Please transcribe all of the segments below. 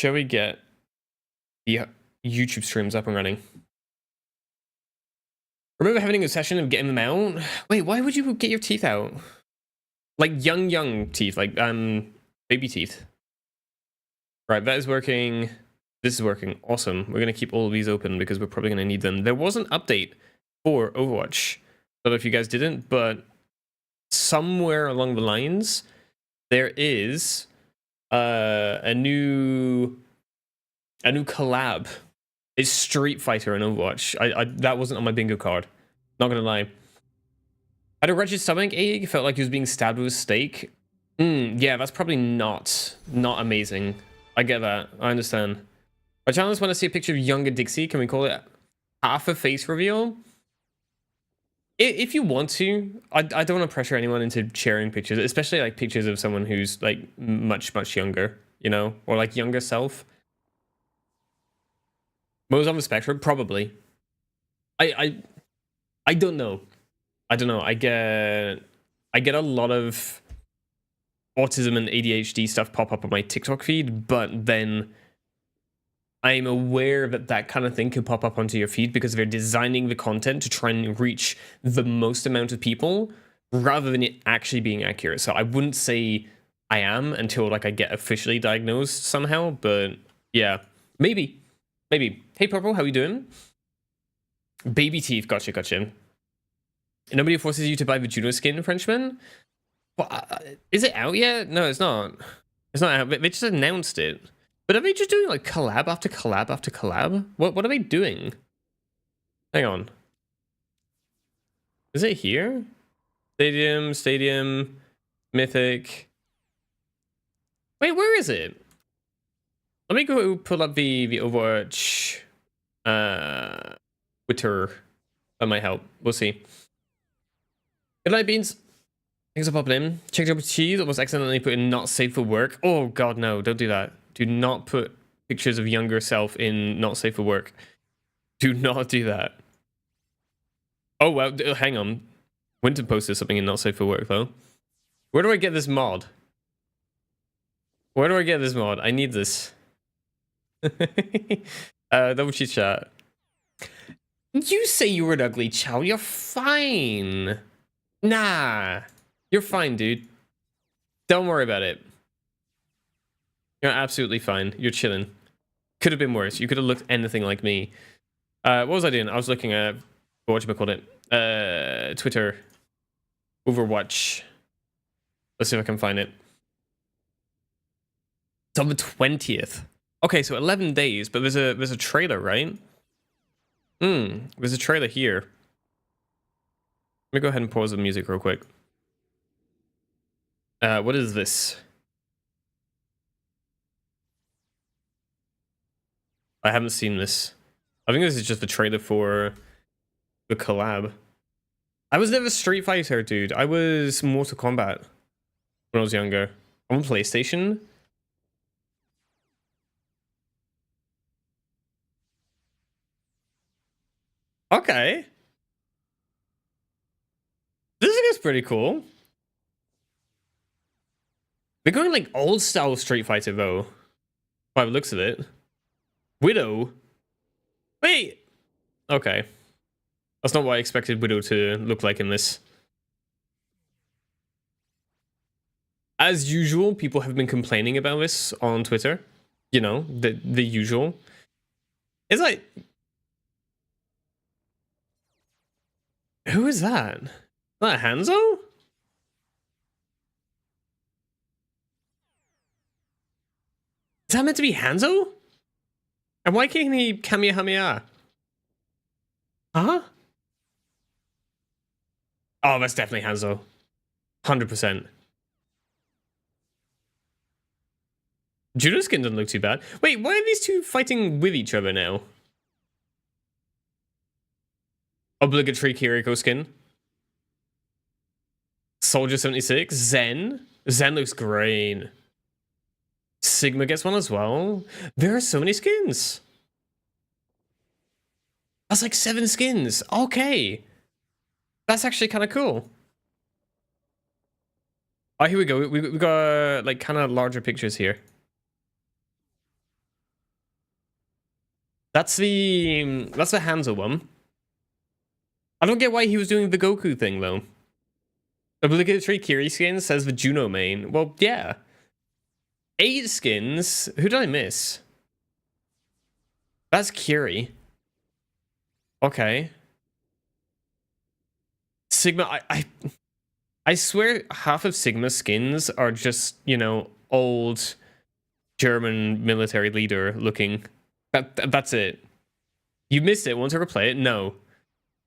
shall we get the YouTube streams up and running? Remember having a session of getting them out? Wait, why would you get your teeth out? Like young teeth, like baby teeth. Right, that is working. This is working. Awesome. We're gonna keep all of these open because we're probably gonna need them. There was an update for Overwatch. I don't know if you guys didn't, but somewhere along the lines, there is a new collab. It's Street Fighter and Overwatch. I that wasn't on my bingo card. Not gonna lie. Had a wretched stomach ache. Felt like he was being stabbed with a steak. Yeah, that's probably not amazing. I get that. I understand. My channels want to see a picture of younger Dixie. Can we call it half a face reveal? If you want to, I don't want to pressure anyone into sharing pictures, especially like pictures of someone who's like much younger, you know, or like younger self. Most on the spectrum, probably. I don't know. I don't know. I get a lot of autism and ADHD stuff pop up on my TikTok feed, but then I'm aware that that kind of thing could pop up onto your feed because they're designing the content to try and reach the most amount of people rather than it actually being accurate. So I wouldn't say I am until like I get officially diagnosed somehow, but yeah, maybe. Hey Purple, how you doing? Baby teeth, gotcha. Nobody forces you to buy the Juno skin, Frenchman? Well, is it out yet? No, it's not. It's not out. They just announced it. But are they just doing like collab after collab after collab? What are they doing? Hang on. Is it here? Stadium, Mythic. Wait, where is it? Let me go pull up the Overwatch Twitter. That might help. We'll see. Good night, Beans. Thanks for popping in. Checked your cheese. Almost accidentally put in not safe for work. Oh god, no, don't do that. Do not put pictures of younger self in not safe for work. Do not do that. Oh well, hang on. Winter posted something in not safe for work though. Where do I get this mod? Where do I get this mod? I need this. Double cheat chat. You say you were an ugly child. You're fine. Nah. You're fine, dude. Don't worry about it. You're absolutely fine. You're chilling. Could have been worse. You could have looked anything like me. What was I doing? I was looking at whatchamacallit it. Twitter. Overwatch. Let's see if I can find it. It's on the 20th. Okay, so 11 days, but there's a trailer, right? There's a trailer here. Let me go ahead and pause the music real quick. What is this? I haven't seen this. I think this is just the trailer for the collab. I was never Street Fighter, dude. I was Mortal Kombat when I was younger. On PlayStation. Okay. This is pretty cool. They're going like old style Street Fighter though. By the looks of it. Widow? Wait! Okay. That's not what I expected Widow to look like in this. As usual, people have been complaining about this on Twitter. You know, the usual. It's like... Who is that? Is that Hanzo? Is that meant to be Hanzo? And why can't he Kamehameha? Huh? Oh, that's definitely Hanzo. 100%. Juno skin doesn't look too bad. Wait, why are these two fighting with each other now? Obligatory Kiriko skin. Soldier 76. Zen. Zen looks great. Sigma gets one as well. There are so many skins. That's like 7 skins. Okay. That's actually kind of cool. Oh, here we go. We got like kind of larger pictures here. That's the Hanzo one. I don't get why he was doing the Goku thing though. Obligatory Kiri skin says the Juno main. Well, yeah. 8 skins. Who did I miss? That's Kiri. Okay. Sigma. I swear half of Sigma skins are just, you know, old German military leader looking. That's it. You missed it. Want to replay it? No.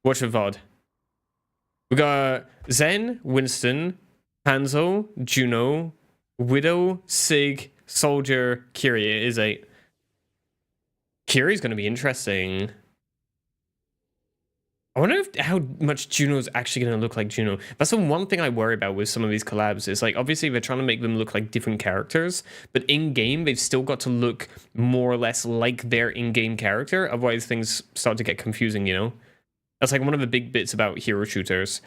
Watch the VOD. We got Zen, Winston, Hanzo, Juno, Widow, Sig, Soldier, Kiri. It is 8. Kiri's going to be interesting. I wonder how much Juno's actually going to look like Juno. That's the one thing I worry about with some of these collabs. Is like, obviously they're trying to make them look like different characters, but in-game they've still got to look more or less like their in-game character. Otherwise things start to get confusing, you know? That's like one of the big bits about hero shooters.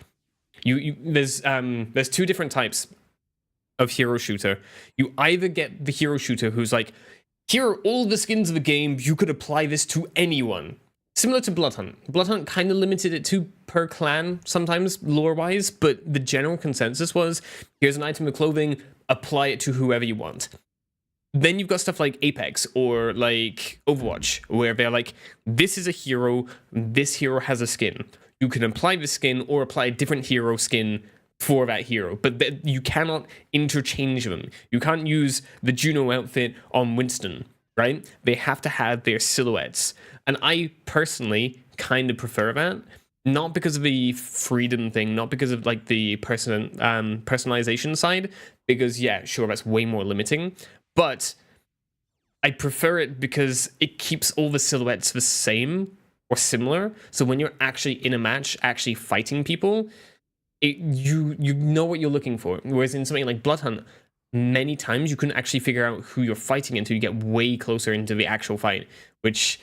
There's 2 different types of hero shooter. You either get the hero shooter who's like, here are all the skins of the game, you could apply this to anyone. Similar to Bloodhunt. Bloodhunt kind of limited it to per clan sometimes, lore-wise, but the general consensus was, here's an item of clothing, apply it to whoever you want. Then you've got stuff like Apex or like Overwatch, where they're like, this is a hero, this hero has a skin. You can apply the skin or apply a different hero skin for that hero, but you cannot interchange them. You can't use the Juno outfit on Winston, right? They have to have their silhouettes. And I personally kind of prefer that. Not because of the freedom thing, not because of like the personalization side, because yeah, sure, that's way more limiting. But I prefer it because it keeps all the silhouettes the same or similar. So when you're actually in a match, actually fighting people, you know what you're looking for. Whereas in something like Bloodhunt, many times you couldn't actually figure out who you're fighting until you get way closer into the actual fight, which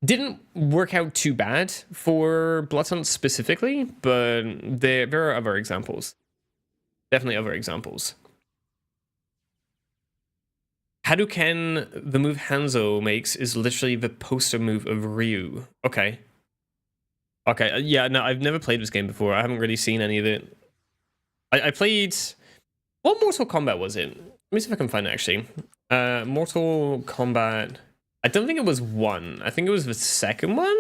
didn't work out too bad for Bloodhunt specifically, but there are other examples. Definitely other examples. Hadouken, the move Hanzo makes, is literally the poster move of Ryu. Okay. Okay, yeah, no, I've never played this game before. I haven't really seen any of it. I played... What Mortal Kombat was it? Let me see if I can find it, actually. Mortal Kombat... I don't think it was 1. I think it was the second one?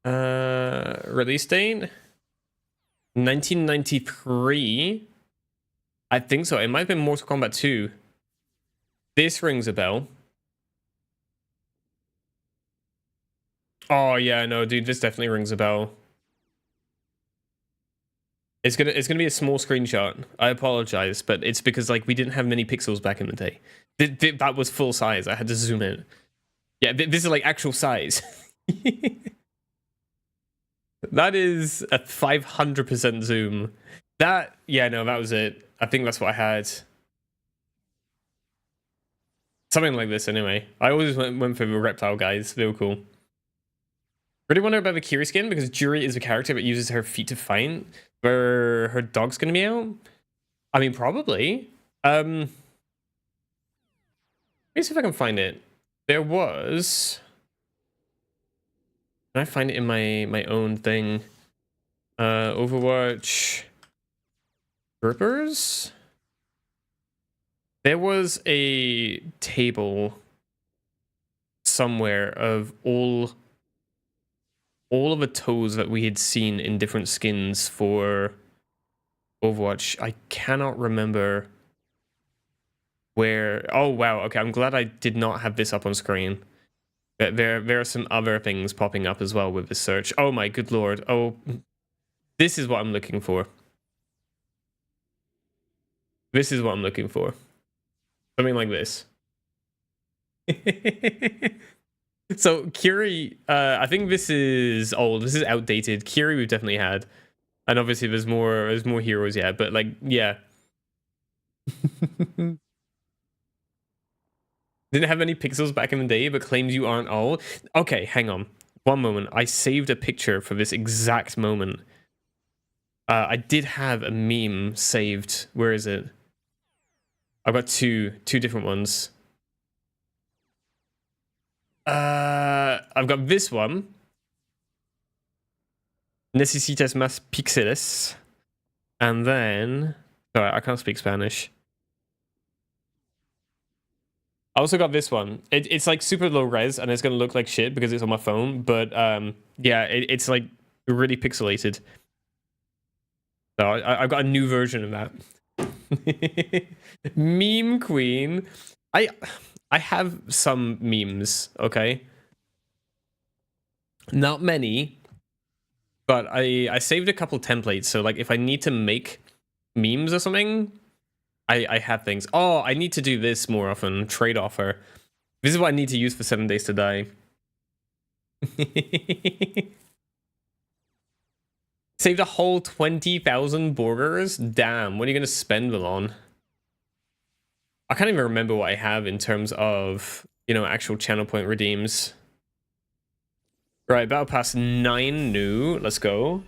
Release date? 1993? I think so. It might have been Mortal Kombat 2. This rings a bell. Oh, yeah, no, dude, this definitely rings a bell. It's gonna be a small screenshot. I apologize, but it's because like we didn't have many pixels back in the day. That was full size. I had to zoom in. Yeah, this is like actual size. That is a 500% zoom. Yeah, no, that was it. I think that's what I had. Something like this, anyway. I always went for the reptile guys. They were cool. Really wonder about the Kiri skin, because Juri is a character that uses her feet to fight, where her dog's gonna be out. I mean, probably. Let me see if I can find it. There was... Can I find it in my own thing? Overwatch... Grippers? There was a table somewhere of all of the toes that we had seen in different skins for Overwatch. I cannot remember where... Oh, wow. Okay, I'm glad I did not have this up on screen. There are some other things popping up as well with this search. Oh my good lord. Oh, this is what I'm looking for. This is what I'm looking for. Something like this. So Kiri, I think this is old. This is outdated. Kiri we've definitely had, and obviously there's more heroes yet. But like, yeah, didn't have any pixels back in the day, but claims you aren't old. Okay, hang on, one moment. I saved a picture for this exact moment. I did have a meme saved. Where is it? I've got two different ones. I've got this one. Necesitas más píxeles. And then... Sorry, I can't speak Spanish. I also got this one. It's like super low res, and it's going to look like shit because it's on my phone. But yeah, it's like really pixelated. So I've got a new version of that. Meme queen. I have some memes, okay? Not many, but I saved a couple templates. So like if I need to make memes or something, I have things. Oh, I need to do this more often. Trade offer. This is what I need to use for 7 Days to Die. Saved a whole 20,000 burgers? Damn, what are you going to spend them on? I can't even remember what I have in terms of, you know, actual channel point redeems. Right, Battle Pass 9 new. Let's go.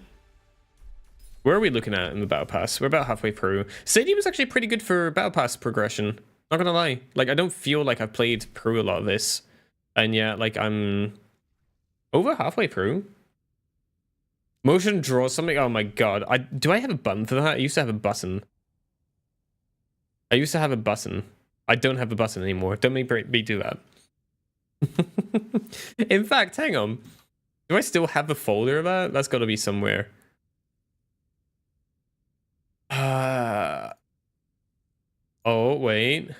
Where are we looking at in the Battle Pass? We're about halfway through. Stadium is actually pretty good for Battle Pass progression. Not gonna lie. Like, I don't feel like I've played through a lot of this. And yeah, like, I'm over halfway through. Motion draw something. Oh my god. Do I have a button for that? I used to have a button. I don't have a button anymore. Don't make me do that. In fact, hang on. Do I still have a folder of that? That's got to be somewhere. Oh, wait.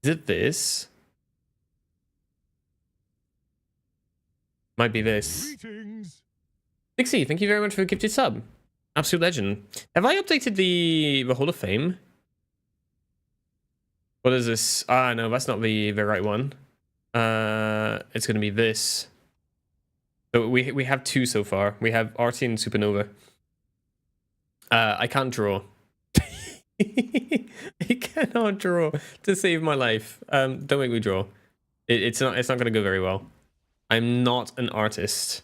Is it this? Might be this. Greetings. Dixie, thank you very much for the gifted sub. Absolute legend. Have I updated the Hall of Fame? What is this? Ah, no, that's not the right one. It's going to be this. So we have two so far. We have RT and Supernova. I can't draw. I cannot draw to save my life. Don't make me draw. It's not going to go very well. I'm not an artist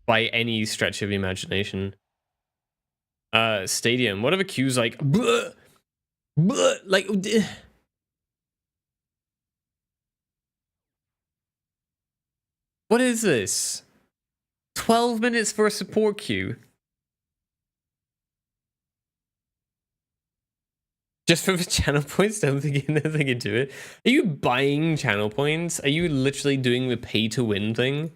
by any stretch of the imagination. Stadium. What are the cues like? Bleh, bleh, like. What is this? 12 minutes for a support queue. Just for the channel points? Don't think nothing into it. Are you buying channel points? Are you literally doing the pay to win thing?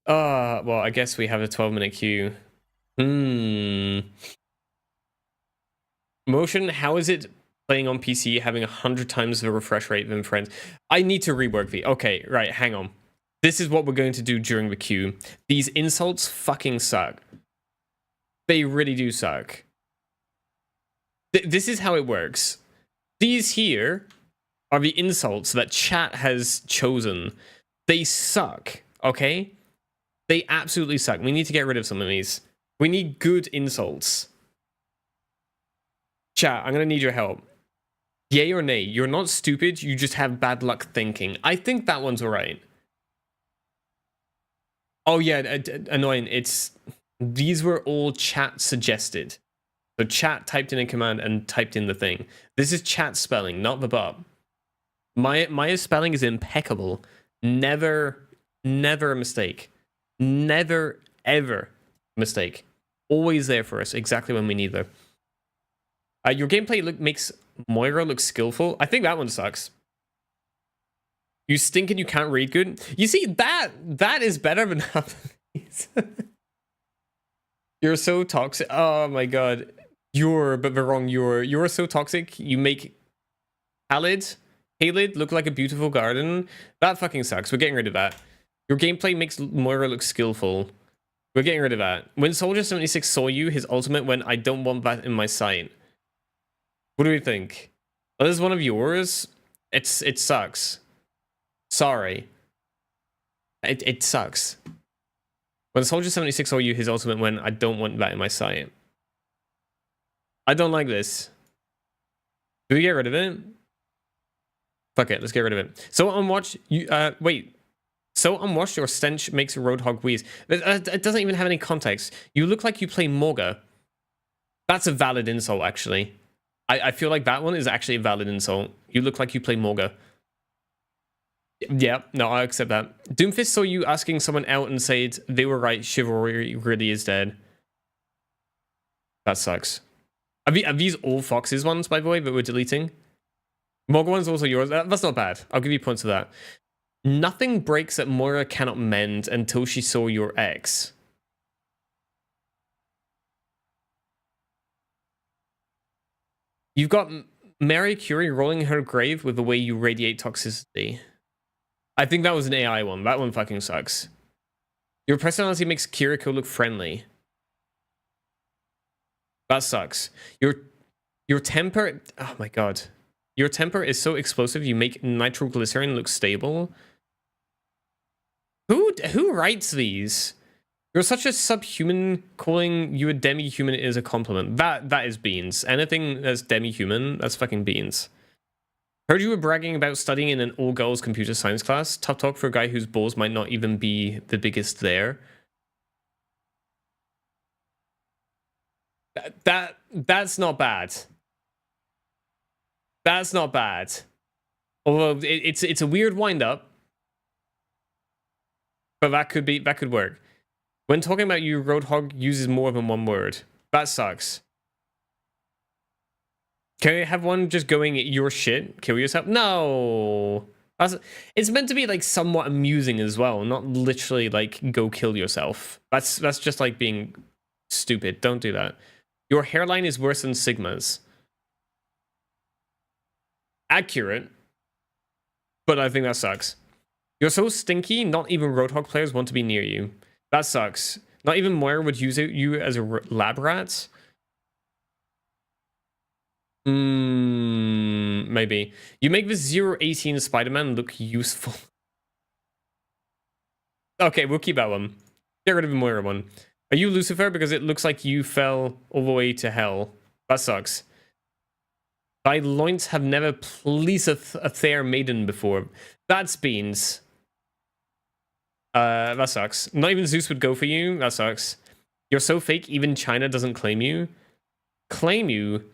Well, I guess we have a 12-minute queue. Motion, how is it playing on PC having 100 times the refresh rate than Friends? I need to rework the... Okay, right, hang on. This is what we're going to do during the queue. These insults fucking suck. They really do suck. This is how it works. These here are the insults that chat has chosen. They suck, okay? They absolutely suck. We need to get rid of some of these. We need good insults. Chat, I'm gonna need your help. Yay or nay? You're not stupid, you just have bad luck thinking. I think that one's alright. Oh yeah, annoying. These were all chat suggested. So chat typed in a command and typed in the thing. This is chat spelling, not the bot. Maya's spelling is impeccable. Never a mistake. Never, ever a mistake. Always there for us, exactly when we need her. Your gameplay makes Moira look skillful. I think that one sucks. You stink and you can't read good. You see, that is better than half of these. You're so toxic. Oh my god. But the wrong you're so toxic. You make Halid look like a beautiful garden. That fucking sucks. We're getting rid of that. Your gameplay makes Moira look skillful. We're getting rid of that. When Soldier 76 saw you, his ultimate went, I don't want that in my sight. What do we think? Oh, this is one of yours? It sucks. Sorry. It sucks. When Soldier 76 saw you, his ultimate went, I don't want that in my sight. I don't like this. Do we get rid of it? Fuck it, let's get rid of it. So unwatched, wait. So unwatched, your stench makes a roadhog wheeze. It doesn't even have any context. You look like you play Morga. That's a valid insult, actually. I feel like that one is actually a valid insult. You look like you play Morga. Yeah, no, I accept that. Doomfist saw you asking someone out and said they were right, chivalry really is dead. That sucks. Are these all Fox's ones, by the way, that we're deleting? Morga one's also yours. That's not bad. I'll give you points for that. Nothing breaks that Moira cannot mend until she saw your ex. You've got Mary Curie rolling in her grave with the way you radiate toxicity. I think that was an AI one. That one fucking sucks. Your personality makes Kiriko look friendly. That sucks. Your temper... Oh my god. Your temper is so explosive you make nitroglycerin look stable. Who writes these? You're such a subhuman, calling you a demi-human is a compliment. That is beans. Anything that's demi-human, that's fucking beans. Heard you were bragging about studying in an all-girls computer science class. Tough talk for a guy whose balls might not even be the biggest there. That's not bad. That's not bad. Although it's a weird wind-up. But that could work. When talking about you, Roadhog uses more than one word. That sucks. Can I have one just going, your shit, kill yourself? No. It's meant to be like somewhat amusing as well, not literally like go kill yourself. That's just like being stupid. Don't do that. Your hairline is worse than Sigma's. Accurate. But I think that sucks. You're so stinky, not even Roadhog players want to be near you. That sucks. Not even Moira would use you as a lab rat. Maybe. You make the 018 Spider-Man look useful. Okay, we'll keep that one. Get rid of the Moira one. Are you Lucifer? Because it looks like you fell all the way to hell. That sucks. Thy loins have never pleased a fair maiden before. That's beans. That sucks. Not even Zeus would go for you. That sucks. You're so fake, even China doesn't claim you. Claim you?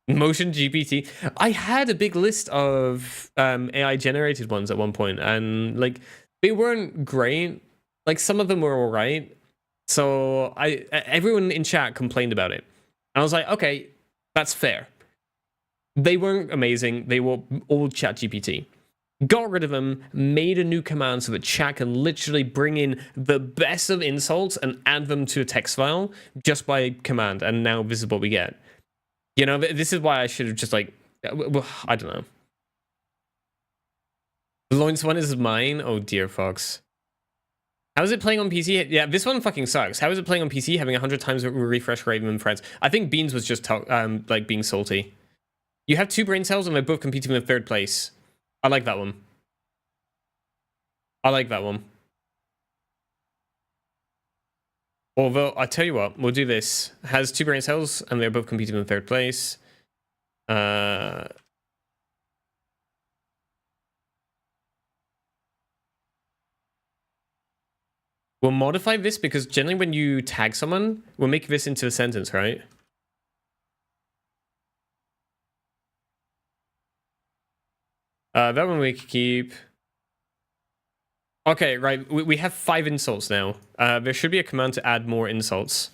Motion GPT. I had a big list of AI generated ones at one point, and like they weren't great. Like some of them were all right. So everyone in chat complained about it. And I was like, okay, that's fair. They weren't amazing. They were all chat GPT. Got rid of them, made a new command so that chat can literally bring in the best of insults and add them to a text file just by command. And now this is what we get. You know, this is why I should have just like, well, I don't know. The loins one is mine. Oh dear, Fox. How is it playing on PC? Yeah, this one fucking sucks. How is it playing on PC having 100 times the refresh rate than friends? I think Beans was just like being salty. You have 2 brain cells and they're both competing in 3rd place. I like that one. I like that one. Although, I tell you what, we'll do this. Has 2 brain cells and they're both competing in 3rd place. We'll modify this because generally when you tag someone, we'll make this into a sentence, right? That one we can keep. Okay, right. We have 5 insults now. There should be a command to add more insults.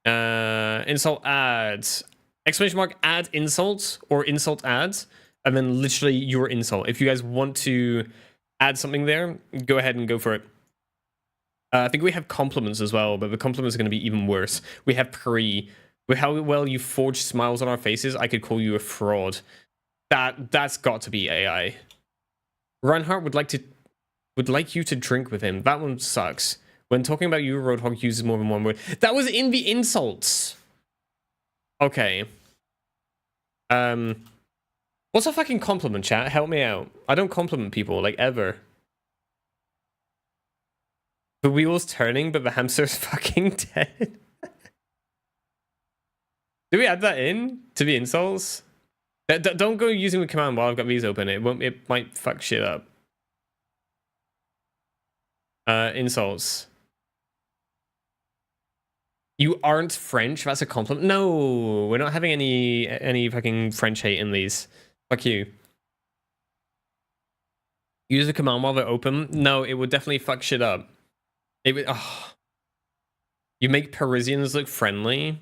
Insult adds. Exclamation mark add insults or insult adds. And then literally your insult. If you guys want to add something there, go ahead and go for it. I think we have compliments as well, but the compliments are going to be even worse. We have pre. With how well you forge smiles on our faces, I could call you a fraud. That's got to be AI. Reinhardt would like you to drink with him. That one sucks. When talking about you, Roadhog uses more than one word. That was in the insults. Okay. What's a fucking compliment, chat? Help me out. I don't compliment people, like, ever. The wheel's turning, but the hamster's fucking dead. Do we add that in to the insults? Don't go using the command while I've got these open. It might fuck shit up. Insults. You aren't French? That's a compliment. No, we're not having any fucking French hate in these. Fuck you. Use the command while they're open. No, it would definitely fuck shit up. It would. Oh. You make Parisians look friendly.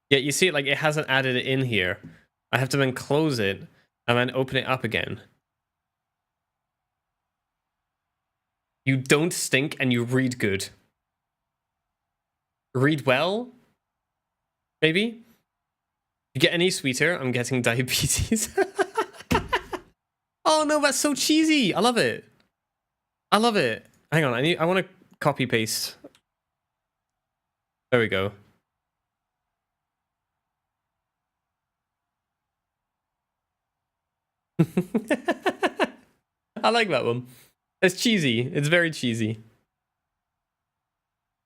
Yeah, you see it like it hasn't added it in here. I have to then close it and then open it up again. You don't stink and you read good. Read well? Maybe? You get any sweeter? I'm getting diabetes. Oh no, that's so cheesy. I love it. I love it. Hang on, I want to copy paste. There we go. I like that one. It's cheesy. It's very cheesy.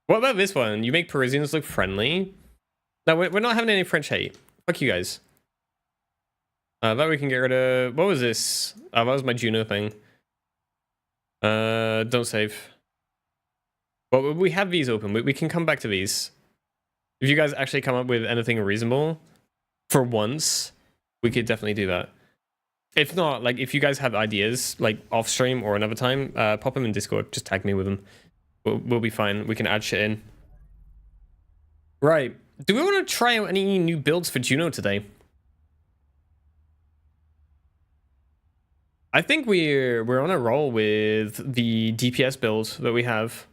What about this one? You make Parisians look friendly. No, we're not having any French hate. Fuck you guys. That we can get rid of. What was this? Oh, that was my Juno thing. Don't save. Well, we have these open. We can come back to these. If you guys actually come up with anything reasonable, for once, we could definitely do that. If not, like, if you guys have ideas, like, off stream or another time, pop them in Discord. Just tag me with them. We'll be fine. We can add shit in. Right. Do we want to try out any new builds for Juno today? I think we're on a roll with the DPS build that we have.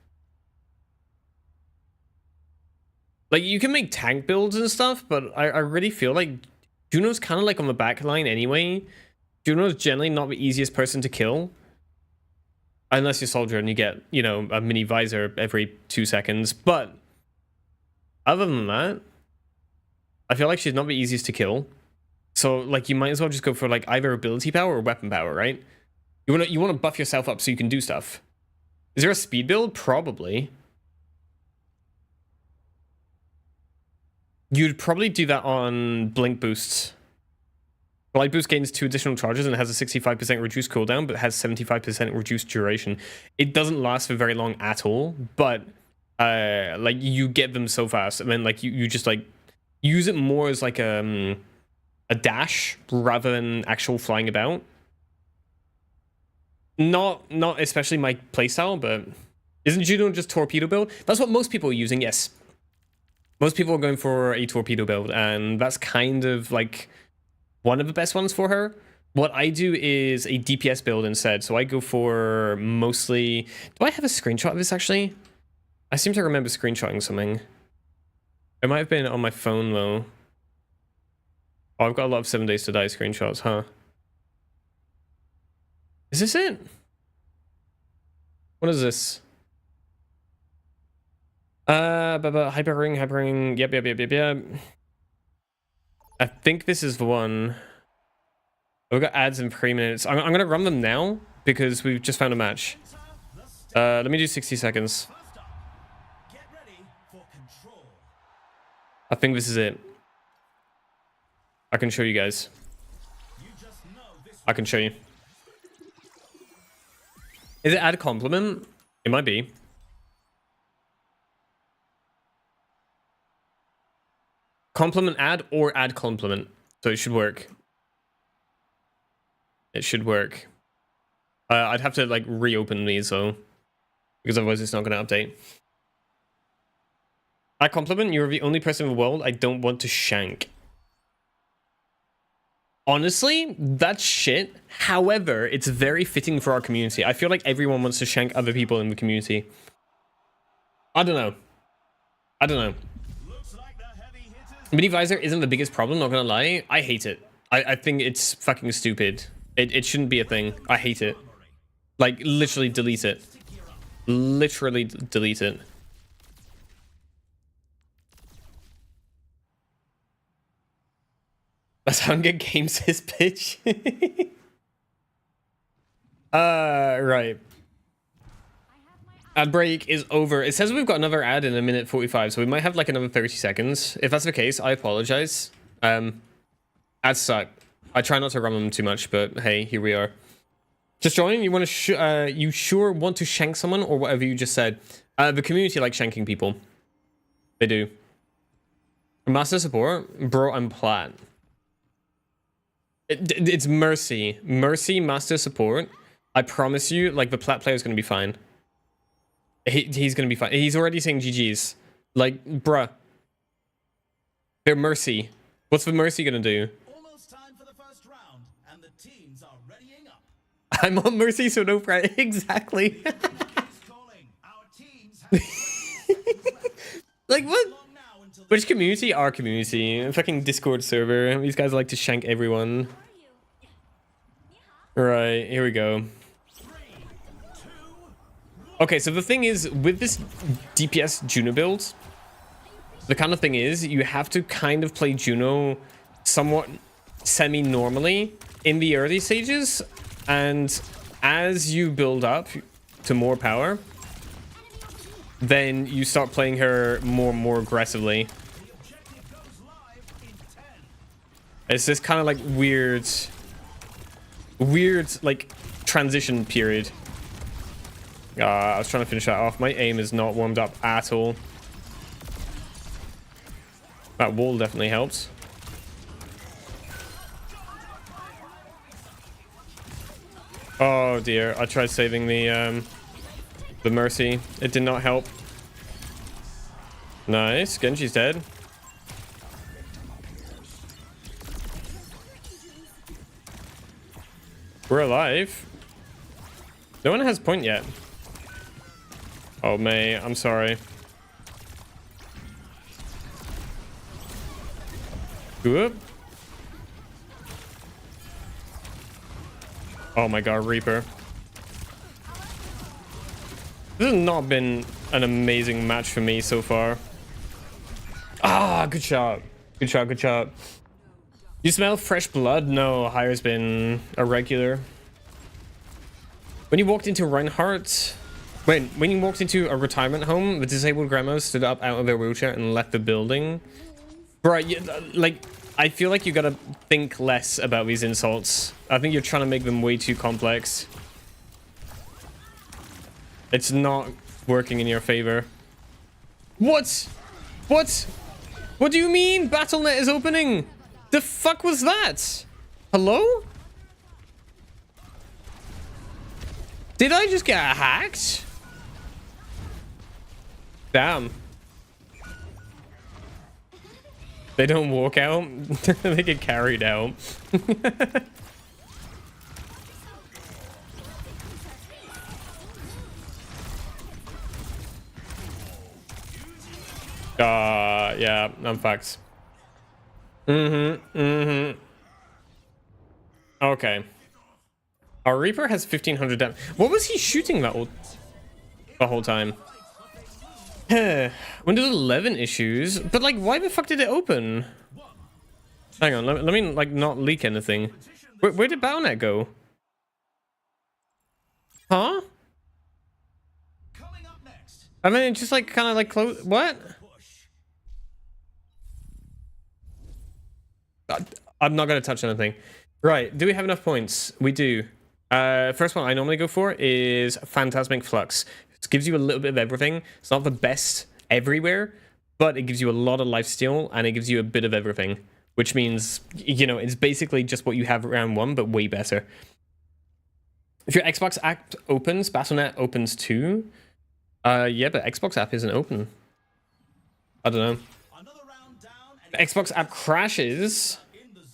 Like, you can make tank builds and stuff, but I really feel like Juno's kind of like on the back line anyway. Juno's generally not the easiest person to kill. Unless you're soldier and you get, you know, a mini visor every 2 seconds. But other than that, I feel like she's not the easiest to kill. So, like, you might as well just go for, like, either ability power or weapon power, right? You want to buff yourself up so you can do stuff. Is there a speed build? Probably. You'd probably do that on blink boosts. Blink boost gains 2 additional charges and has a 65% reduced cooldown, but has 75% reduced duration. It doesn't last for very long at all, but like, you get them so fast, and then like you just like use it more as like a dash rather than actual flying about. Not especially my playstyle, but isn't Juno just torpedo build? That's what most people are using. Yes, most people are going for a torpedo build, and that's kind of like one of the best ones for her. What I do is a DPS build instead. So I go for mostly... Do I have a screenshot of this actually? I seem to remember screenshotting something. It might have been on my phone though. Oh, I've got a lot of 7 Days to Die screenshots, huh? Is this it? What is this? Hypering. Yep. I think this is the one. We've got ads in 3 minutes. I'm going to run them now because we've just found a match. Let me do 60 seconds. I think this is it. I can show you guys. I can show you. Is it add compliment? It might be. Compliment add or add compliment. So it should work. It should work. I'd have to like reopen these though, because otherwise it's not going to update. Add compliment, you're the only person in the world I don't want to shank. Honestly, that's shit. However, it's very fitting for our community. I feel like everyone wants to shank other people in the community. I don't know. Mini visor isn't the biggest problem, not gonna lie. I hate it. I think it's fucking stupid. It shouldn't be a thing. I hate it. Like, literally delete it. Literally delete it. That's Hunger Games his pitch. Right. Ad break is over. It says we've got another ad in 1:45, so we might have like another 30 seconds. If that's the case, I apologize. Ads suck. I try not to run them too much, but hey, here we are. Just joining. You want to? You sure want to shank someone or whatever you just said? The community likes shanking people. They do. Master support, bro. I'm plat. It's Mercy. Mercy Master Support. I promise you, like, the plat player is going to be fine. He's going to be fine. He's already saying GG's. Like, bruh. They're Mercy. What's the Mercy going to do? Almost time for the first round, and the teams are readying up. I'm on Mercy, so no fret. Exactly. Like, what? Which community? Our community. A fucking Discord server. These guys like to shank everyone. Right, here we go. Okay, so the thing is, with this DPS Juno build, the kind of thing is, you have to kind of play Juno somewhat semi-normally in the early stages, and as you build up to more power, then you start playing her more aggressively. It's this kind of like weird like transition period. I was trying to finish that off. My aim is not warmed up at all. That wall definitely helps. Oh dear, I tried saving the Mercy. It did not help. Nice, Genji's dead. We're alive. No one has point yet. Oh, May, I'm sorry. Whoop. Oh my god, Reaper. This has not been an amazing match for me so far. Ah, good shot. Good shot, good shot. You smell fresh blood? No, Hire's been a regular. When you walked into Reinhardt... Wait, when you walked into a retirement home, the disabled grandma stood up out of their wheelchair and left the building. Right, like, I feel like you gotta think less about these insults. I think you're trying to make them way too complex. It's not working in your favor. What? What? What do you mean BattleNet is opening? The fuck was that? Hello? Did I just get hacked? Damn. They don't walk out. They get carried out. Yeah, I'm fucked. Okay. Our Reaper has 1500 damage. What was he shooting the whole time? Windows 11 issues? But, like, why the fuck did it open? Hang on, let me like, not leak anything. Where did BattleNet go? Huh? I mean, just, like, kind of, like, close... What? I'm not going to touch anything. Right, do we have enough points? We do. First one I normally go for is Phantasmic Flux. It gives you a little bit of everything. It's not the best everywhere, but it gives you a lot of lifesteal, and it gives you a bit of everything. Which means, you know, it's basically just what you have round one, but way better. If your Xbox app opens, BattleNet opens too. Yeah, but Xbox app isn't open. I don't know. The Xbox app crashes,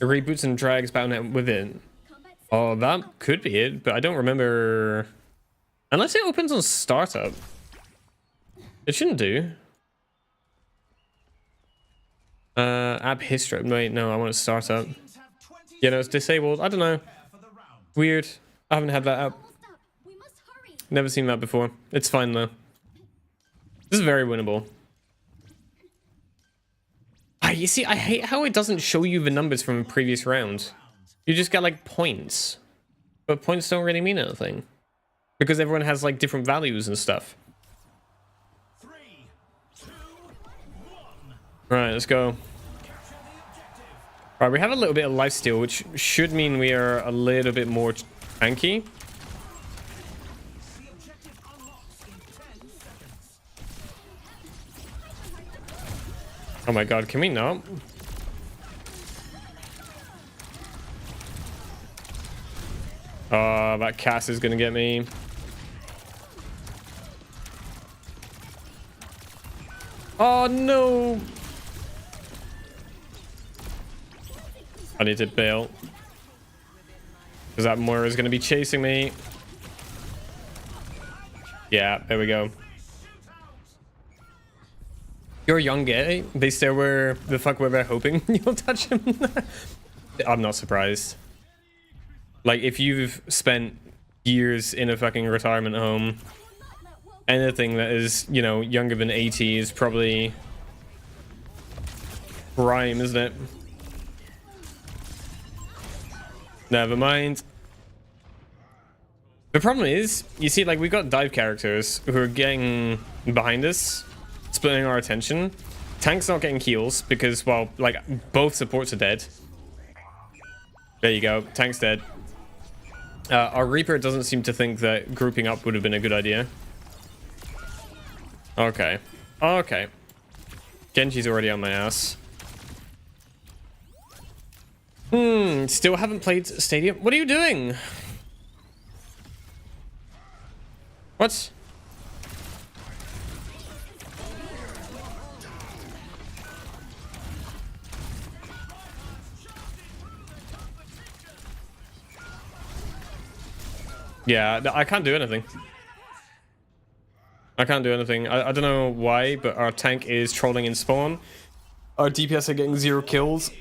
it reboots and drags BattleNet with it. Oh, that could be it, but I don't remember. Unless it opens on startup. It shouldn't do. App history. Wait, no, I want to start up. Yeah, no, it's disabled. I don't know. Weird. I haven't had that app. Never seen that before. It's fine though. This is very winnable. You see, I hate how it doesn't show you the numbers from a previous round. You just get like points. But points don't really mean anything. Because everyone has like different values and stuff. 3, 2, 1. Right, let's go. Right, we have a little bit of lifesteal, which should mean we are a little bit more tanky. Oh my god, can we not? Oh, that Cass is gonna get me. Oh no! I need to bail. Because that Moira is gonna be chasing me. Yeah, there we go. You're young gay. They stare where the fuck were they hoping you'll touch him. I'm not surprised. Like, if you've spent years in a fucking retirement home, anything that is, you know, younger than 80 is probably prime, isn't it? Never mind. The problem is, you see, like, we've got dive characters who are getting behind us, splitting our attention. Tank's not getting heals because, well, like, both supports are dead. There you go. Tank's dead. Our Reaper doesn't seem to think that grouping up would have been a good idea. Okay. Okay. Genji's already on my ass. Still haven't played Stadium. What are you doing? What? Yeah, I can't do anything. I can't do anything. I don't know why, but our tank is trolling in spawn. Our DPS are getting 0 kills.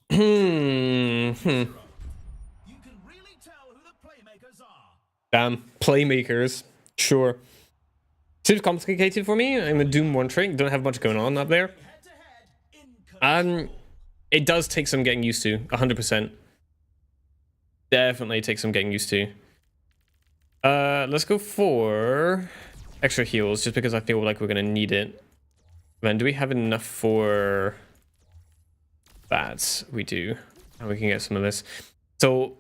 You can really tell who the playmakers are. Damn, playmakers. Sure. Seems complicated for me. I'm a Doom 1 trick. Don't have much going on up there. It does take some getting used to. 100%. Definitely takes some getting used to. Let's go for extra heals, just because I feel like we're gonna need it. Man, do we have enough for that? We do. And we can get some of this. So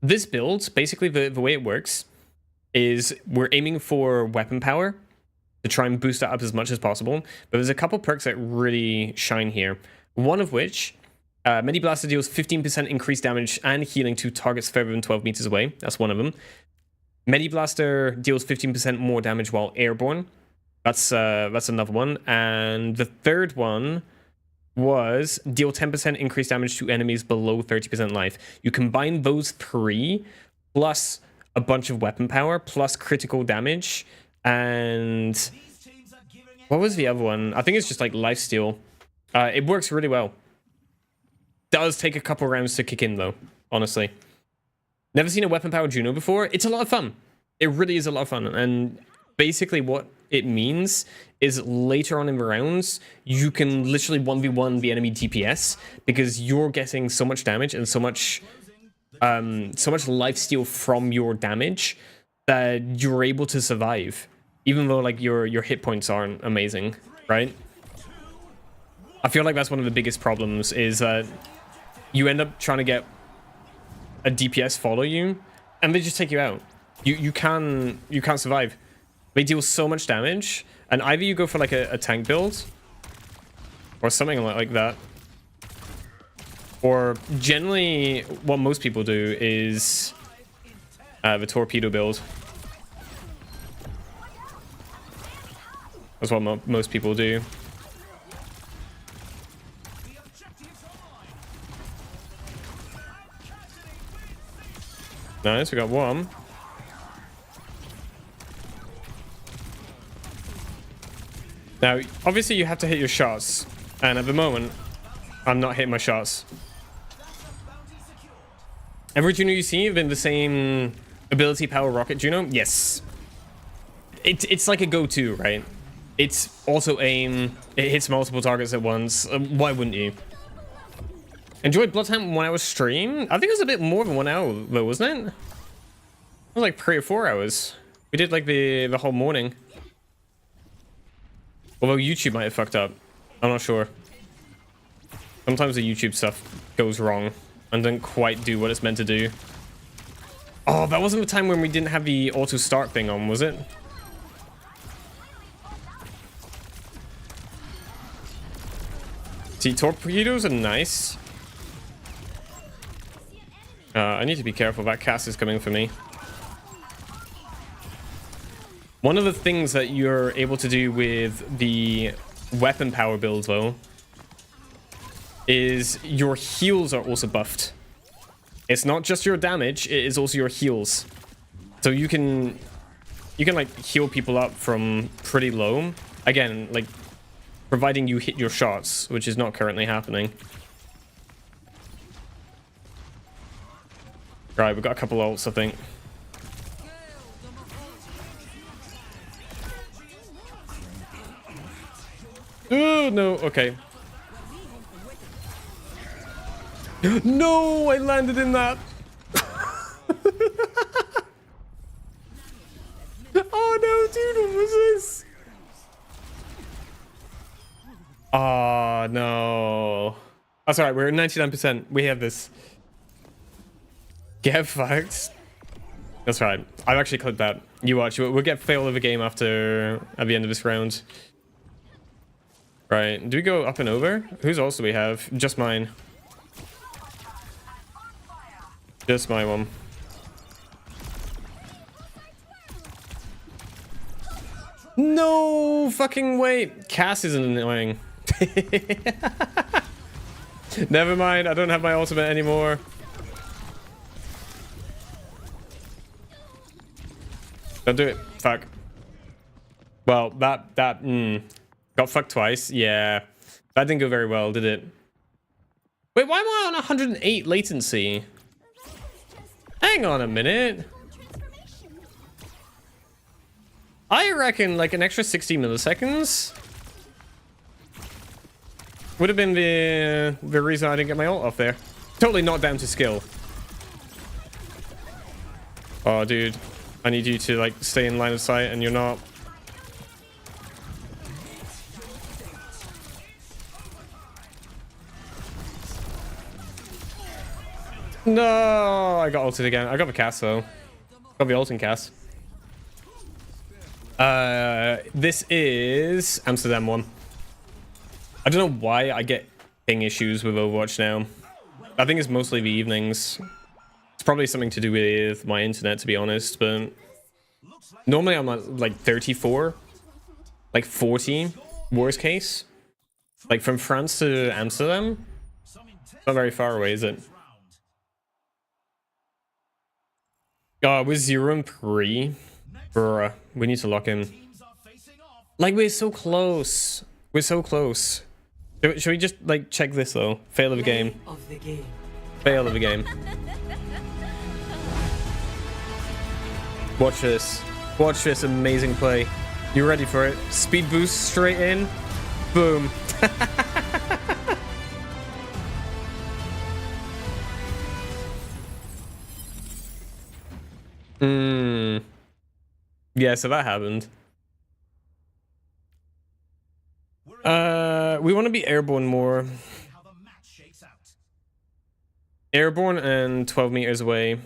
this build, basically the way it works is we're aiming for weapon power to try and boost that up as much as possible. But there's a couple perks that really shine here. One of which, Medi Blaster deals 15% increased damage and healing to targets further than 12 meters away. That's one of them. Medi Blaster deals 15% more damage while airborne. That's another one. And the third one was deal 10% increased damage to enemies below 30% life. You combine those three plus a bunch of weapon power plus critical damage, and what was the other one? I think it's just like lifesteal. It works really well. Does take a couple rounds to kick in though, honestly. Never seen a weapon power Juno before. It's a lot of fun. It really is a lot of fun. And basically what it means is later on in the rounds, you can literally 1v1 the enemy DPS because you're getting so much damage and so much lifesteal from your damage that you're able to survive, even though like your hit points aren't amazing, right? I feel like that's one of the biggest problems is that you end up trying to get a DPS follow you and they just take you out. You can't survive. They deal so much damage, and either you go for like a tank build or something like that, or generally what most people do is the torpedo build. That's what most people do. Nice, we got one. Now, obviously you have to hit your shots, and at the moment, I'm not hitting my shots. Every Juno you see have been the same ability power rocket Juno? Yes. It's like a go-to, right? It's also aim, it hits multiple targets at once. Why wouldn't you? Enjoyed Bloodhound 1 hour stream? I think it was a bit more than 1 hour though, wasn't it? It was like 3 or 4 hours. We did like the whole morning. Although YouTube might have fucked up. I'm not sure. Sometimes the YouTube stuff goes wrong and doesn't quite do what it's meant to do. Oh, that wasn't the time when we didn't have the auto start thing on, was it? See, torpedoes are nice. I need to be careful. That cast is coming for me. One of the things that you're able to do with the weapon power build, though, is your heals are also buffed. It's not just your damage, it is also your heals. So you can like heal people up from pretty low. Again, like providing you hit your shots, which is not currently happening. Right, we've got a couple ults, I think. Oh no, okay. No, I landed in that. Oh no, dude, what was this? Oh no. That's alright, we're at 99%. We have this. Get fucked. That's right. I've actually clipped that. You watch. We'll get fail of a game at the end of this round. Right. Do we go up and over? Whose else do we have? Just mine. Just my one. No fucking way. Cass is annoying. Never mind. I don't have my ultimate anymore. Don't do it. Fuck. Well, that got fucked twice. Yeah. That didn't go very well, did it? Wait, why am I on 108 latency? Hang on a minute. I reckon like an extra 60 milliseconds would have been the reason I didn't get my ult off there. Totally not down to skill. Oh, dude. I need you to like stay in line of sight and you're not. No, I got ulted again. I got the cast though. Got the ult and cast. This is Amsterdam 1. I don't know why I get ping issues with Overwatch now. I think it's mostly the evenings. It's probably something to do with my internet, to be honest, but normally I'm at like 34, like 40, worst case. Like from France to Amsterdam? Not very far away, is it? Oh, we're 0 and 3. Bruh, we need to lock in. Like, we're so close. We're so close. Should we just, like, check this, though? Fail of the game. Fail of the game. Watch this. Watch this amazing play. You ready for it? Speed boost straight in. Boom. Yeah, so that happened. We want to be airborne more. Airborne and 12 meters away.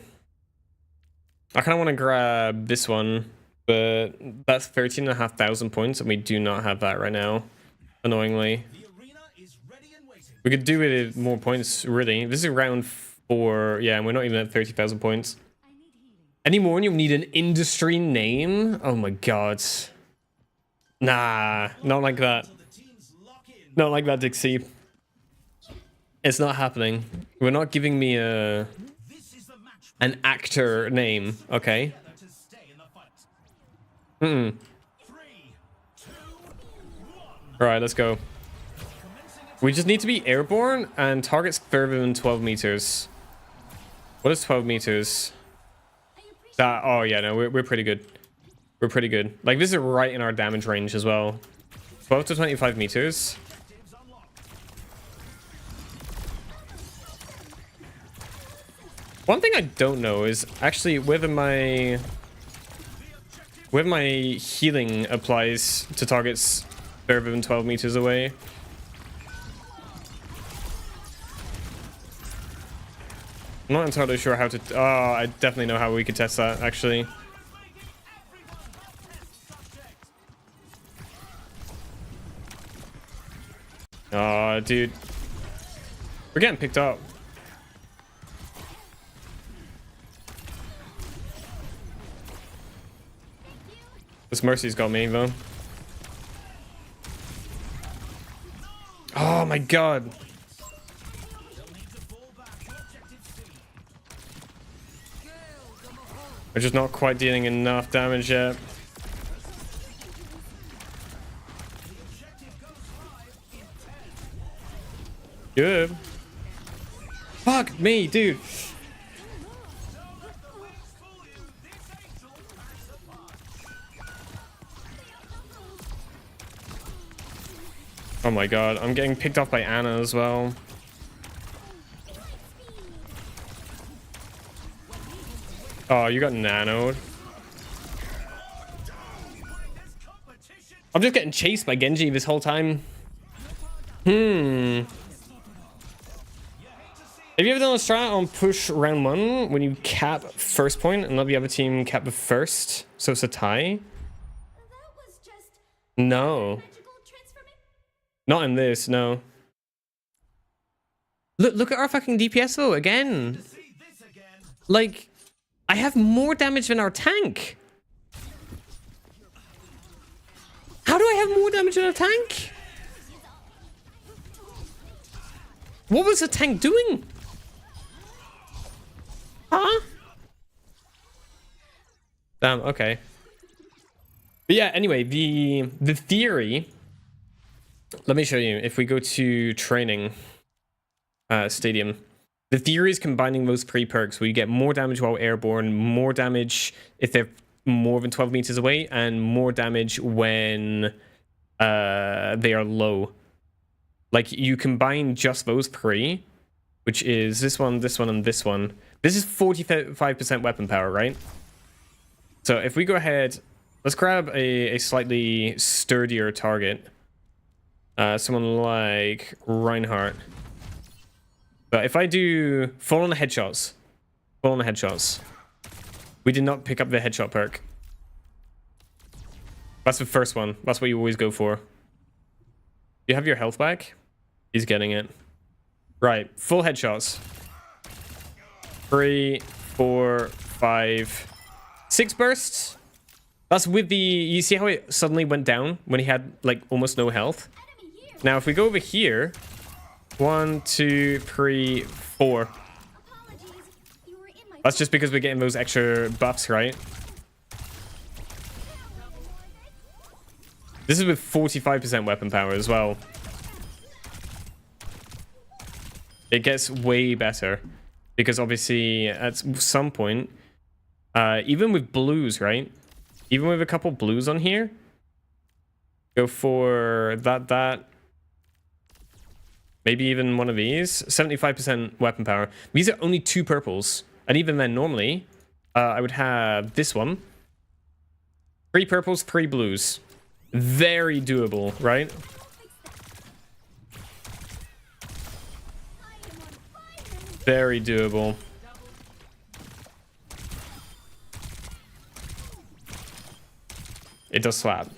I kind of want to grab this one, but that's 13,500 points, and we do not have that right now, annoyingly. We could do it at more points, really. This is round 4. Yeah, and we're not even at 30,000 points. Any more and you'll need an industry name? Oh my god. Nah, not like that. Not like that, Dixie. It's not happening. We're not giving me an actor name, okay? Alright, let's go. We just need to be airborne and targets further than 12 meters. What is 12 meters? That, oh yeah, no, we're pretty good. We're pretty good. Like, this is right in our damage range as well. 12 to 25 meters. One thing I don't know is actually whether my healing applies to targets further than 12 meters away. I'm not entirely sure how to... Oh, I definitely know how we could test that, actually. Oh, dude. We're getting picked up. This Mercy's got me, though. Oh my god. We're just not quite dealing enough damage yet. Good. Fuck me, dude. Oh my god, I'm getting picked off by Anna as well. Oh, you got nanoed. I'm just getting chased by Genji this whole time. Have you ever done a strat on push round 1 when you cap first point and let the other team cap the first, so it's a tie? No. Not in this, no. Look at our fucking DPS though, again. Like, I have more damage than our tank. How do I have more damage than a tank? What was the tank doing? Huh? Damn, okay. But yeah, anyway, the theory... Let me show you. If we go to training stadium, the theory is combining those 3 perks where you get more damage while airborne, more damage if they're more than 12 meters away, and more damage when they are low. Like, you combine just those 3, which is this one, and this one. This is 45% weapon power, right? So if we go ahead, let's grab a slightly sturdier target. Someone like Reinhardt. But if I do full on the headshots, we did not pick up the headshot perk. That's the first one. That's what you always go for. You have your health back? He's getting it. Right, full headshots. 3, 4, 5, 6 bursts. That's with the... You see how it suddenly went down when he had, like, almost no health? Now, if we go over here... 1, 2, 3, 4. That's just because we're getting those extra buffs, right? This is with 45% weapon power as well. It gets way better. Because obviously, at some point... even with blues, right? Even with a couple blues on here... Go for that... Maybe even one of these. 75% weapon power. These are only 2 purples. And even then, normally, I would have this one. 3 purples, 3 blues. Very doable, right? Very doable. It does slap.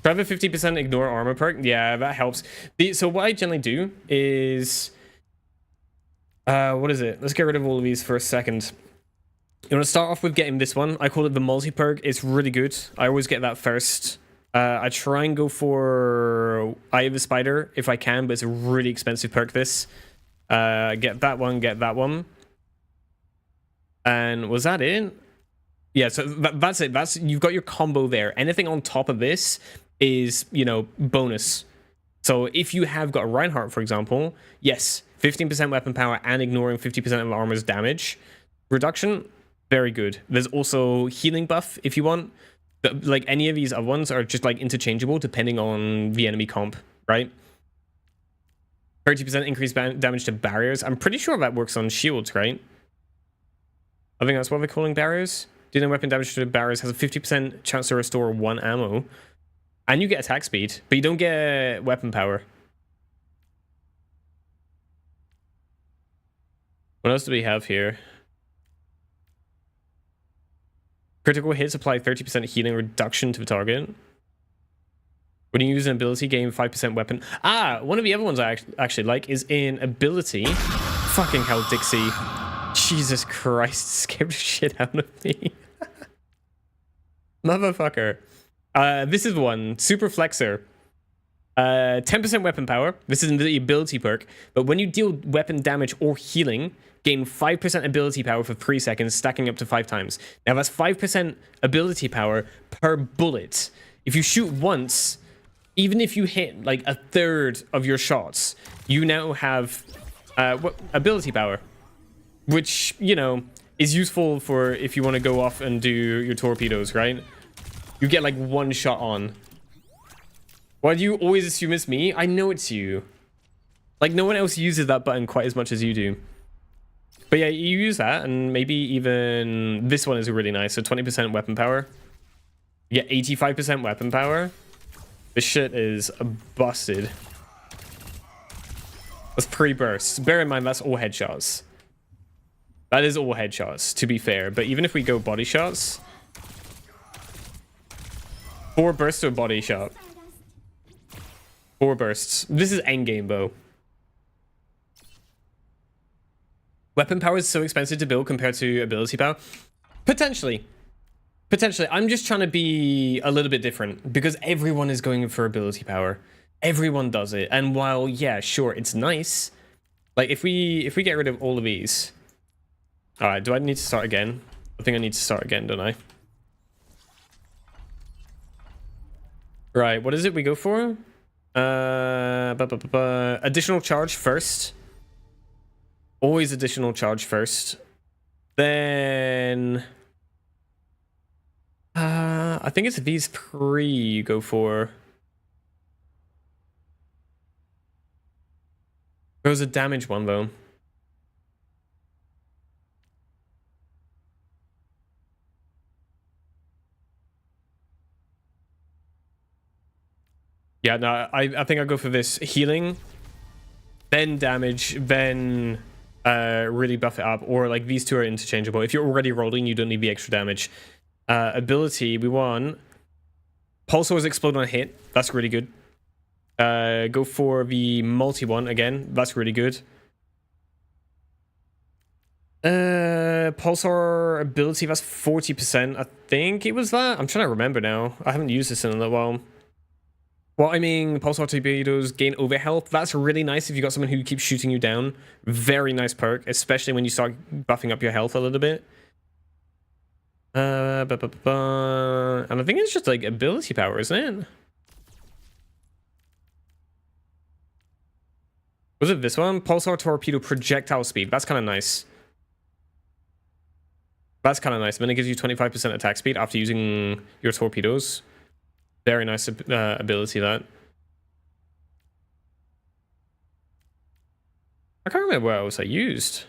Try the 50% ignore armor perk. Yeah, that helps. So what I generally do is... what is it? Let's get rid of all of these for a second. You want to start off with getting this one. I call it the multi-perk. It's really good. I always get that first. I try and go for Eye of the Spider if I can, but it's a really expensive perk, this. Get that one, get that one. And was that it? Yeah, so that's it. You've got your combo there. Anything on top of this is, you know, bonus. So if you have got a Reinhardt, for example, yes, 15% weapon power and ignoring 50% of armor's damage reduction, very good. There's also healing buff if you want. But like any of these other ones are just like interchangeable depending on the enemy comp, right? 30% increased damage to barriers. I'm pretty sure that works on shields, right? I think that's what they're calling barriers. Dealing weapon damage to the barriers has a 50% chance to restore 1 ammo. And you get attack speed, but you don't get weapon power. What else do we have here? Critical hits apply 30% healing reduction to the target. When you use an ability, gain 5% weapon. Ah, one of the other ones I actually like is in ability. Fucking hell, Dixie. Jesus Christ, scared the shit out of me. Motherfucker. This is one. Super Flexor. 10% weapon power. This is the ability perk. But when you deal weapon damage or healing, gain 5% ability power for 3 seconds, stacking up to 5 times. Now that's 5% ability power per bullet. If you shoot once, even if you hit like a third of your shots, you now have ability power. Which, you know, is useful for if you want to go off and do your torpedoes, right? You get like one shot on. Why do you always assume it's me? I know it's you. Like, no one else uses that button quite as much as you do. But yeah, you use that, and maybe even this one is really nice. So 20% weapon power. You get 85% weapon power. This shit is busted. That's 3 bursts. Bear in mind, that's all headshots. That is all headshots, to be fair. But even if we go body shots... 4 bursts to a body shot. 4 bursts. This is endgame bow. Weapon power is so expensive to build compared to ability power. Potentially. Potentially. I'm just trying to be a little bit different because everyone is going for ability power. Everyone does it. And while, yeah, sure, it's nice. Like, if we get rid of all of these... Alright, do I need to start again? I think I need to start again, don't I? Right, what is it we go for? Additional charge first. Always additional charge first. Then... I think it's these 3 you go for. There was a damage one, though. Yeah, no, I think I'll go for this. Healing, then damage, then really buff it up. Or like these 2 are interchangeable. If you're already rolling, you don't need the extra damage. Ability, we want Pulsars explode on a hit. That's really good. Go for the multi one again. That's really good. Pulsar ability, that's 40%. I think it was that. I'm trying to remember now. I haven't used this in a little while. Well, I mean, Pulsar torpedoes gain over health. That's really nice if you got someone who keeps shooting you down. Very nice perk, especially when you start buffing up your health a little bit. And I think it's just like ability power, isn't it? Was it this one? Pulsar torpedo projectile speed. That's kind of nice. That's kind of nice. Then it gives you 25% attack speed after using your torpedoes. Very nice ability, that. I can't remember what else I used.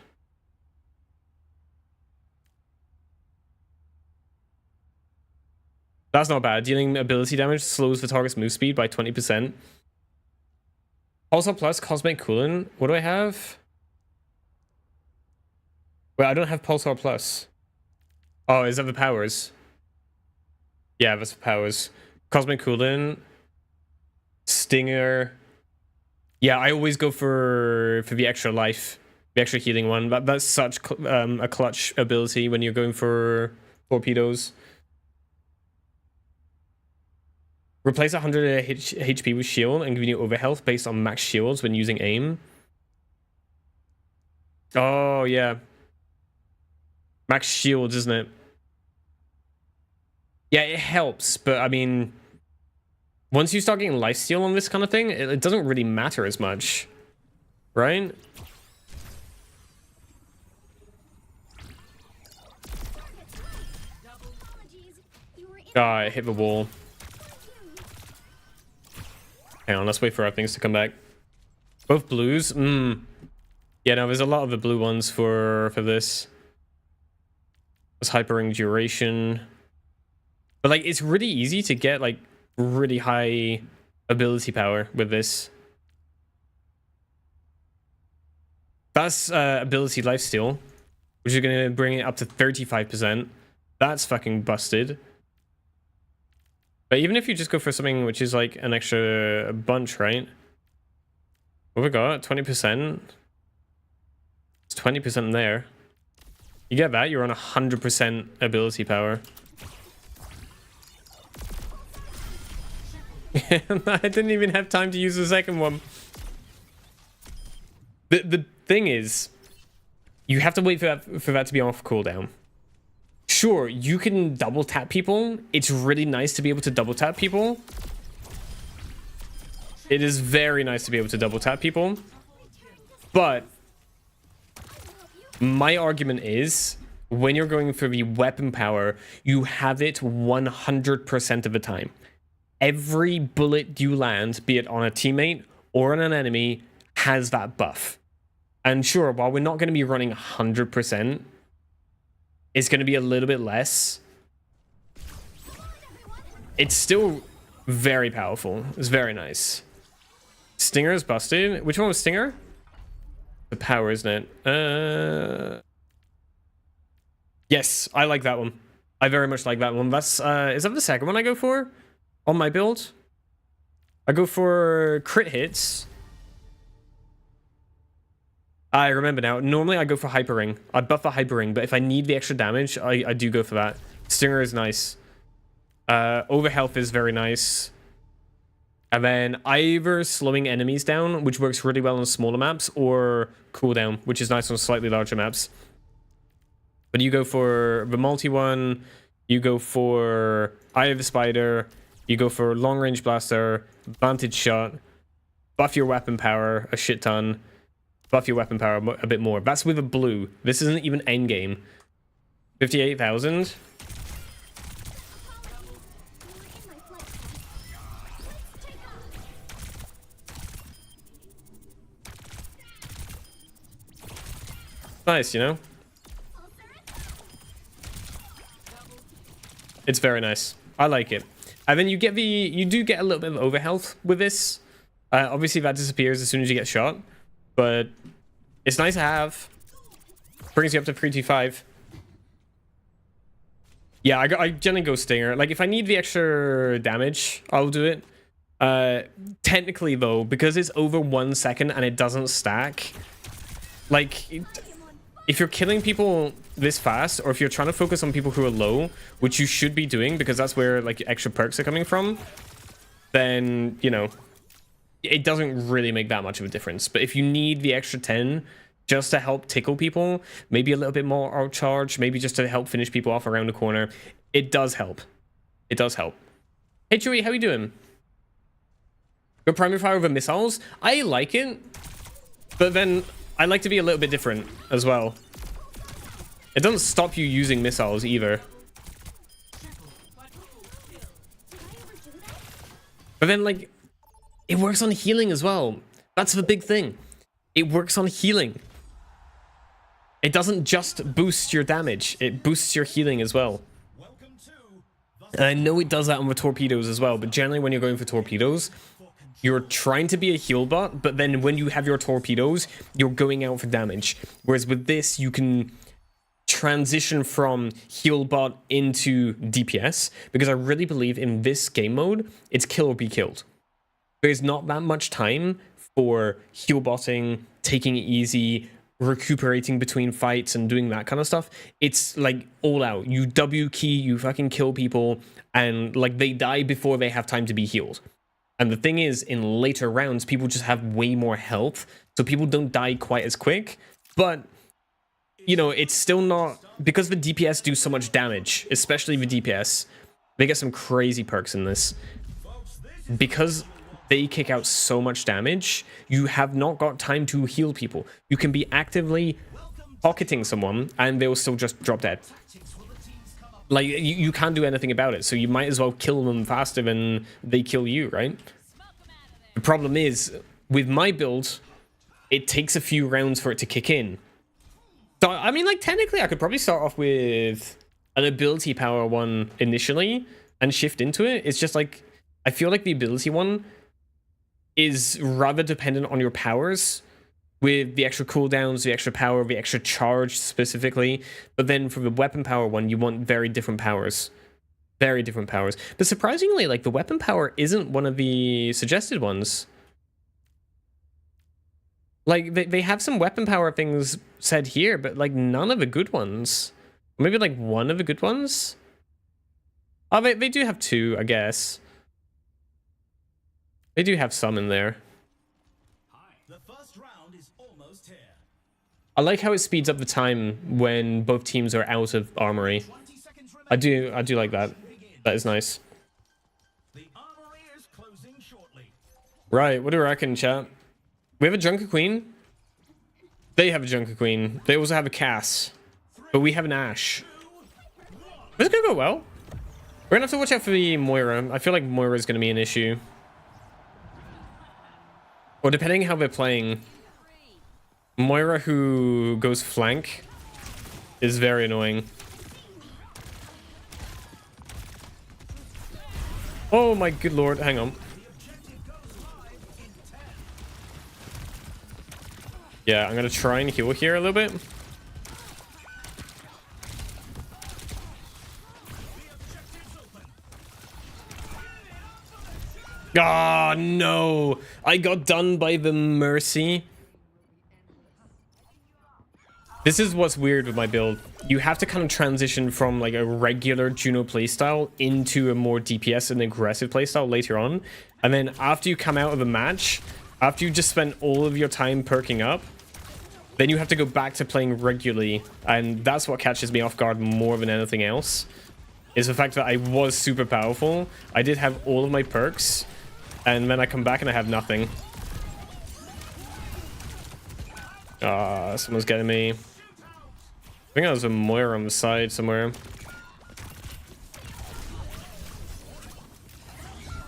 That's not bad. Dealing ability damage slows the target's move speed by 20%. Also plus Cosmic Coolant. What do I have? Wait, I don't have Pulsar Plus. Oh, is that the powers? Yeah, that's the powers. Cosmic Coolant, Stinger. Yeah, I always go for the extra life, the extra healing one. That's such a clutch ability when you're going for torpedoes. Replace 100 HP with shield and give you over health based on max shields when using aim. Oh yeah, max shields, isn't it? Yeah, it helps, but I mean, once you start getting lifesteal on this kind of thing, it doesn't really matter as much, right? Ah, I hit the wall. Hang on, let's wait for our things to come back. Both blues? Yeah, no, there's a lot of the blue ones for this. There's hypering duration. But like, it's really easy to get like really high ability power with this. That's ability lifesteal, which is going to bring it up to 35%. That's fucking busted. But even if you just go for something which is like an extra bunch, right? What we got? 20%. It's 20% there. You get that, you're on 100% ability power. I didn't even have time to use the second one. The thing is, you have to wait for that to be off cooldown. Sure, you can double tap people. It's really nice to be able to double tap people. It is very nice to be able to double tap people. But my argument is, when you're going for the weapon power, you have it 100% of the time. Every bullet you land, be it on a teammate or on an enemy, has that buff. And sure, while we're not going to be running 100%, it's going to be a little bit less. It's still very powerful. It's very nice. Stinger is busted. Which one was Stinger? The power, isn't it? Yes, I like that one. I very much like that one. That's is that the second one I go for on my build? I go for crit hits. I remember now. Normally I go for hyper ring. I buff a hyper ring, but if I need the extra damage, I do go for that. Stinger is nice. Over health is very nice. And then either slowing enemies down, which works really well on smaller maps, or cooldown, which is nice on slightly larger maps. But you go for the multi one, you go for Eye of the Spider, you go for long range blaster, vantage shot, buff your weapon power a shit ton, buff your weapon power a bit more. That's with a blue. This isn't even endgame. 58,000. Nice, you know? It's very nice. I like it. And then you do get a little bit of overhealth with this. Obviously that disappears as soon as you get shot, but it's nice to have. Brings you up to 325. Yeah, I generally go Stinger. Like if I need the extra damage, I'll do it. Technically though, because it's over 1 second and it doesn't stack, like if you're killing people this fast, or if you're trying to focus on people who are low, which you should be doing because that's where like extra perks are coming from, then, you know, it doesn't really make that much of a difference. But if you need the extra 10 just to help tickle people, maybe a little bit more out charge, maybe just to help finish people off around the corner, it does help. It does help. Hey Chewie, how you doing? Go primary fire over missiles? I like it, but then I like to be a little bit different as well. It doesn't stop you using missiles either. But then, like, it works on healing as well. That's the big thing. It works on healing. It doesn't just boost your damage. It boosts your healing as well. And I know it does that on the torpedoes as well, but generally when you're going for torpedoes, you're trying to be a heal bot, but then when you have your torpedoes, you're going out for damage. Whereas with this, you can transition from heal bot into DPS, because I really believe in this game mode, it's kill or be killed. There's not that much time for heal botting, taking it easy, recuperating between fights and doing that kind of stuff. It's like all out. You W key, you fucking kill people, and like they die before they have time to be healed. And the thing is, in later rounds, people just have way more health, so people don't die quite as quick. But, you know, it's still not... Because the DPS do so much damage, especially the DPS, they get some crazy perks in this. Because they kick out so much damage, you have not got time to heal people. You can be actively pocketing someone, and they'll still just drop dead. Like, you can't do anything about it, so you might as well kill them faster than they kill you, right? The problem is, with my build, it takes a few rounds for it to kick in. So, I mean, like, technically, I could probably start off with an ability power one initially and shift into it. It's just, like, I feel like the ability one is rather dependent on your powers, with the extra cooldowns, the extra power, the extra charge specifically. But then for the weapon power one, you want very different powers. Very different powers. But surprisingly, like, the weapon power isn't one of the suggested ones. Like, they have some weapon power things said here, but, like, none of the good ones. Maybe, like, one of the good ones? Oh, they do have two, I guess. They do have some in there. The first round is almost here. I like how it speeds up the time when both teams are out of armory. 20 seconds remaining. I do like that. That is nice. The armory is closing shortly. Right, what do you reckon, chat? We have a Junker Queen. They have a Junker Queen. They also have a Cass. But we have an Ashe. This is gonna go well. We're gonna have to watch out for the Moira. I feel like Moira is gonna be an issue. Or depending how they're playing. Moira who goes flank is very annoying. Oh my good lord, hang on. Yeah, I'm gonna try and heal here a little bit. Ah, oh, no! I got done by the Mercy. This is what's weird with my build. You have to kind of transition from like a regular Juno playstyle into a more DPS and aggressive playstyle later on. And then after you come out of a match, after you just spent all of your time perking up, then you have to go back to playing regularly. And that's what catches me off guard more than anything else. Is the fact that I was super powerful. I did have all of my perks. And then I come back and I have nothing. Ah, someone's getting me. I think there was a Moira on the side somewhere.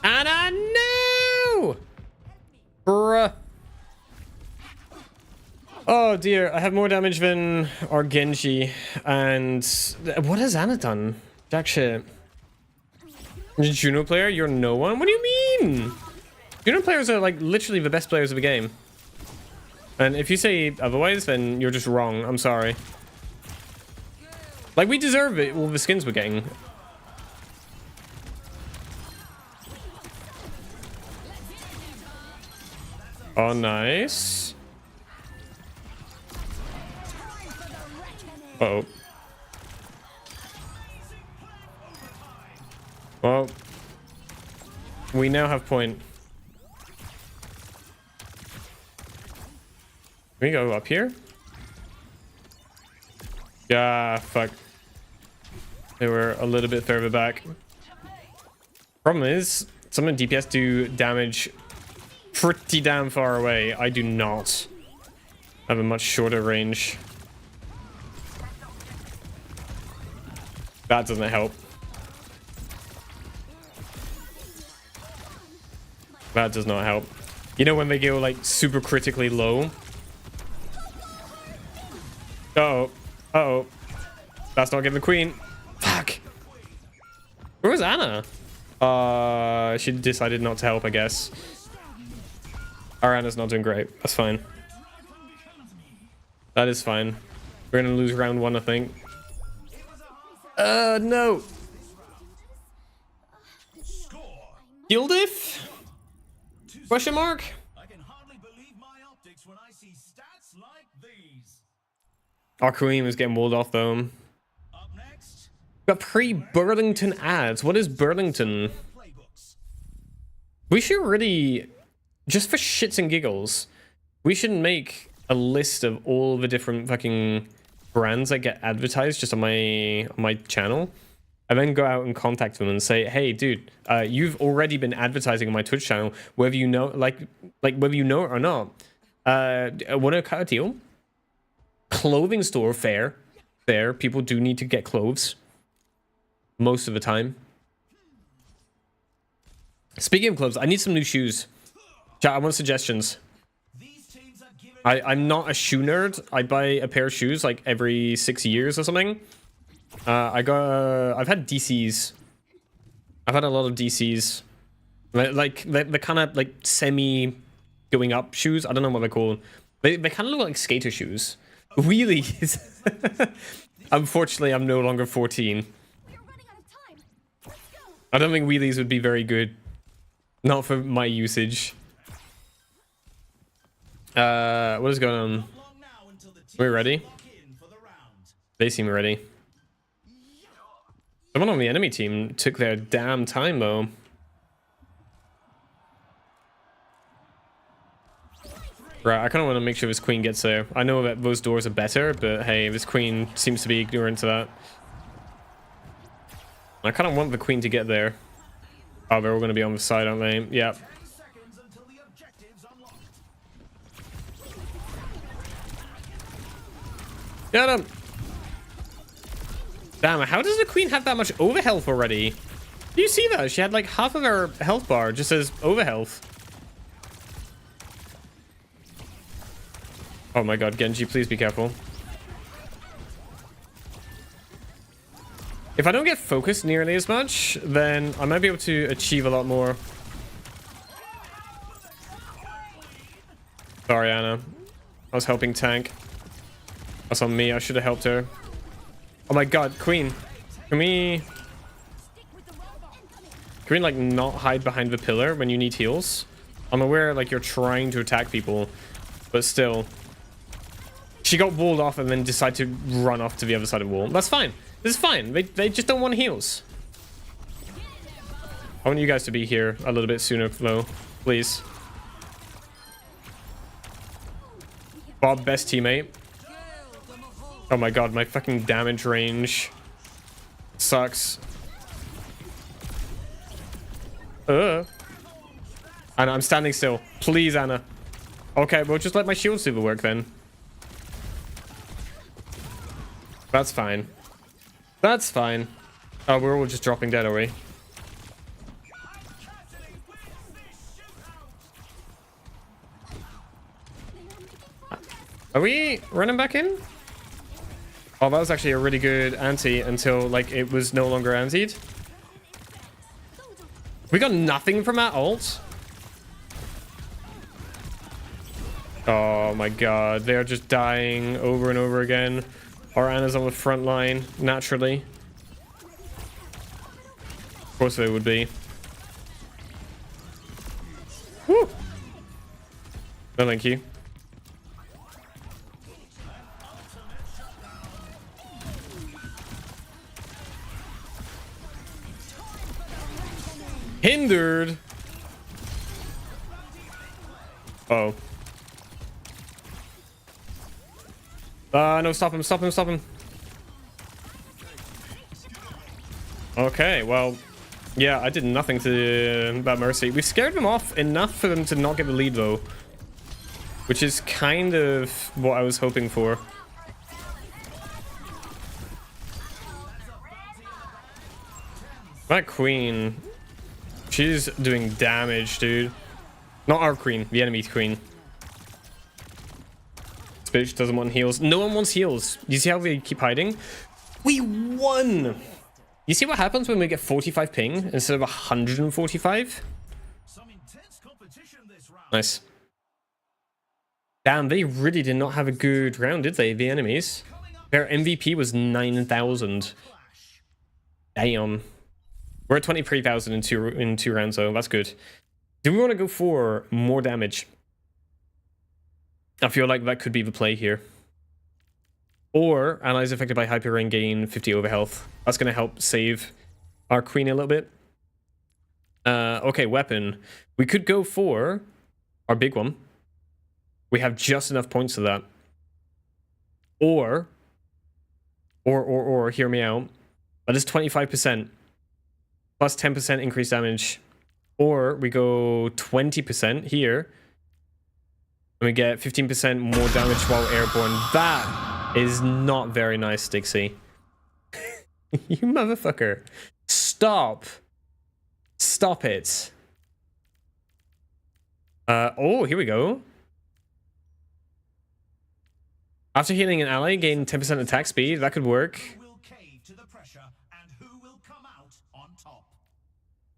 Anna, no! Bruh. Oh dear, I have more damage than our Genji. And what has Anna done? Jack shit. Juno player? You're no one? What do you mean? Juno players are like literally the best players of the game. And if you say otherwise, then you're just wrong. I'm sorry. Like, we deserve it, all the skins we're getting. Oh, nice. Uh-oh. Well, we now have point. Can we go up here? Yeah, fuck. They were a little bit further back. Problem is, some of the DPS do damage pretty damn far away. I do not have a much shorter range. That doesn't help. That does not help. You know when they go like super critically low? Uh-oh. Uh-oh. That's not getting the queen. Fuck. Where was Anna? She decided not to help, I guess. Our Anna's not doing great. That's fine. That is fine. We're gonna lose round one, I think. No. Kill diff? Question mark? I can hardly believe my optics when I see stats like these. Our queen was getting walled off though. Up next, Got pre-Burlington ads. What is Burlington? playbooks. We should really, just for shits and giggles, we should make a list of all the different fucking brands that get advertised just on my channel, and then go out and contact them and say, hey dude, you've already been advertising on my Twitch channel, whether you know like whether you know it or not. Want to cut a deal? Clothing store, fair. People do need to get clothes most of the time. Speaking of clothes, I need some new shoes. Chat, I want suggestions. These teams are giving I'm not a shoe nerd. I buy a pair of shoes like every 6 years or something. I've had DCs. I've had a lot of DCs. Like the kind of like semi going up shoes. I don't know what they're called. They kind of look like skater shoes. Wheelies. Unfortunately, I'm no longer 14. We're running out of time. I don't think wheelies would be very good. Not for my usage. What is going on? We're ready? They seem ready. Someone on the enemy team took their damn time, though. Right, I kind of want to make sure this queen gets there. I know that those doors are better, but hey, this queen seems to be ignorant to that. I kind of want the queen to get there. Oh, they're all going to be on the side, aren't they? Yeah. Get him! Damn, how does the queen have that much overhealth already? Do you see that? She had like half of her health bar just as overhealth. Oh my god, Genji, please be careful. If I don't get focused nearly as much, then I might be able to achieve a lot more. Sorry, Anna. I was helping tank. That's on me. I should have helped her. Oh my god, Queen. Can we like not hide behind the pillar when you need heals? I'm aware like you're trying to attack people, but still. She got walled off and then decided to run off to the other side of the wall. That's fine. This is fine. They just don't want heals. I want you guys to be here a little bit sooner, though. Please. Bob, best teammate. Oh my god, my fucking damage range sucks. Anna, I'm standing still. Please, Anna. Okay, well, just let my shields do the work then. That's fine. That's fine. Oh, we're all just dropping dead, are we? Are we running back in? Oh, that was actually a really good anti until, like, it was no longer antied. We got nothing from that ult. Oh my god, they are just dying over and over again. Our Anna's on the front line, naturally. Of course they would be. Woo! No, thank you. Hindered. Oh. No, stop him, stop him, stop him. Okay, well, yeah, I did nothing to that Mercy. We scared them off enough for them to not get the lead, though. Which is kind of what I was hoping for. That queen, she's doing damage, dude. Not our queen, the enemy's queen. This bitch doesn't want heals. No one wants heals. You see how they keep hiding? We won! You see what happens when we get 45 ping instead of 145? Nice. Damn, they really did not have a good round, did they, the enemies? Their MVP was 9,000. Damn. We're at 23,000 in two rounds, though. That's good. Do we want to go for more damage? I feel like that could be the play here. Or allies affected by hyper rain gain 50 overhealth. That's going to help save our queen a little bit. Okay, weapon. We could go for our big one. We have just enough points for that. Or, hear me out. That is 25%. Plus 10% increased damage. Or we go 20% here. And we get 15% more damage while airborne. That is not very nice, Dixie. You motherfucker. Stop. Stop it. Oh, here we go. After healing an ally, gain 10% attack speed. That could work.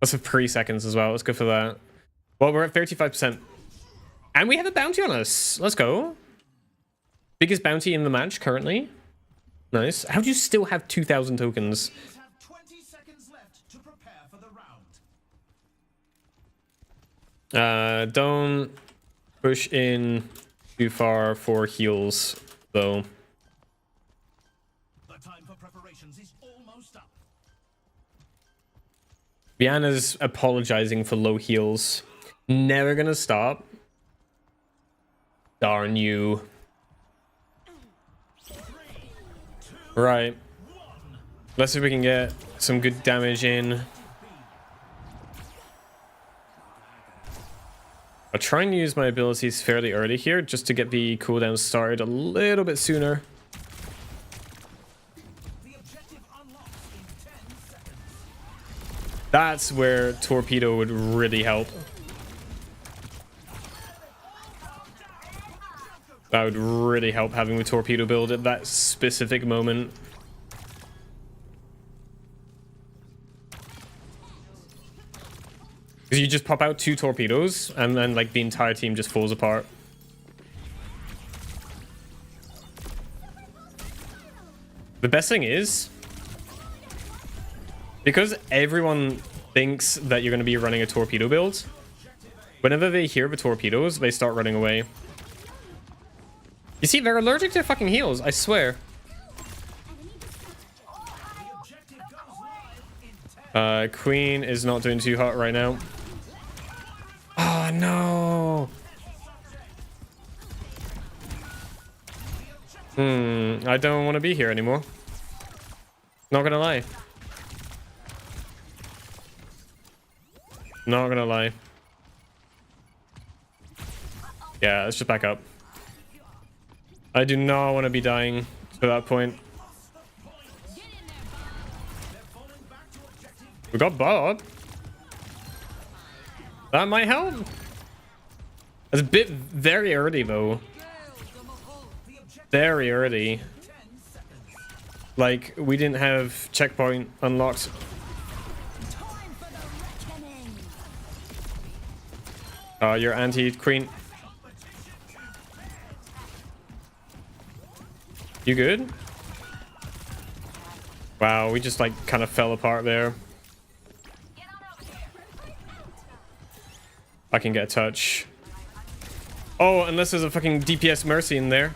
That's for 3 seconds as well. Let's go for that. Well, we're at 35%. And we have a bounty on us. Let's go. Biggest bounty in the match currently. Nice. How do you still have 2,000 tokens? Don't push in too far for heals, though. The time for preparations is almost up. Viana's apologizing for low heals. Never gonna stop. Darn you. Right. Let's see if we can get some good damage in. I'll try and use my abilities fairly early here just to get the cooldown started a little bit sooner. The objective unlocks in 10 seconds. That's where Torpedo would really help. That would really help having the Torpedo build at that specific moment. Because you just pop out 2 torpedoes and then like the entire team just falls apart. The best thing is, because everyone thinks that you're going to be running a torpedo build, whenever they hear the torpedoes, they start running away. You see, they're allergic to fucking heals, I swear. Queen is not doing too hot right now. Oh, no. I don't want to be here anymore. Not gonna lie. Not gonna lie. Yeah, let's just back up. I do not want to be dying to that point. We got Bob. That might help. It's a bit very early though. Very early. Like, we didn't have checkpoint unlocked. Oh, you're anti-queen. You good? Wow, we just like kind of fell apart there. I can get a touch. Oh, unless there's a fucking DPS Mercy in there.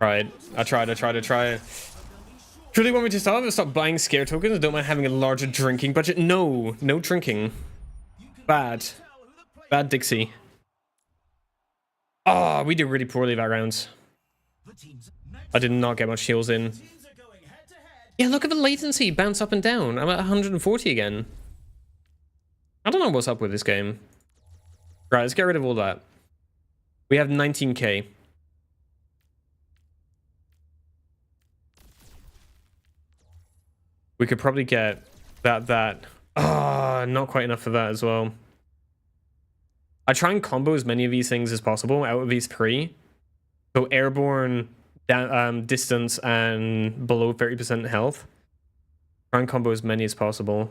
Right. I tried. Truly want me to stop buying scare tokens? I don't mind having a larger drinking budget. No drinking. Bad Dixie. Oh, we did really poorly that round. I did not get much heals in. Yeah, look at the latency bounce up and down. I'm at 140 again. I don't know what's up with this game. Right, let's get rid of all that. We have 19k. We could probably get that. Ah, not quite enough for that as well. I try and combo as many of these things as possible out of these 3. So airborne, distance, and below 30% health. Try and combo as many as possible.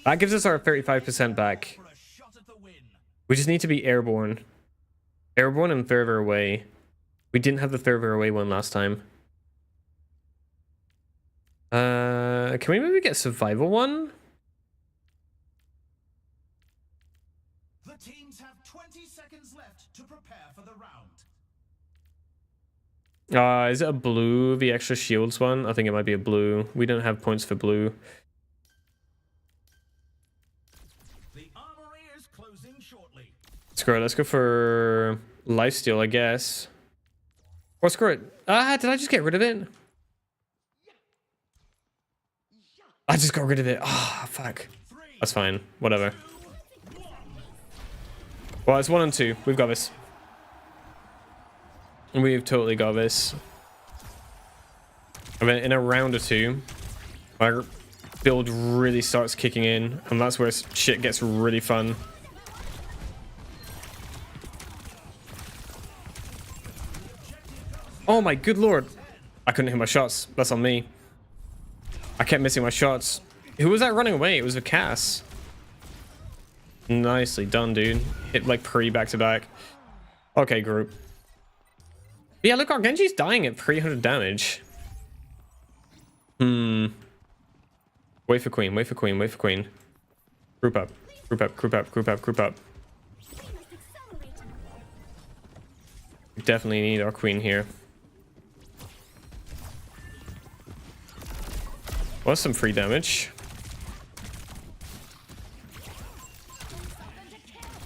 That gives us our 35% back. We just need to be airborne. Airborne and further away. We didn't have the further away one last time. Can we maybe get survival one? The teams have 20 seconds left to prepare for the round. Is it a blue, the extra shields one? I think it might be a blue. We don't have points for blue. The armory is closing shortly. Screw it, let's go for lifesteal, I guess. Or screw it. Did I just get rid of it? I just got rid of it. Ah, fuck. That's fine. Whatever. Well, it's 1 and 2. We've got this. We've totally got this. I mean, in a round or 2, my build really starts kicking in, and that's where shit gets really fun. Oh my good lord. I couldn't hit my shots. That's on me. I kept missing my shots. Who was that running away? It was a Cass. Nicely done, dude. Hit like pre back to back. Okay, group. Yeah, look, our Genji's dying at 300 damage. Wait for queen, wait for queen, wait for queen. Group up, group up, group up, group up, group up. We definitely need our queen here. Was some free damage.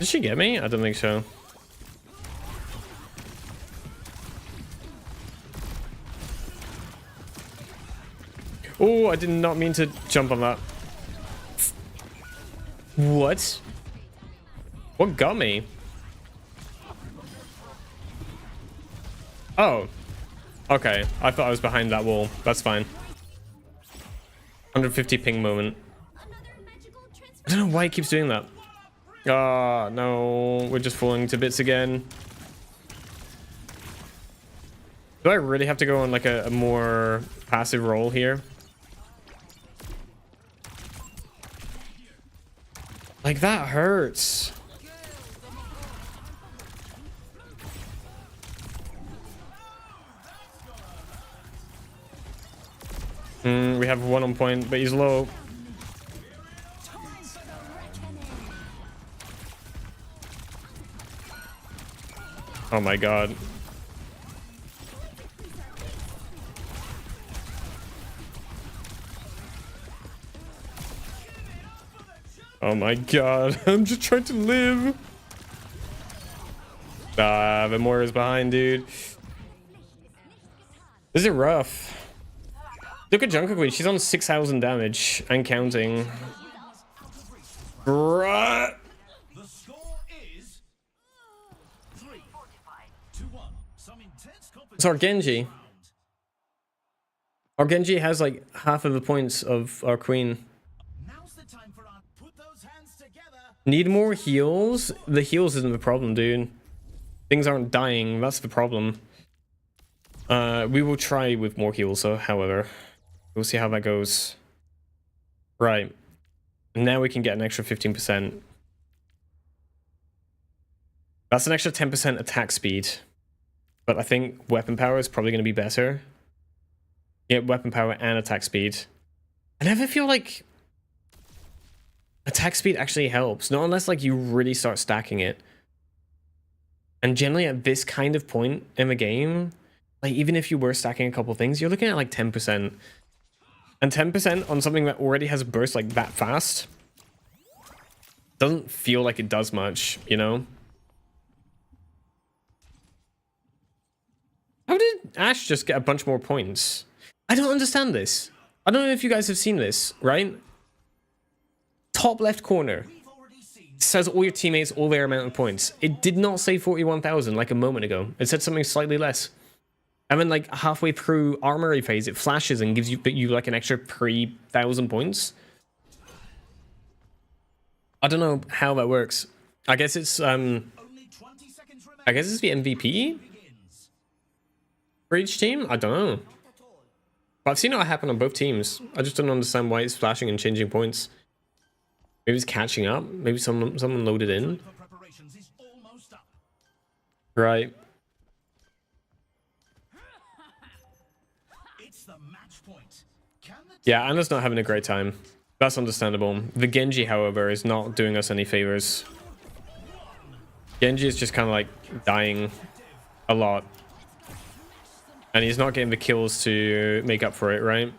Did she get me? I don't think so. Oh, I did not mean to jump on that. What? What got me? Oh. Okay. I thought I was behind that wall. That's fine. 150 ping moment. I don't know why it keeps doing that. Ah, no. We're just falling to bits again. Do I really have to go on like a more passive role here? Like, that hurts. We have one on point, but he's low. Oh my god. Oh my god. I'm just trying to live. Ah, Vemoria's behind, dude. This is rough. Look at Junker Queen. She's on 6,000 damage and counting. Bruh. The score is 3-1. Some intense It's our competition. Genji. Our Genji has like half of the points of our Queen. Now's the time for our put those hands together. Need more heals? The heals isn't the problem, dude. Things aren't dying. That's the problem. We will try with more heals, so however. We'll see how that goes. Right. Now we can get an extra 15%. That's an extra 10% attack speed. But I think weapon power is probably going to be better. Yeah, weapon power and attack speed. I never feel like attack speed actually helps. Not unless like you really start stacking it. And generally at this kind of point in the game, like even if you were stacking a couple things, you're looking at like 10%. And 10% on something that already has a burst like that fast doesn't feel like it does much, you know? How did Ashe just get a bunch more points? I don't understand this. I don't know if you guys have seen this, right? Top left corner says all your teammates, all their amount of points. It did not say 41,000 like a moment ago. It said something slightly less. And then like halfway through armory phase, it flashes and gives you like an extra 3,000 points. I don't know how that works. I guess it's the MVP for each team. I don't know. But I've seen it happen on both teams. I just don't understand why it's flashing and changing points. Maybe it's catching up. Maybe someone loaded in. Right. Yeah, Anna's not having a great time. That's understandable. The Genji, however, is not doing us any favors. Genji is just kind of like dying a lot. And he's not getting the kills to make up for it, right?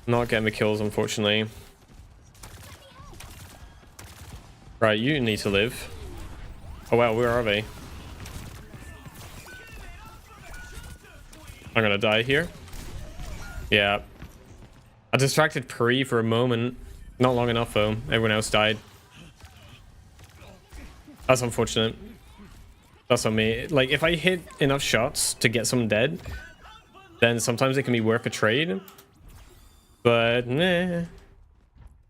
Not getting the kills, unfortunately. Right, you need to live. Oh wow, where are they? I'm gonna die here. Yeah. I distracted Pri for a moment. Not long enough though. Everyone else died. That's unfortunate. That's on me. Like, if I hit enough shots to get someone dead, then sometimes it can be worth a trade. But, nah. Are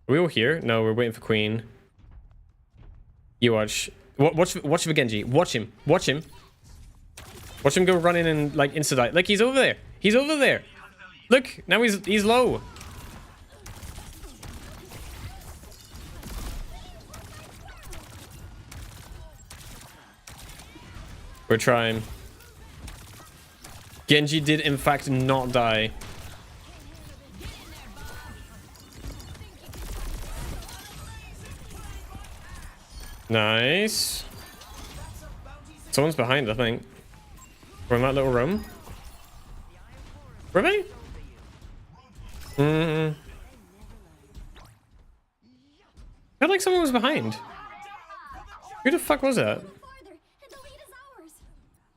we all here? No, we're waiting for Queen. You watch. Watch the Genji. Watch him. Watch him. Watch him go running and, like, insta-die. Like, he's over there. He's over there. Look, now he's low. We're trying. Genji did in fact not die. Nice. Someone's behind, I think. We're in that little room. Were they? I felt like someone was behind. Who the fuck was that?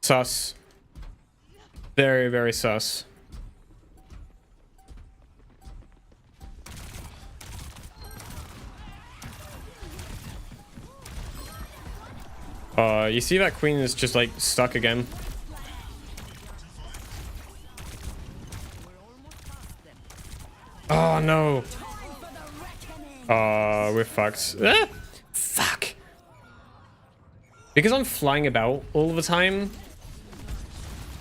Sus. Very, very sus. You see that queen is just like stuck again. Oh no. We're fucked. Ah! Fuck. Because I'm flying about all the time,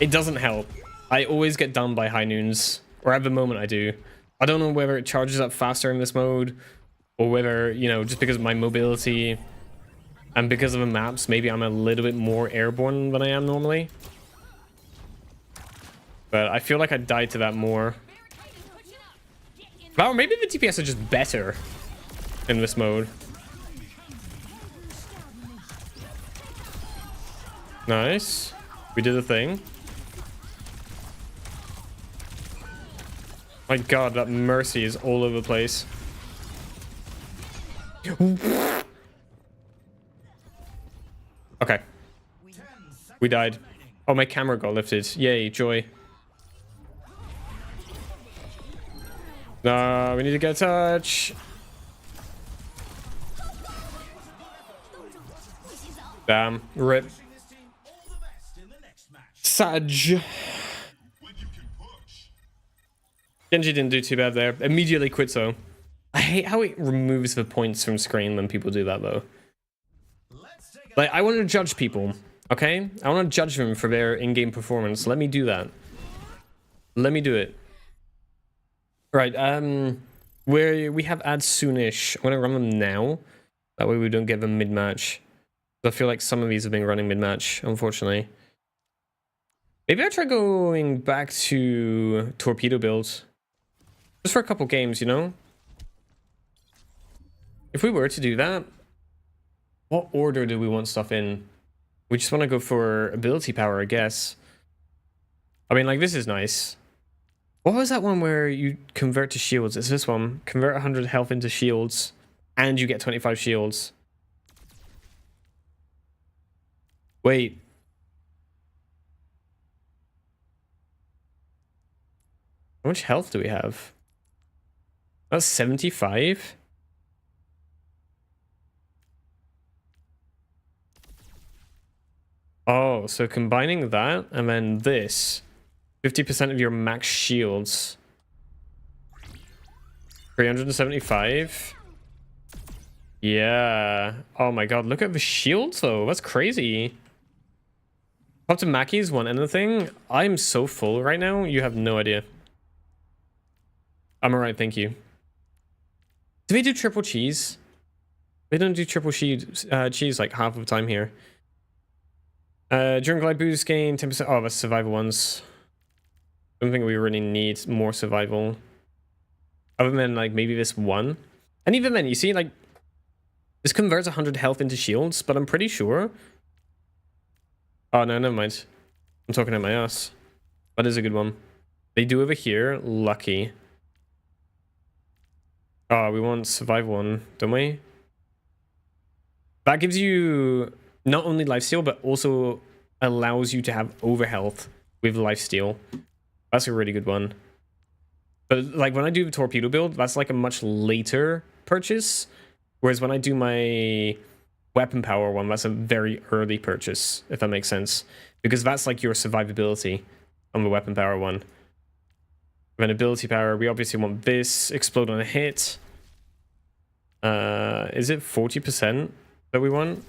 it doesn't help. I always get done by high noons, or at the moment I do. I don't know whether it charges up faster in this mode, or whether, you know, just because of my mobility and because of the maps, maybe I'm a little bit more airborne than I am normally. But I feel like I died to that more. Or maybe the DPS are just better in this mode. Nice. We did a thing. My god, that Mercy is all over the place. Okay. We died. Oh, my camera got lifted. Yay, joy. No, we need to get a touch. Damn. Rip. Saj. Genji didn't do too bad there. Immediately quit though. I hate how it removes the points from screen when people do that though. Like, I want to judge people, okay? I want to judge them for their in-game performance. Let me do that. Let me do it. Right, where we have ads soonish. I'm gonna run them now. That way we don't get them mid-match. I feel like some of these have been running mid-match, unfortunately. Maybe I try going back to torpedo builds. Just for a couple games, you know? If we were to do that, what order do we want stuff in? We just want to go for ability power, I guess. I mean, like, this is nice. What was that one where you convert to shields? It's this one. Convert 100 health into shields, and you get 25 shields. Wait. How much health do we have? That's 75? Oh, so combining that and then this. 50% of your max shields. 375. Yeah. Oh my god, look at the shields though. That's crazy. Up to Mackey's want anything? I'm so full right now, you have no idea. I'm alright, thank you. Do they do triple cheese? They don't do triple cheese like half of the time here. During glide boost gain 10%. Oh, that's survival ones. I don't think we really need more survival. Other than like maybe this one. And even then, you see, like, this converts 100 health into shields, but I'm pretty sure. Oh no, never mind. I'm talking at my ass. That is a good one. They do over here. Lucky. Oh, we want survival one, don't we? That gives you not only lifesteal, but also allows you to have overhealth with lifesteal. That's a really good one. But like when I do the torpedo build, that's like a much later purchase. Whereas when I do my weapon power one, that's a very early purchase, if that makes sense. Because that's like your survivability on the weapon power one. Then ability power, we obviously want this. Explode on a hit. Is it 40% that we want?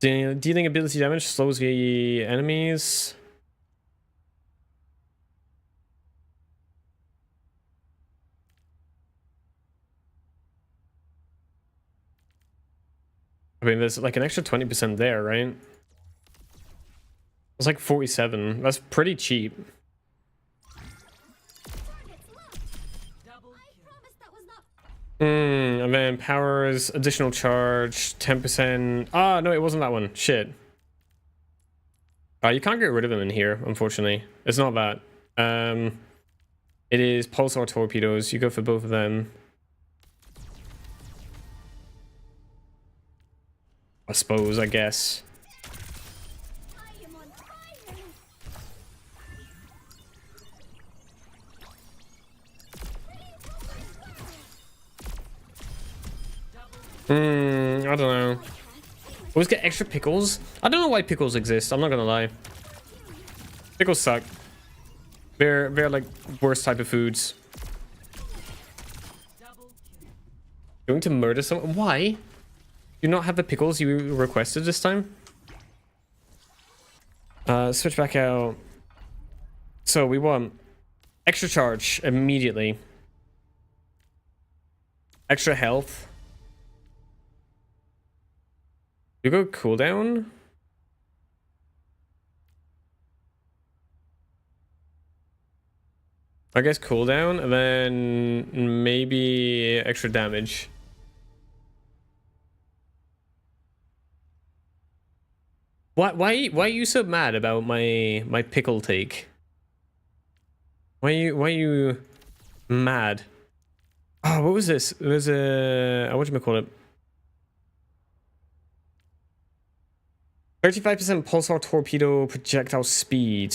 Dealing ability damage slows the enemies. I mean, there's like an extra 20% there, right? It's like 47. That's pretty cheap. And then powers, additional charge, 10%. Ah, no, it wasn't that one. Shit. You can't get rid of them in here, unfortunately. It's not that. It is pulsar torpedoes. You go for both of them. I suppose, I guess. I don't know. Always get extra pickles. I don't know why pickles exist. I'm not gonna lie. Pickles suck. They're like worst type of foods. Going to murder someone? Why? Do you not have the pickles you requested this time? Switch back out. So we want extra charge immediately. Extra health. You go cooldown? I guess cooldown, and then maybe extra damage. Why are you so mad about my pickle take? Why are you mad? Oh, what was this? It was a whatchamacallit? 35% pulsar torpedo projectile speed.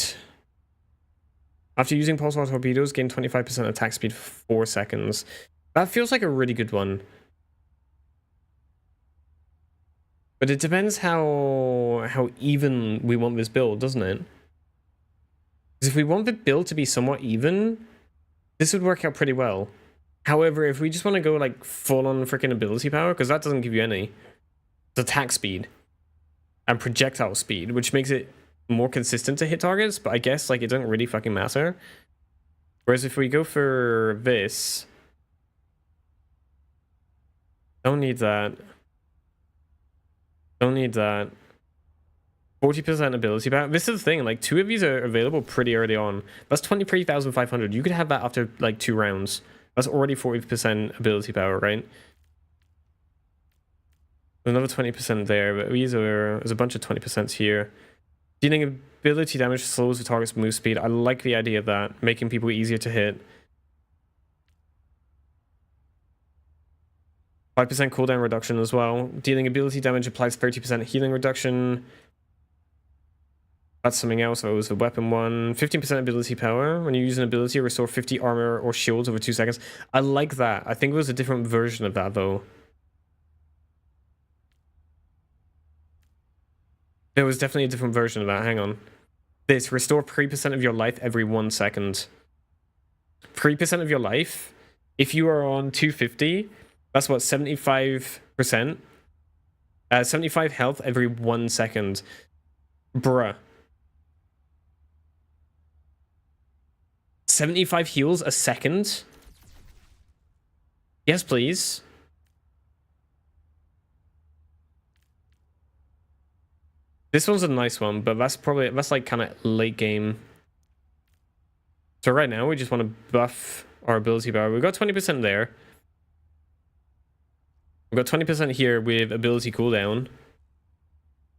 After using pulsar torpedoes, gain 25% attack speed for 4 seconds. That feels like a really good one. But it depends how even we want this build, doesn't it? Because if we want the build to be somewhat even, this would work out pretty well. However, if we just want to go like full on freaking ability power, because that doesn't give you any, it's attack speed and projectile speed, which makes it more consistent to hit targets, but I guess like it doesn't really fucking matter. Whereas if we go for this, don't need that. Don't need that. 40% ability power. This is the thing, like 2 of these are available pretty early on. That's 23,500. You could have that after like 2 rounds. That's already 40% ability power, right? Another 20% there, but there's a bunch of 20% here. Dealing ability damage slows the target's move speed. I like the idea of that, making people easier to hit. 5% cooldown reduction as well. Dealing ability damage applies 30% healing reduction. That's something else. That was the weapon one. 15% ability power. When you use an ability, restore 50 armor or shields over 2 seconds. I like that. I think it was a different version of that though. There was definitely a different version of that. Hang on. This, restore 3% of your life every 1 second. 3% of your life. If you are on 250, that's what, 75%? 75 health every 1 second. Bruh. 75 heals a second? Yes, please. This one's a nice one, but that's like kind of late game. So right now we just want to buff our ability power. We've got 20% there. We've got 20% here with ability cooldown.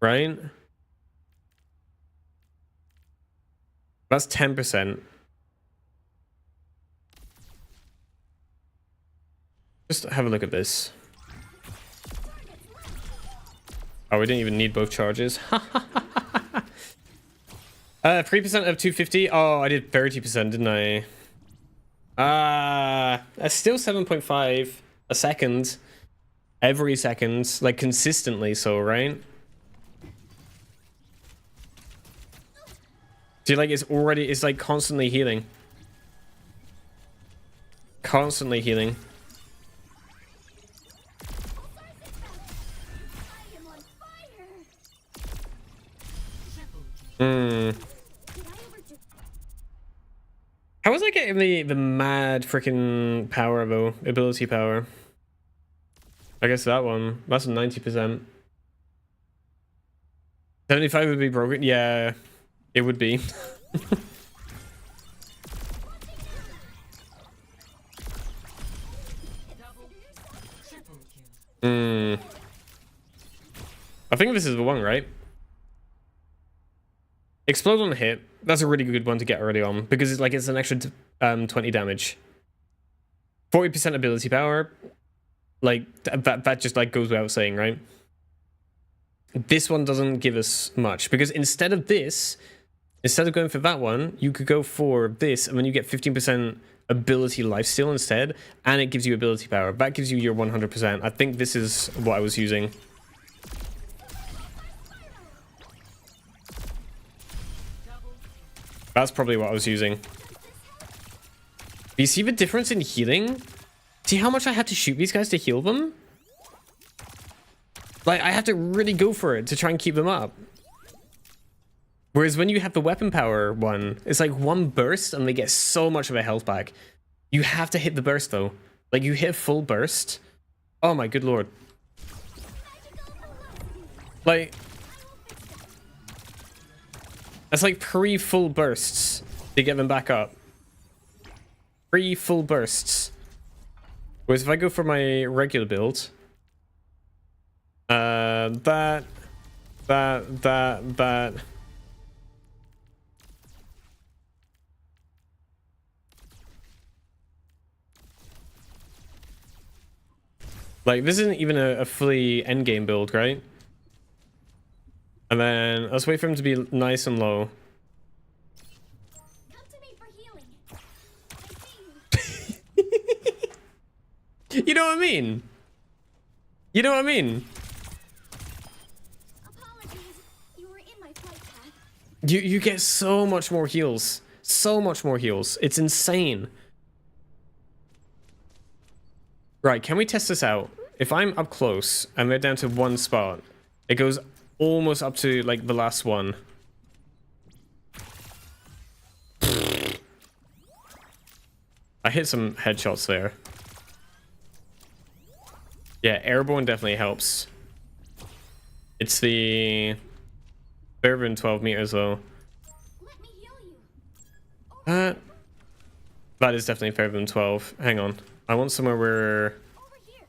Right? That's 10%. Just have a look at this. Oh, we didn't even need both charges. 3% of 250. Oh, I did 30%, didn't I? That's still 7.5 a second. Every second, like consistently so, right? See, like it's like constantly healing. Constantly healing. How was I getting the mad freaking power though? Ability power. I guess that one. That's 90%. 75 would be broken. Yeah, it would be. I think this is the one, right? Explode on a hit. That's a really good one to get early on because it's an extra 20 damage. 40% ability power. Like that just like goes without saying, right? This one doesn't give us much because instead of going for that one, you could go for this and then you get 15% ability lifesteal instead, and it gives you ability power. That gives you your 100%. I think this is what I was using. That's probably what I was using. Do you see the difference in healing? See how much I had to shoot these guys to heal them? Like, I have to really go for it to try and keep them up. Whereas when you have the weapon power one, it's like one burst and they get so much of a health back. You have to hit the burst though. Like, you hit full burst. Oh my good lord. Like, that's like 3 full bursts to get them back up. 3 full bursts. Whereas if I go for my regular build, that. Like, this isn't even a fully endgame build, right? And then let's wait for him to be nice and low. Come to me for healing. I see you. You know what I mean? You know what I mean? Apologies. You were in my flight path. You get so much more heals. So much more heals. It's insane. Right, can we test this out? If I'm up close and they're down to 1 spot, it goes almost up to like the last one. I hit some headshots there. Yeah, airborne definitely helps. It's the further than 12 meters though. Let me heal you. That is definitely further than 12. Hang on. I want somewhere where Over here.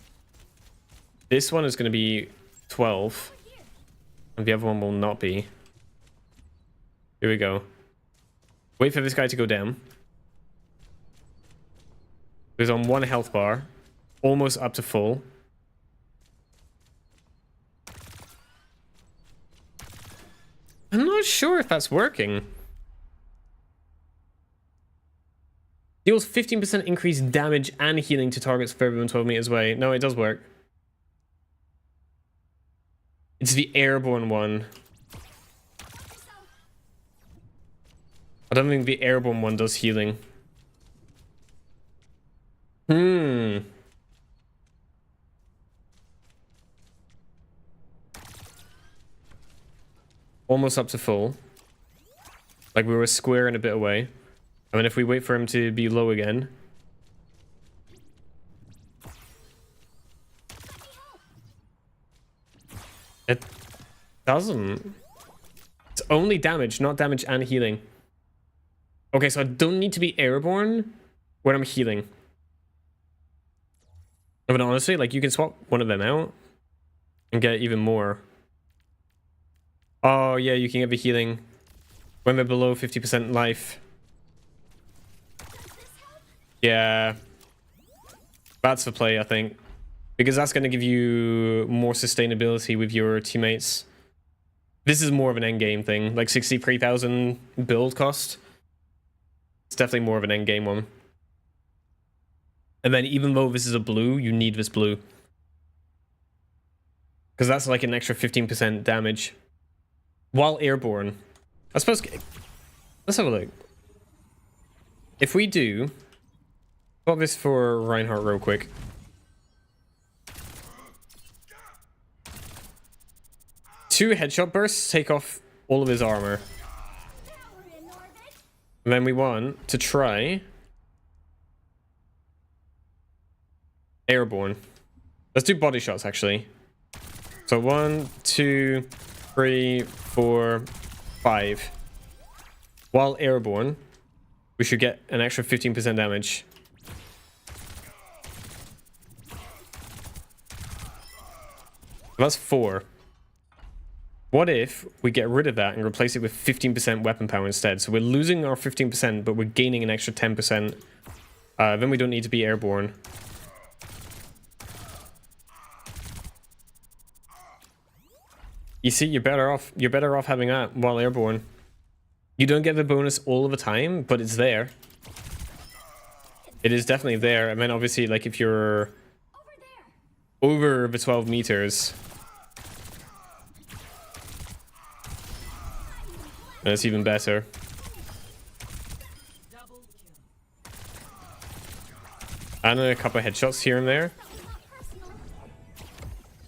this one is going to be 12 Over here. and the other one will not be. Here we go. Wait for this guy to go down. He's on 1 health bar, almost up to full. I'm not sure if that's working. Deals 15% increased damage and healing to targets further than 12 meters away. No, it does work. It's the airborne one. I don't think the airborne one does healing. Almost up to full. Like we were square and a bit away. I mean, if we wait for him to be low again. It doesn't. It's only damage, not damage and healing. Okay, so I don't need to be airborne when I'm healing. But honestly, like, you can swap one of them out and get even more. Oh, yeah, you can get the healing when they're below 50% life. Yeah. That's the play, I think. Because that's going to give you more sustainability with your teammates. This is more of an endgame thing. Like 63,000 build cost. It's definitely more of an endgame one. And then even though this is a blue, you need this blue. Because that's like an extra 15% damage. While airborne. I suppose... Let's have a look. If we do... Got this for Reinhardt real quick. Two headshot bursts take off all of his armor. And then we want to try... airborne. Let's do body shots, actually. So 1, 2, 3, 4, 5. While airborne, we should get an extra 15% damage. That's 4. What if we get rid of that and replace it with 15% weapon power instead? So we're losing our 15%, but we're gaining an extra 10%. Then we don't need to be airborne. You see, you're better off. You're better off having that while airborne. You don't get the bonus all of the time, but it's there. It is definitely there. And then obviously, like if you're over the 12 meters, that's even better. And a couple of headshots here and there.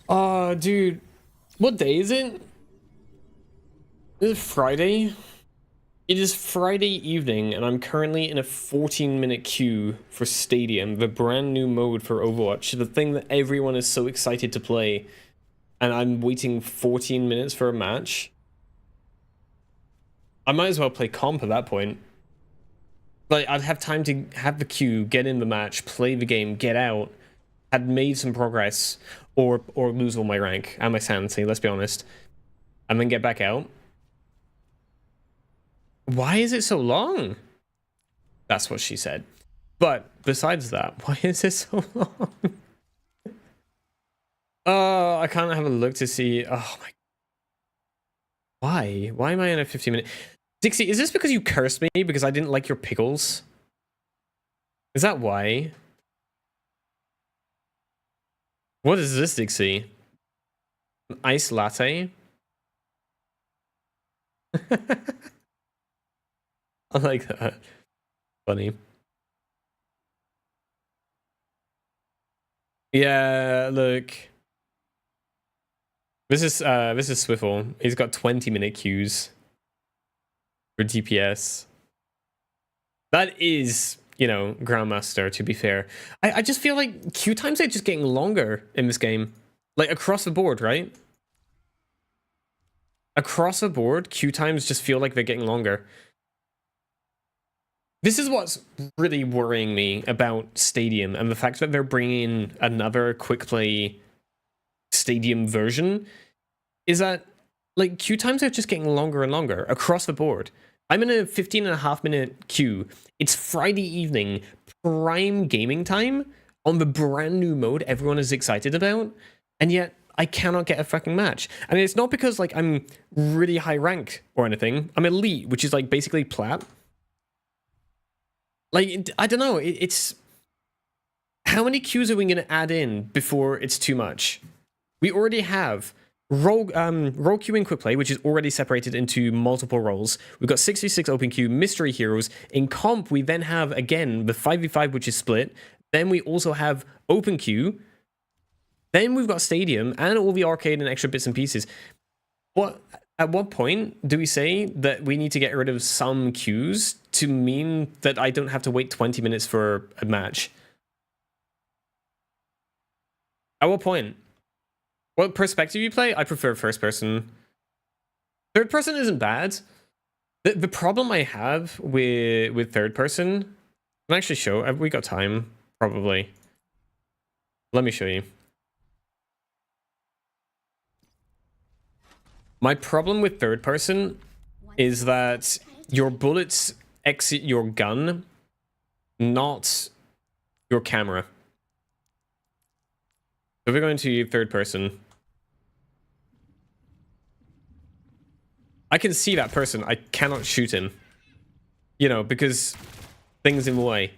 Oh, dude. What day is it? Is it Friday? It is Friday evening, and I'm currently in a 14-minute queue for Stadium, the brand new mode for Overwatch, the thing that everyone is so excited to play. And I'm waiting 14 minutes for a match. I might as well play comp at that point. Like, I'd have time to have the queue, get in the match, play the game, get out, had made some progress, or lose all my rank and my sanity, let's be honest, and then get back out. Why is it so long? That's what she said. But besides that, why is it so long? Oh, I can't have a look to see. Oh my. Why? Why am I in a 15-minute? Dixie, is this because you cursed me because I didn't like your pickles? Is that why? What is this, Dixie? An iced latte? I like that. Funny. Yeah, look. This is Swiffle. He's got 20-minute queues for DPS. That is, you know, Grandmaster, to be fair. I just feel like queue times are just getting longer in this game. Like, across the board, right? Across the board, queue times just feel like they're getting longer. This is what's really worrying me about Stadium, and the fact that they're bringing another quick play Stadium version, is that, like, queue times are just getting longer and longer across the board. I'm in a 15.5-minute queue. It's Friday evening, prime gaming time, on the brand new mode everyone is excited about, and yet I cannot get a fucking match. And it's not because, like, I'm really high rank or anything. I'm elite, which is, like, basically plat. Like, I don't know, it's... How many queues are we going to add in before it's too much? We already have role queuing quick play, which is already separated into multiple roles. We've got 66 open queue, mystery heroes. In comp, we then have, again, the 5v5, which is split. Then we also have open queue. Then we've got Stadium and all the arcade and extra bits and pieces. At what point do we say that we need to get rid of some queues to mean that I don't have to wait 20 minutes for a match? At what point? What perspective you play? I prefer first person. Third person isn't bad. The problem I have with third person, I'll actually show. We got time, probably. Let me show you. My problem with third person is that your bullets exit your gun, not your camera. So we're going to third person. I can see that person. I cannot shoot him. You know, because things in the way.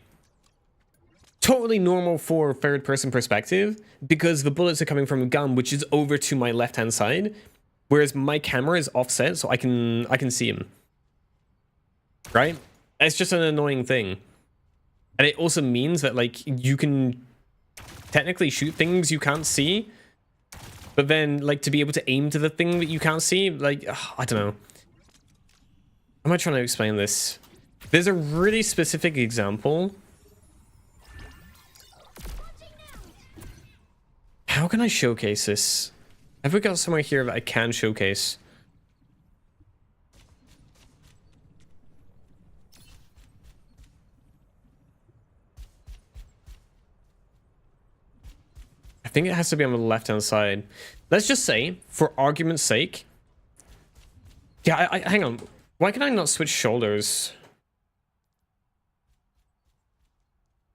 Totally normal for third person perspective, because the bullets are coming from a gun, which is over to my left hand side. Whereas my camera is offset, so I can see him. Right? It's just an annoying thing. And it also means that, like, you can technically shoot things you can't see, but then, like, to be able to aim to the thing that you can't see, like, I don't know. How am I trying to explain this? There's a really specific example. How can I showcase this? Have we got somewhere here that I can showcase? think it has to be on the left-hand side. Let's just say, for argument's sake... Yeah, hang on. Why can I not switch shoulders?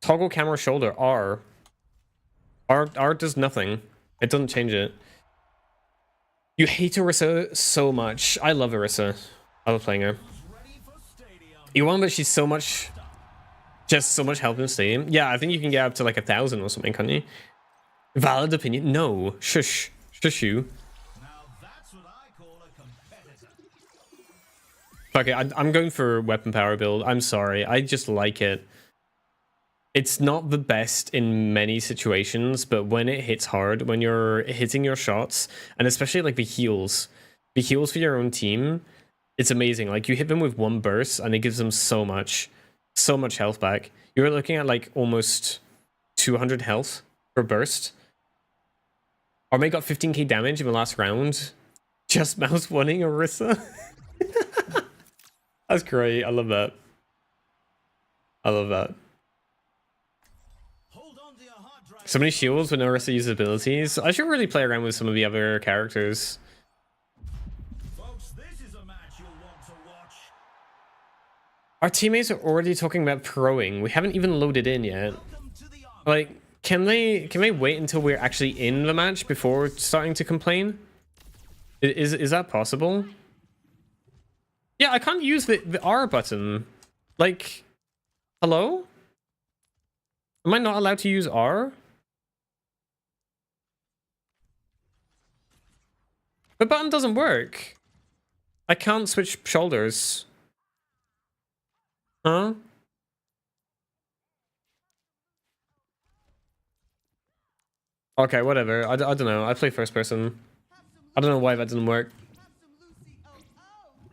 Toggle camera shoulder, R. R does nothing. It doesn't change it. You hate Orisa so much. I love Orisa. I love playing her. You want, but she's so much... Just so much help in stadium. Yeah, I think you can get up to like 1,000 or something, can't you? Valid opinion? No. Shush. Shush you. Now that's what I call a competitor. Okay, I'm going for weapon power build. I'm sorry. I just like it. It's not the best in many situations, but when it hits hard, when you're hitting your shots, and especially like the heals for your own team, it's amazing. Like you hit them with one burst and it gives them so much health back. You're looking at like almost 200 health per burst. Arme got 15k damage in the last round. Just mouse winning Orisa. That's great. I love that. I love that. Hold on to your hard drive. So many shields when Orisa uses abilities. I should really play around with some of the other characters. Folks, this is a match you'll want to watch. Our teammates are already talking about proing. We haven't even loaded in yet. Welcome to the army. Like, can they wait until we're actually in the match before starting to complain? Is that possible? Yeah, I can't use the R button. Like, hello? Am I not allowed to use R? The button doesn't work. I can't switch shoulders. Huh? Okay, whatever. I don't know. I play first person. I don't know why that didn't work.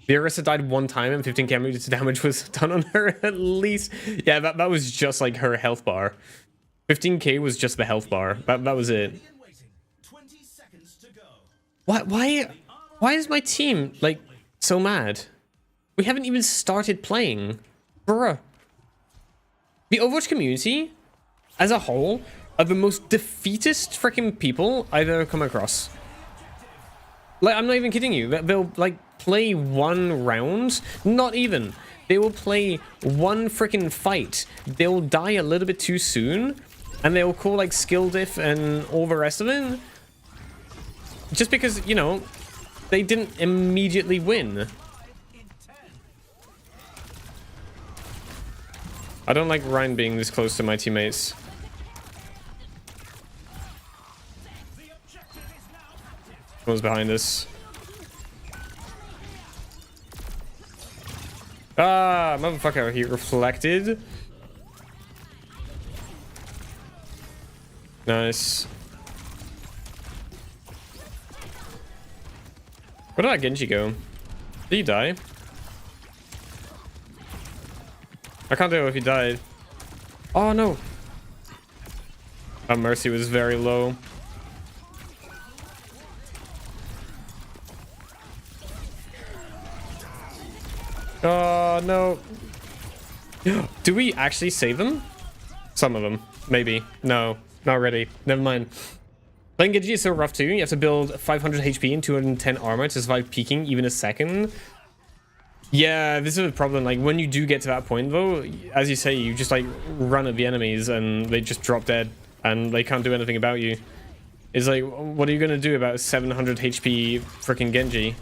The Orisa died one time and 15k damage was done on her at least. Yeah, that was just like her health bar. 15k was just the health bar. That was it. Begin waiting. 20 seconds to go. Why is my team like so mad? We haven't even started playing. Bruh. The Overwatch community as a whole are the most defeatist freaking people I've ever come across. Like, I'm not even kidding you. They'll like play one round, not even. They will play one freaking fight. They'll die a little bit too soon, and they'll call like skill diff and all the rest of it, just because, you know, they didn't immediately win. I don't like Ryan being this close to my teammates. Someone's behind us. Ah, motherfucker, he reflected. Nice. Where did that Genji go? Did he die? I can't tell if he died. Oh no. Mercy was very low. Oh no. Do we actually save them? Some of them, maybe. No, not really. Never mind. Playing Genji is so rough too. You have to build 500 HP and 210 armor to survive peaking even a second. Yeah, this is a problem. Like, when you do get to that point though, as you say, you just like run at the enemies and they just drop dead and they can't do anything about you. It's like, what are you gonna do about 700 HP freaking Genji?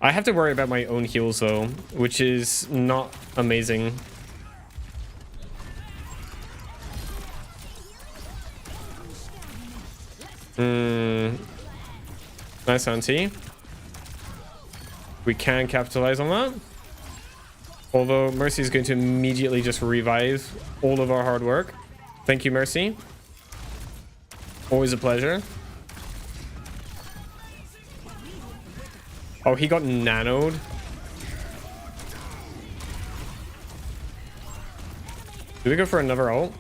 I have to worry about my own heals though, which is not amazing. Nice auntie. We can capitalize on that. Although Mercy is going to immediately just revive all of our hard work. Thank you, Mercy. Always a pleasure. Oh, he got nanoed. Do we go for another ult?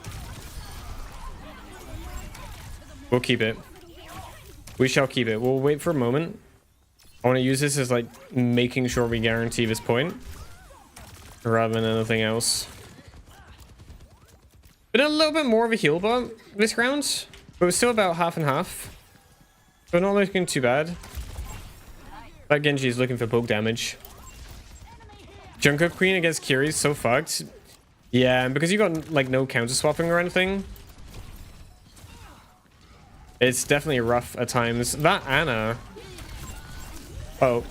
We'll keep it. We shall keep it. We'll wait for a moment. I want to use this as like making sure we guarantee this point rather than anything else. Been a little bit more of a heal bump this round, but we're still about half and half. So not looking too bad. That Genji is looking for poke damage. Junker Queen against Kiri is so fucked. Yeah, and because you got like no counter swapping or anything, it's definitely rough at times. That Ana. Oh.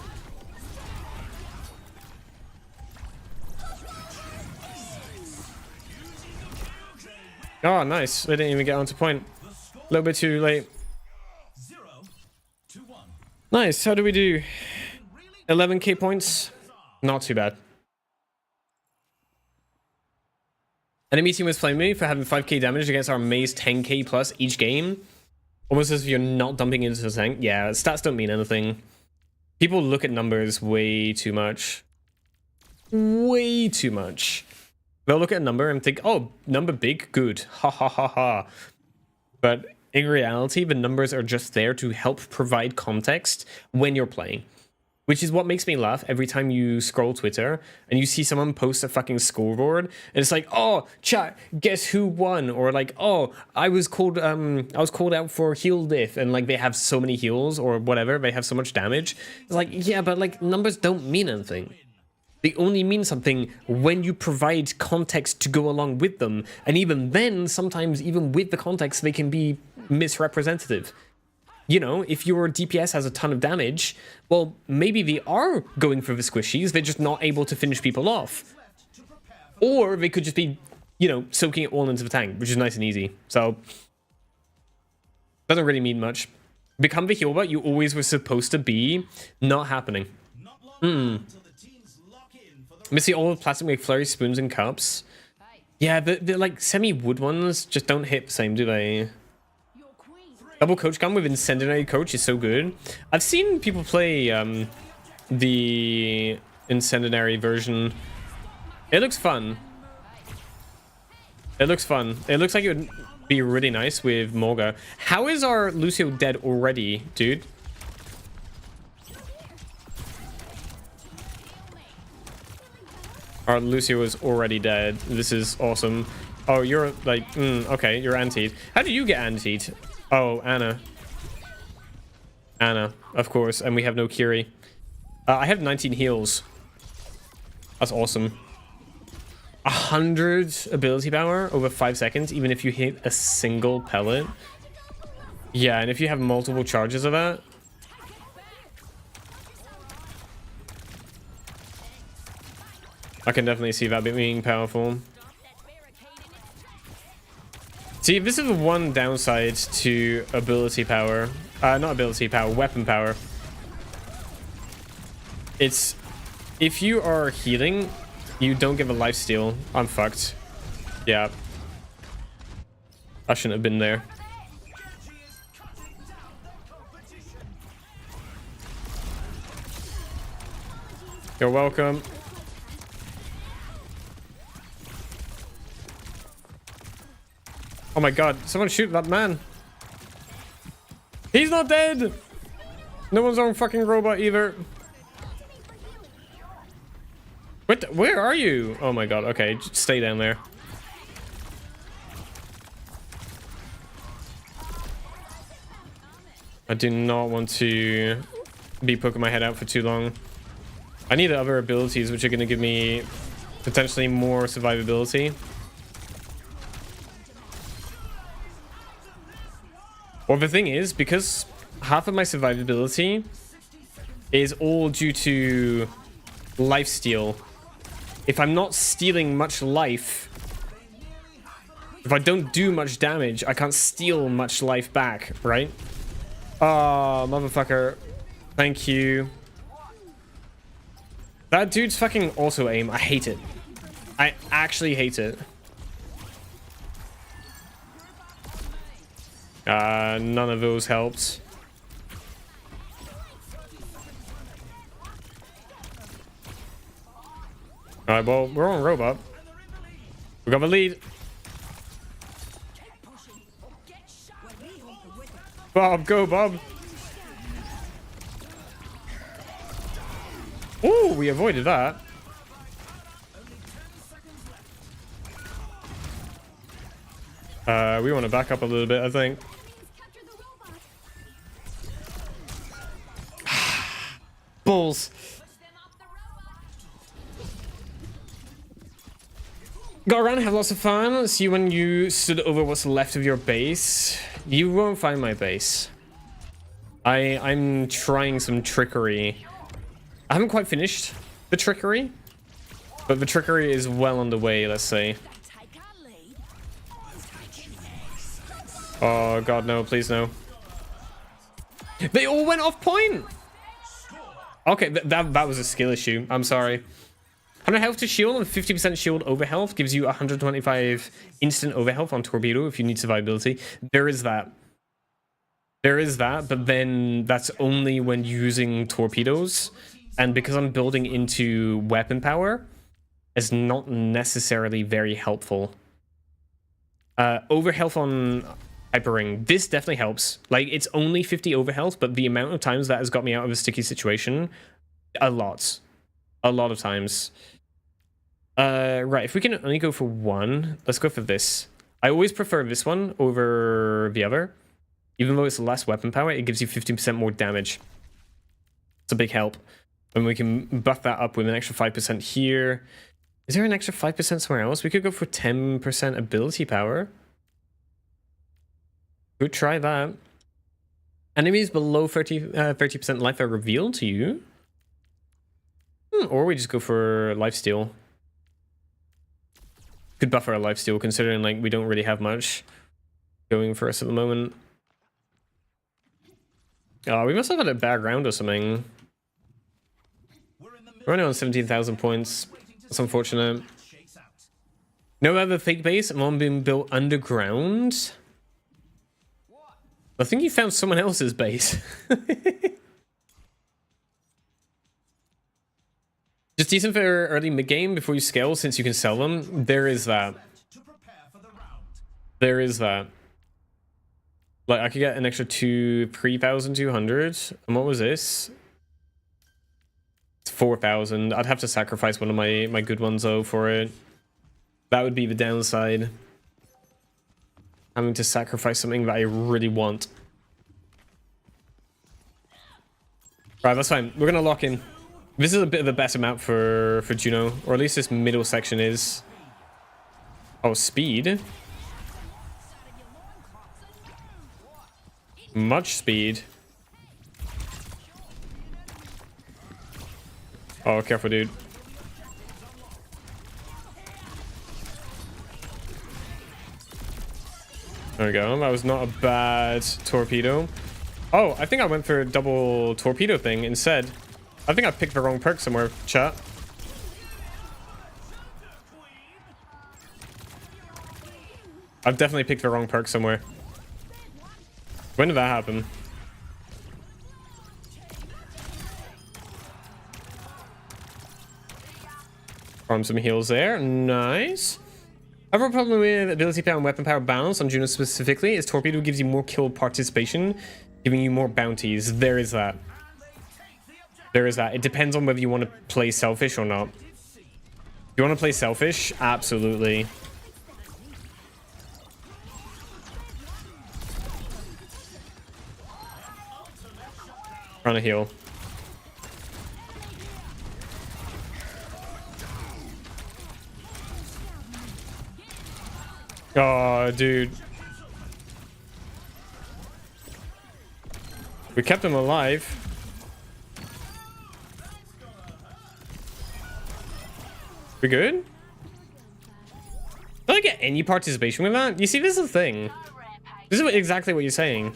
Oh, nice. They didn't even get onto point. A little bit too late. 0-1. Nice. How do we do? 11k points. Not too bad. Enemy team was playing me for having 5k damage against our maze 10k plus each game. Almost as if you're not dumping into the tank. Yeah, stats don't mean anything. People look at numbers way too much. Way too much. They'll look at a number and think, oh, number big, good. Ha ha ha ha. But in reality, the numbers are just there to help provide context when you're playing. Which is what makes me laugh every time you scroll Twitter and you see someone post a fucking scoreboard and it's like, oh, chat, guess who won? Or like, oh, I was called out for heal diff, and like they have so many heals or whatever, they have so much damage. It's like, yeah, but like numbers don't mean anything. They only mean something when you provide context to go along with them. And even then, sometimes even with the context, they can be misrepresentative. You know, if your DPS has a ton of damage, well, maybe they are going for the squishies, they're just not able to finish people off. Or they could just be, you know, soaking it all into the tank, which is nice and easy. So, doesn't really mean much. Become the healer you always were supposed to be, not happening. Let me see all the plastic McFlurry spoons and cups. Yeah, the like semi-wood ones just don't hit the same, do they? Double coach gun with incendiary coach is so good. I've seen people play the incendiary version. It looks fun. It looks fun. It looks like it would be really nice with Morga. How is our Lucio dead already, dude? Our Lucio is already dead. This is awesome. Oh, you're like, okay, you're antied. How do you get antied? Oh, Ana. Ana, of course. And we have no Kiri. I have 19 heals. That's awesome. 100 ability power over 5 seconds, even if you hit a single pellet. Yeah, and if you have multiple charges of that. I can definitely see that being powerful. See, this is the one downside to ability power. Not ability power, weapon power. It's... if you are healing, you don't give a lifesteal. I'm fucked. Yeah. I shouldn't have been there. You're welcome. Oh my god, someone shoot that man. He's not dead! No one's on fucking robot either. What? Where are you? Oh my god, okay, just stay down there. I do not want to be poking my head out for too long. I need other abilities which are going to give me potentially more survivability. Well, the thing is, because half of my survivability is all due to lifesteal. If I'm not stealing much life, if I don't do much damage, I can't steal much life back, right? Oh, motherfucker. Thank you. That dude's fucking auto aim. I hate it. I actually hate it. None of those helped. Alright, well, we're on robot. We got the lead. Bob, go, Bob. Ooh, we avoided that. We want to back up a little bit, I think. Enemies captured the robot. Balls. Push them off the robot. Go around, have lots of fun. See you when you stood over what's left of your base. You won't find my base. I'm trying some trickery. I haven't quite finished the trickery, but the trickery is well on the way, let's say. Take our lead. Oh god, no, please no. They all went off point. Okay, that was a skill issue. I'm sorry. 100 health to shield and 50% shield over health gives you 125 instant over health on torpedo if you need survivability. There is that. There is that, but then that's only when using torpedoes. And because I'm building into weapon power, it's not necessarily very helpful. Over health on Hyper Ring. This definitely helps. Like, it's only 50 over health, but the amount of times that has got me out of a sticky situation, a lot. A lot of times. Right, if we can only go for one, let's go for this. I always prefer this one over the other. Even though it's less weapon power, it gives you 15% more damage. It's a big help. And we can buff that up with an extra 5% here. Is there an extra 5% somewhere else? We could go for 10% ability power. Could try that. Enemies below 30% life are revealed to you. Or we just go for lifesteal. Could buffer a lifesteal considering like we don't really have much going for us at the moment. Oh, we must have had a bad round or something. We're only on 17,000 points. That's unfortunate. No other fake base. I'm on being built underground. I think you found someone else's base. Just decent for early mid-game before you scale since you can sell them. There is that. There is that. Like, I could get an extra 3,200. And what was this? It's 4,000. I'd have to sacrifice one of my good ones, though, for it. That would be the downside. Having to sacrifice something that I really want. Right, that's fine. We're going to lock in. This is a bit of a better map for Juno. Or at least this middle section is. Oh, speed. Much speed. Oh, careful, dude. There we go. That was not a bad torpedo. Oh, I think I went for a double torpedo thing instead. I think I picked the wrong perk somewhere, chat. I've definitely picked the wrong perk somewhere. When did that happen? Farm some heals there. Nice. Other problem with ability power and weapon power balance on Juno specifically is torpedo gives you more kill participation, giving you more bounties. There is that. There is that. It depends on whether you want to play selfish or not. If you want to play selfish, absolutely. Trying to heal. Oh, dude. We kept him alive. We good? Don't I get any participation with that? You see, this is the thing. This is exactly what you're saying.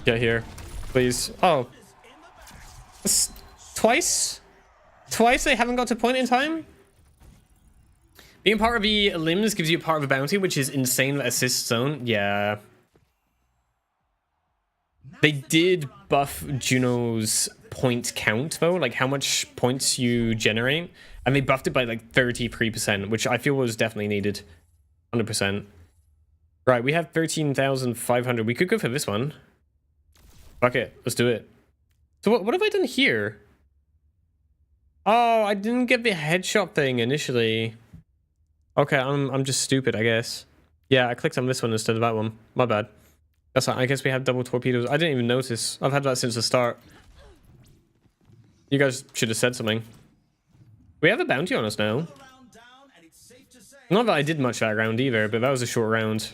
Get here, please. Oh. Twice? Twice they haven't got to point in time? Being part of the limbs gives you part of a bounty, which is insane that assist zone. Yeah. They did buff Juno's point count, though. Like, how much points you generate. And they buffed it by, like, 33%, which I feel was definitely needed. 100%. Right, we have 13,500. We could go for this one. Fuck it. Let's do it. So what have I done here? Oh, I didn't get the headshot thing initially. Okay, I'm just stupid, I guess. Yeah, I clicked on this one instead of that one. My bad. That's right. I guess we have double torpedoes. I didn't even notice. I've had that since the start. You guys should have said something. We have a bounty on us now. Round down, and it's safe to say Not that I did much that round either, but that was a short round.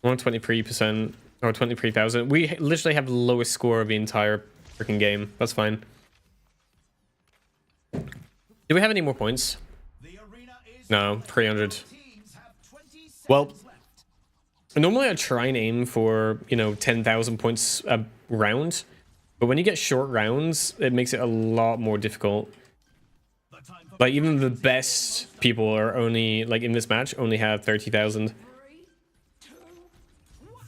123% or 23,000. We literally have the lowest score of the entire freaking game. That's fine. Do we have any more points? the arena is No, 300. teams have 20 Well, seconds left. normally I try and aim for, you know, 10,000 points a round. But when you get short rounds, it makes it a lot more difficult. The time for Like, even the best people are only, like, in this match, only have 30,000.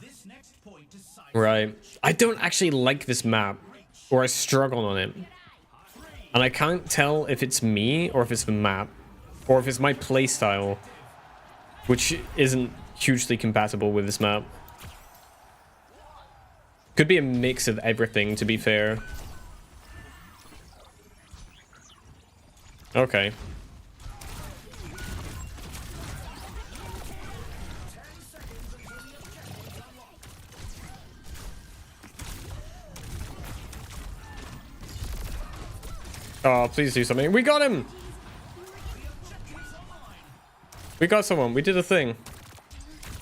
this next point decides Right. I don't actually like this map, or I struggle on it. And I can't tell if it's me, or if it's the map, or if it's my playstyle, which isn't hugely compatible with this map. Could be a mix of everything, to be fair. Okay. Oh, please do something. We got him! We got someone. We did a thing.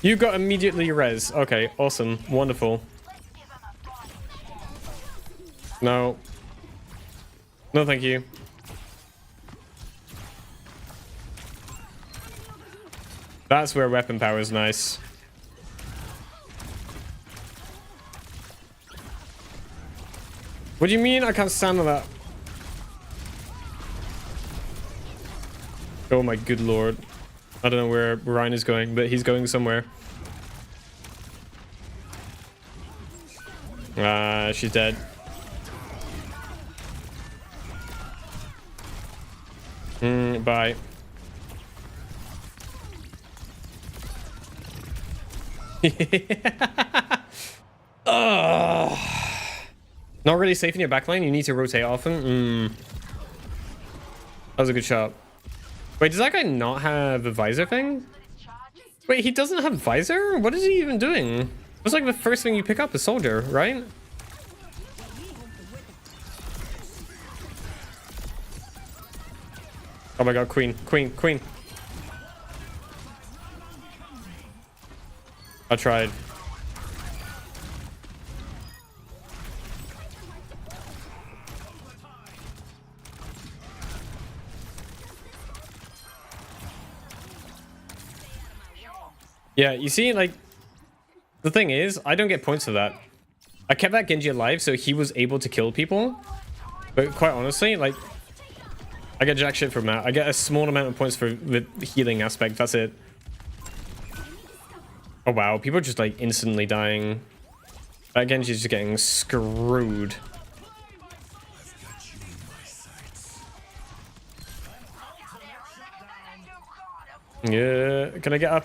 You got immediately res. Okay, awesome. Wonderful. No. No, thank you. That's where weapon power is nice. What do you mean I can't stand on that? Oh my good lord. I don't know where Ryan is going, but he's going somewhere. She's dead. Bye. Ugh. Not really safe in your backline. You need to rotate often. That was a good shot. Wait, does that guy not have a visor thing? Wait, he doesn't have visor? What is he even doing? It's like the first thing you pick up, a soldier, right? Oh my god, queen, queen, queen. I tried. Yeah, you see, like, the thing is, I don't get points for that. I kept that Genji alive, so he was able to kill people. But quite honestly, like, I get jack shit from that. I get a small amount of points for the healing aspect, that's it. Oh wow, people are just, like, instantly dying. That Genji's just getting screwed. Yeah, can I get up?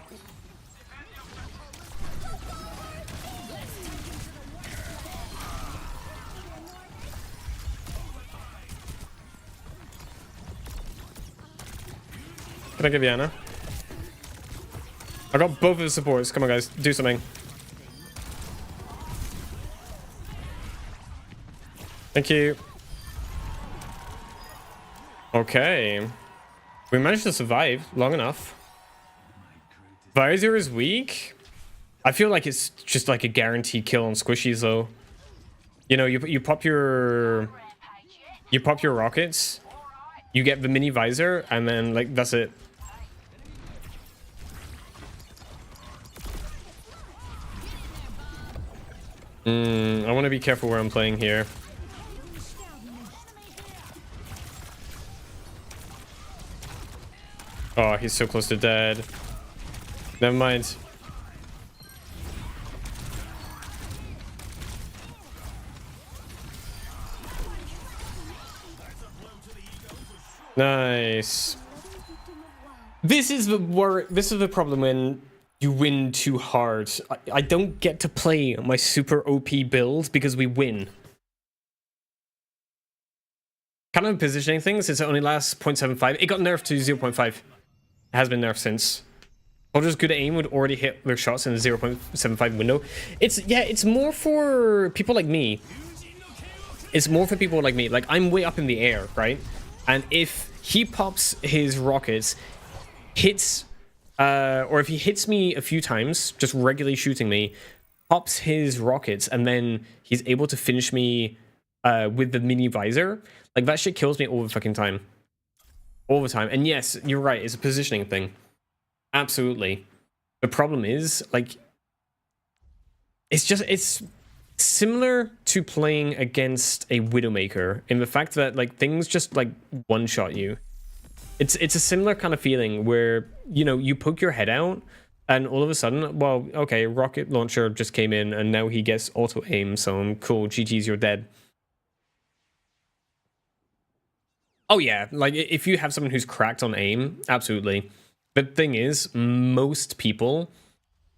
Can I give you Anna? I got both of the supports. Come on, guys. Do something. Thank you. Okay. We managed to survive long enough. Visor is weak. I feel like it's just like a guaranteed kill on squishies, though. You know, you pop your rockets, you get the mini visor, and then like that's it. I want to be careful where I'm playing here. Oh, he's so close to dead. Never mind. Nice. This is the problem when you win too hard. I don't get to play my super OP build because we win. kind of positioning things. It's only lasts 0.75. It got nerfed to 0.5. It has been nerfed since. Soldiers good at aim would already hit their shots in the 0.75 window. It's more for people like me. It's more for people like me. Like, I'm way up in the air, right? And if he pops his rockets, hits, or if he hits me a few times, just regularly shooting me, pops his rockets, and then he's able to finish me with the mini visor, like, that shit kills me all the fucking time. All the time. And yes, you're right, it's a positioning thing. Absolutely. The problem is, like, it's similar to playing against a Widowmaker in the fact that, like, things just, like, one-shot you. It's a similar kind of feeling where, you know, you poke your head out and all of a sudden, well, okay, rocket launcher just came in and now he gets auto aim, so I'm cool, GG's, you're dead. Oh yeah, like, if you have someone who's cracked on aim, absolutely. The thing is, most people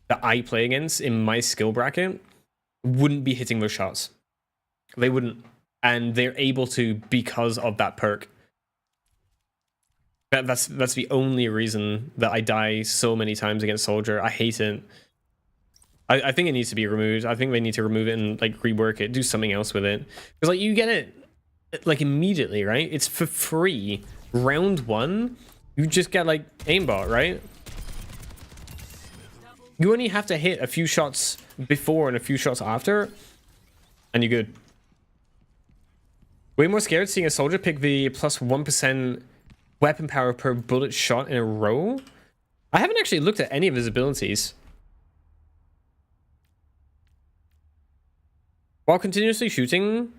that I play against in my skill bracket wouldn't be hitting those shots. They wouldn't. And they're able to because of that perk. That's the only reason that I die so many times against Soldier. I hate it. I think it needs to be removed. I think they need to remove it and, like, rework it, do something else with it. Because, like, you get it, like, immediately, right? It's for free. Round 1, you just get, like, aimbot, right? You only have to hit a few shots before and a few shots after, and you're good. Way more scared seeing a soldier pick the plus 1% weapon power per bullet shot in a row. I haven't actually looked at any of his abilities. While continuously shooting,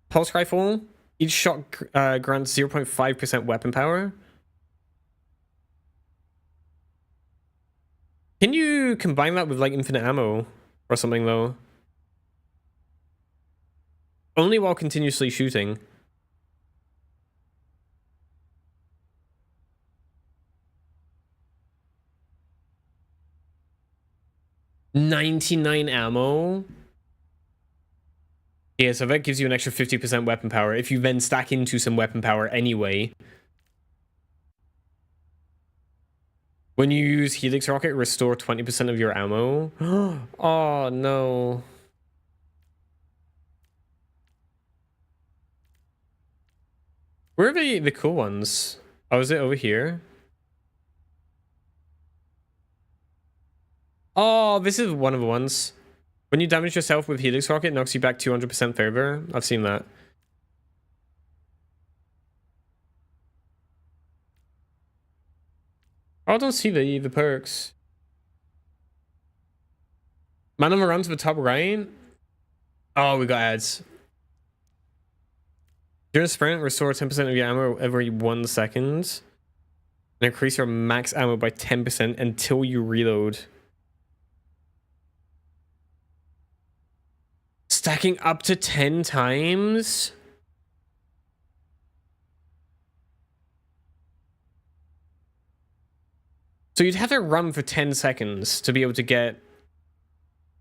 pulse rifle, each shot grants 0.5% weapon power. Can you combine that with, like, infinite ammo or something, though? Only while continuously shooting. $99 ammo. Yeah, so that gives you an extra 50% weapon power if you then stack into some weapon power anyway. When you use Helix Rocket, restore 20% of your ammo. Oh, no. Where are the cool ones? Oh, is it over here? Oh, this is one of the ones. When you damage yourself with Helix Rocket, it knocks you back 200% favor. I've seen that. Oh, I don't see the perks. Man on the run to the top right. Oh, we got ads. During a sprint, restore 10% of your ammo every 1 second. And increase your max ammo by 10% until you reload. Stacking up to 10 times? So you'd have to run for 10 seconds to be able to get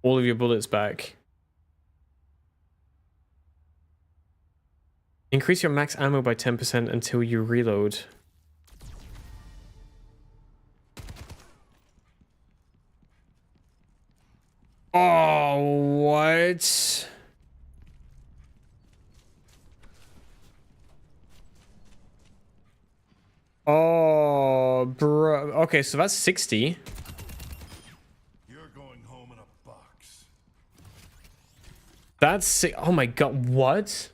all of your bullets back. Increase your max ammo by 10% until you reload. Oh, what? Oh, bro. Okay, so that's 60. You're going home in a box. That's oh my god, what?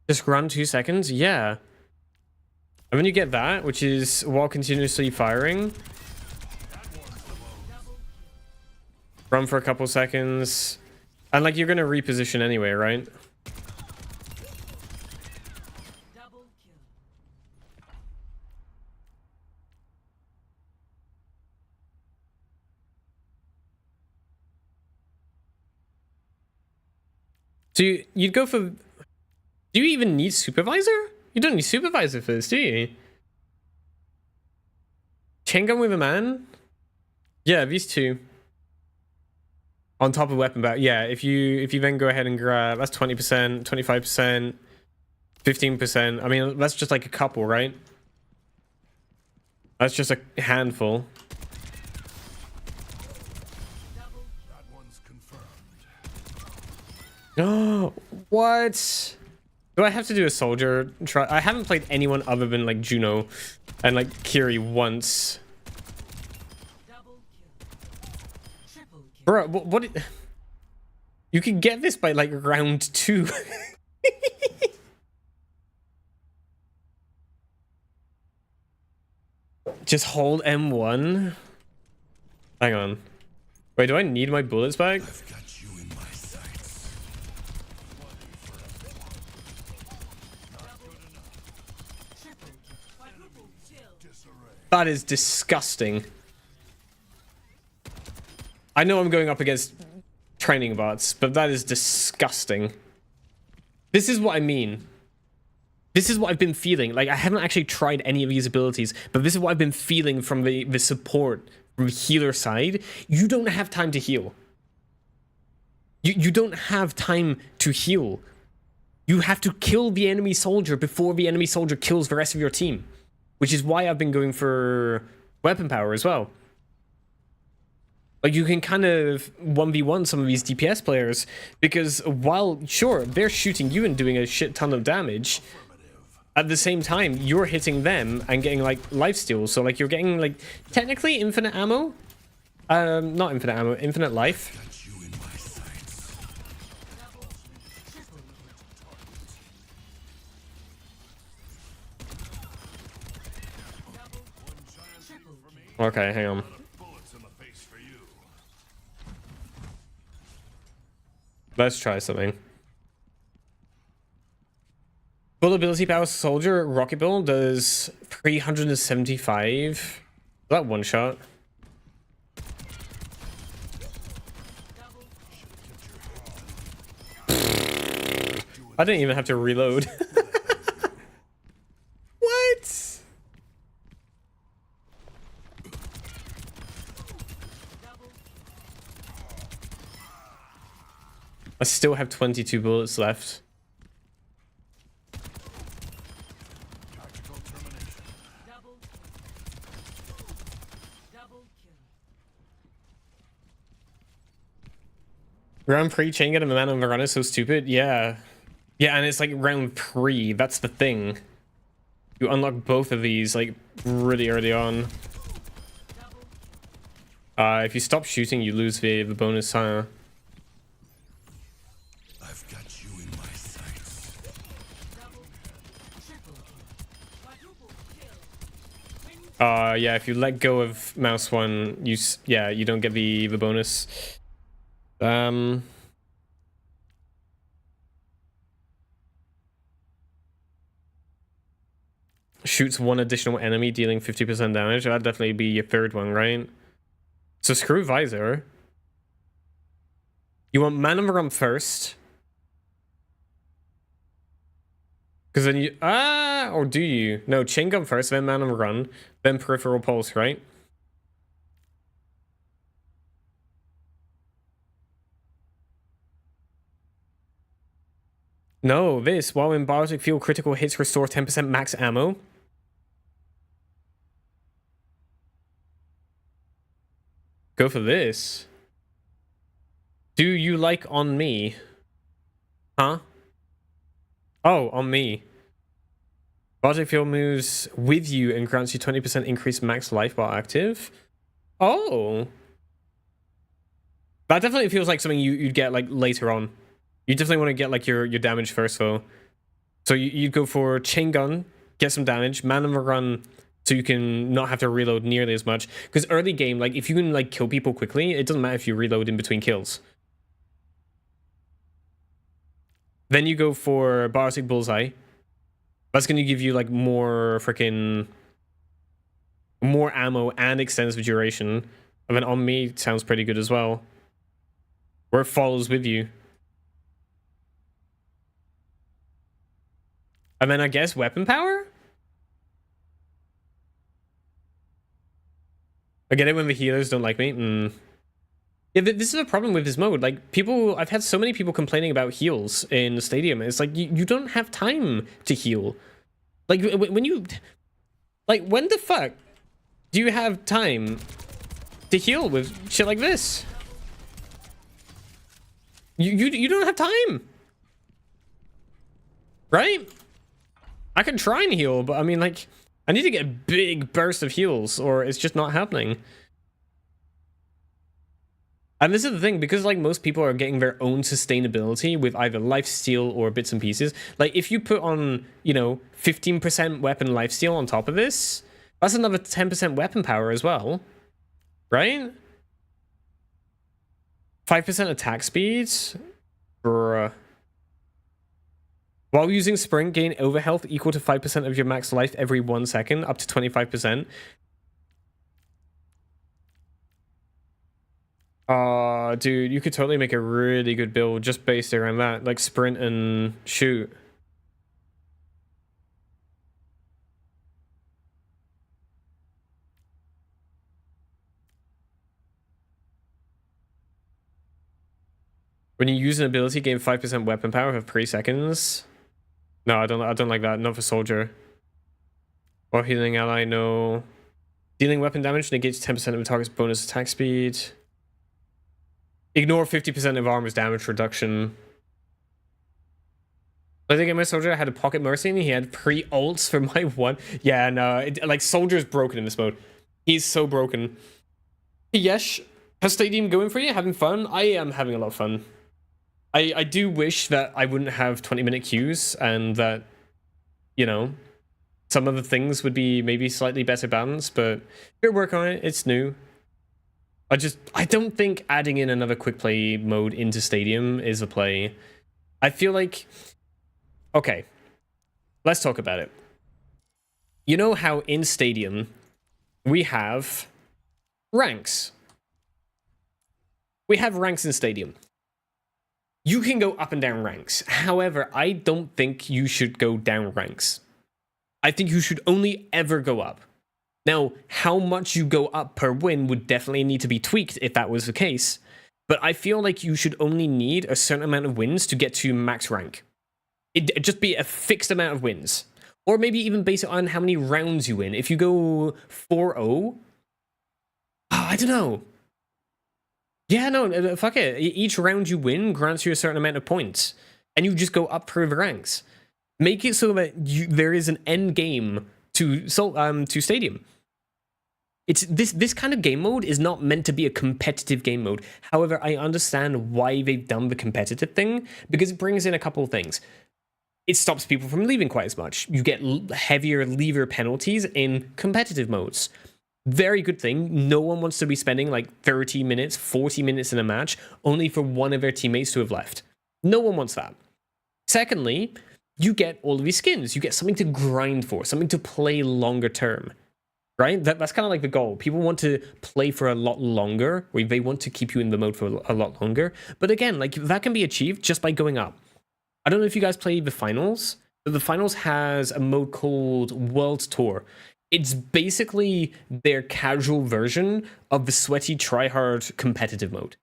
Just run 2 seconds? Yeah. And then you get that, which is while continuously firing. Run for a couple seconds. And, like, you're gonna reposition anyway, right? So you'd go for... Do you even need supervisor? You don't need supervisor for this, do you? Chain gun with a man? Yeah, these two. On top of weapon power, yeah. If you then go ahead and grab, that's 20%, 25%, 15%. I mean, that's just like a couple, right? That's just a handful. That one's confirmed. Oh, what? Do I have to do a soldier try? I haven't played anyone other than like Juno and like Kiri once. Bro, what you can get this by like round 2. Just hold M1. Hang on. Wait, do I need my bullets back? I've got you in my sights. That is disgusting. I know I'm going up against training bots, but that is disgusting. This is what I mean. This is what I've been feeling. Like, I haven't actually tried any of these abilities, but this is what I've been feeling from the support, from the healer side. You don't have time to heal. You don't have time to heal. You have to kill the enemy soldier before the enemy soldier kills the rest of your team. Which is why I've been going for weapon power as well. Like, you can kind of 1v1 some of these DPS players, because while, sure, they're shooting you and doing a shit ton of damage, at the same time, you're hitting them and getting, like, lifesteal. So, like, you're getting, like, technically infinite ammo. Not infinite ammo, infinite life. Got you in my sights. Okay, hang on. Bullets in the face for you. Let's try something. Full ability power soldier rocket bill does 375. Is that one shot? I didn't even have to reload. What? I still have 22 bullets left. Tactical termination. Round 3 chain gun and the man on the run is so stupid. Yeah. Yeah, and it's like round 3. That's the thing. You unlock both of these like really early on. If you stop shooting, you lose the bonus, huh? I've got you in my sights. Yeah, if you let go of mouse 1, you don't get the bonus. Shoots one additional enemy, dealing 50% damage. That'd definitely be your third one, right? So screw visor. You want man on the run first. Because then you... or do you? No, chain gun first, then man on the run, then peripheral pulse, right? No, this. While in biotic field, critical hits restore 10% max ammo. Go for this. Do you like on me? Huh? Oh, on me. Biotic field moves with you and grants you 20% increased max life while active. Oh. That definitely feels like something you'd get like later on. You definitely want to get like your damage first though. So you'd go for chain gun, get some damage, man on the run, so you can not have to reload nearly as much. Because early game, like if you can like kill people quickly, it doesn't matter if you reload in between kills. Then you go for biotic bullseye. That's going to give you like more ammo and extends the duration. And then on me sounds pretty good as well. Where it follows with you. And then I guess weapon power? I get it when the healers don't like me. Yeah, this is a problem with this mode. Like, people, I've had so many people complaining about heals in the stadium. It's like, you don't have time to heal. Like, when you, like, when the fuck do you have time to heal with shit like this? You don't have time. Right? I can try and heal, but I mean, like, I need to get a big burst of heals or it's just not happening. And this is the thing, because like most people are getting their own sustainability with either lifesteal or bits and pieces. Like if you put on, you know, 15% weapon lifesteal on top of this, that's another 10% weapon power as well. Right? 5% attack speed? Bruh. While using sprint, gain overhealth equal to 5% of your max life every 1 second, up to 25%. Dude, you could totally make a really good build just based around that, like sprint and shoot. When you use an ability, gain 5% weapon power for 3 seconds. No, I don't like that. Not for soldier. Or healing ally, no. Dealing weapon damage negates 10% of the target's bonus attack speed. Ignore 50% of armor's damage reduction. I think my soldier had a pocket mercy and he had pre-ults for my one. Yeah, no, like soldier's broken in this mode. He's so broken. Yes, has Stadium going for you? Having fun? I am having a lot of fun. I do wish that I wouldn't have 20-minute queues and that, you know, some of the things would be maybe slightly better balanced, but we're working on it. It's new. I don't think adding in another quick play mode into Stadium is a play. I feel like, okay, let's talk about it. You know how in Stadium we have ranks. We have ranks in Stadium. You can go up and down ranks. However, I don't think you should go down ranks. I think you should only ever go up. Now, how much you go up per win would definitely need to be tweaked if that was the case, but I feel like you should only need a certain amount of wins to get to max rank. It'd just be a fixed amount of wins. Or maybe even base it on how many rounds you win. If you go 4-0, I don't know. Yeah, no, fuck it. Each round you win grants you a certain amount of points, and you just go up per the ranks. Make it so that there is an end game to Stadium. It's this kind of game mode is not meant to be a competitive game mode. However, I understand why they've done the competitive thing, because it brings in a couple of things. It stops people from leaving quite as much. You get heavier leaver penalties in competitive modes. Very good thing. No one wants to be spending like 30 minutes, 40 minutes in a match only for one of their teammates to have left. No one wants that. Secondly, you get all of these skins. You get something to grind for, something to play longer term. Right? That's kind of like the goal. People want to play for a lot longer, or they want to keep you in the mode for a lot longer. But again, like that can be achieved just by going up. I don't know if you guys played the finals, but the finals has a mode called World Tour. It's basically their casual version of the sweaty tryhard competitive mode.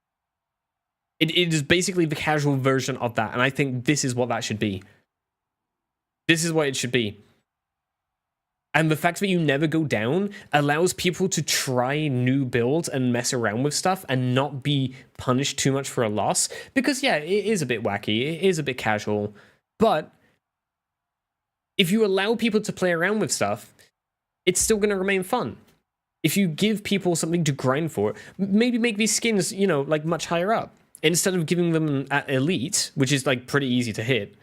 It is basically the casual version of that, and I think this is what that should be. This is what it should be. And the fact that you never go down allows people to try new builds and mess around with stuff and not be punished too much for a loss. Because, yeah, it is a bit wacky. It is a bit casual. But if you allow people to play around with stuff, it's still going to remain fun. If you give people something to grind for, maybe make these skins, you know, like much higher up. Instead of giving them at elite, which is like pretty easy to hit,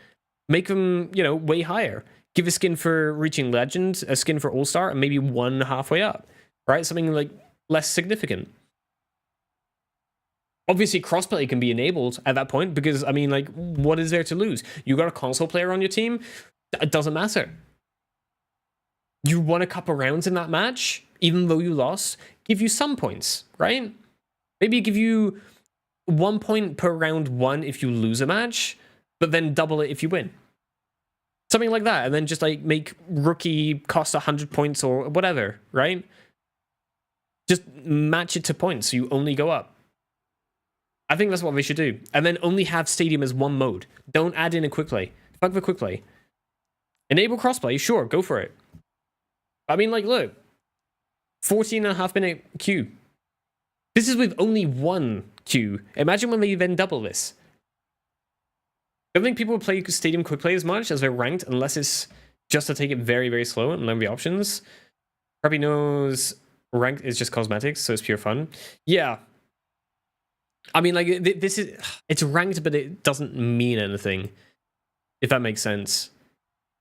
make them, you know, way higher. Give a skin for reaching legend, a skin for all-star, and maybe one halfway up, right? Something like less significant. Obviously, crossplay can be enabled at that point because, I mean, like, what is there to lose? You got a console player on your team? It doesn't matter. You won a couple rounds in that match, even though you lost, give you some points, right? Maybe give you 1 point per round one if you lose a match, but then double it if you win. Something like that, and then just like make rookie cost 100 points or whatever, right? Just match it to points so you only go up. I think that's what they should do. And then only have Stadium as one mode. Don't add in a quick play. Fuck the quick play. Enable crossplay, sure, go for it. I mean, like, look. 14.5-minute queue. This is with only one queue. Imagine when they then double this. I don't think people play Stadium quick play as much as they're ranked, unless it's just to take it very, very slow and learn the options. Probably knows ranked is just cosmetics, so it's pure fun. Yeah. I mean, like, this is... It's ranked, but it doesn't mean anything. If that makes sense.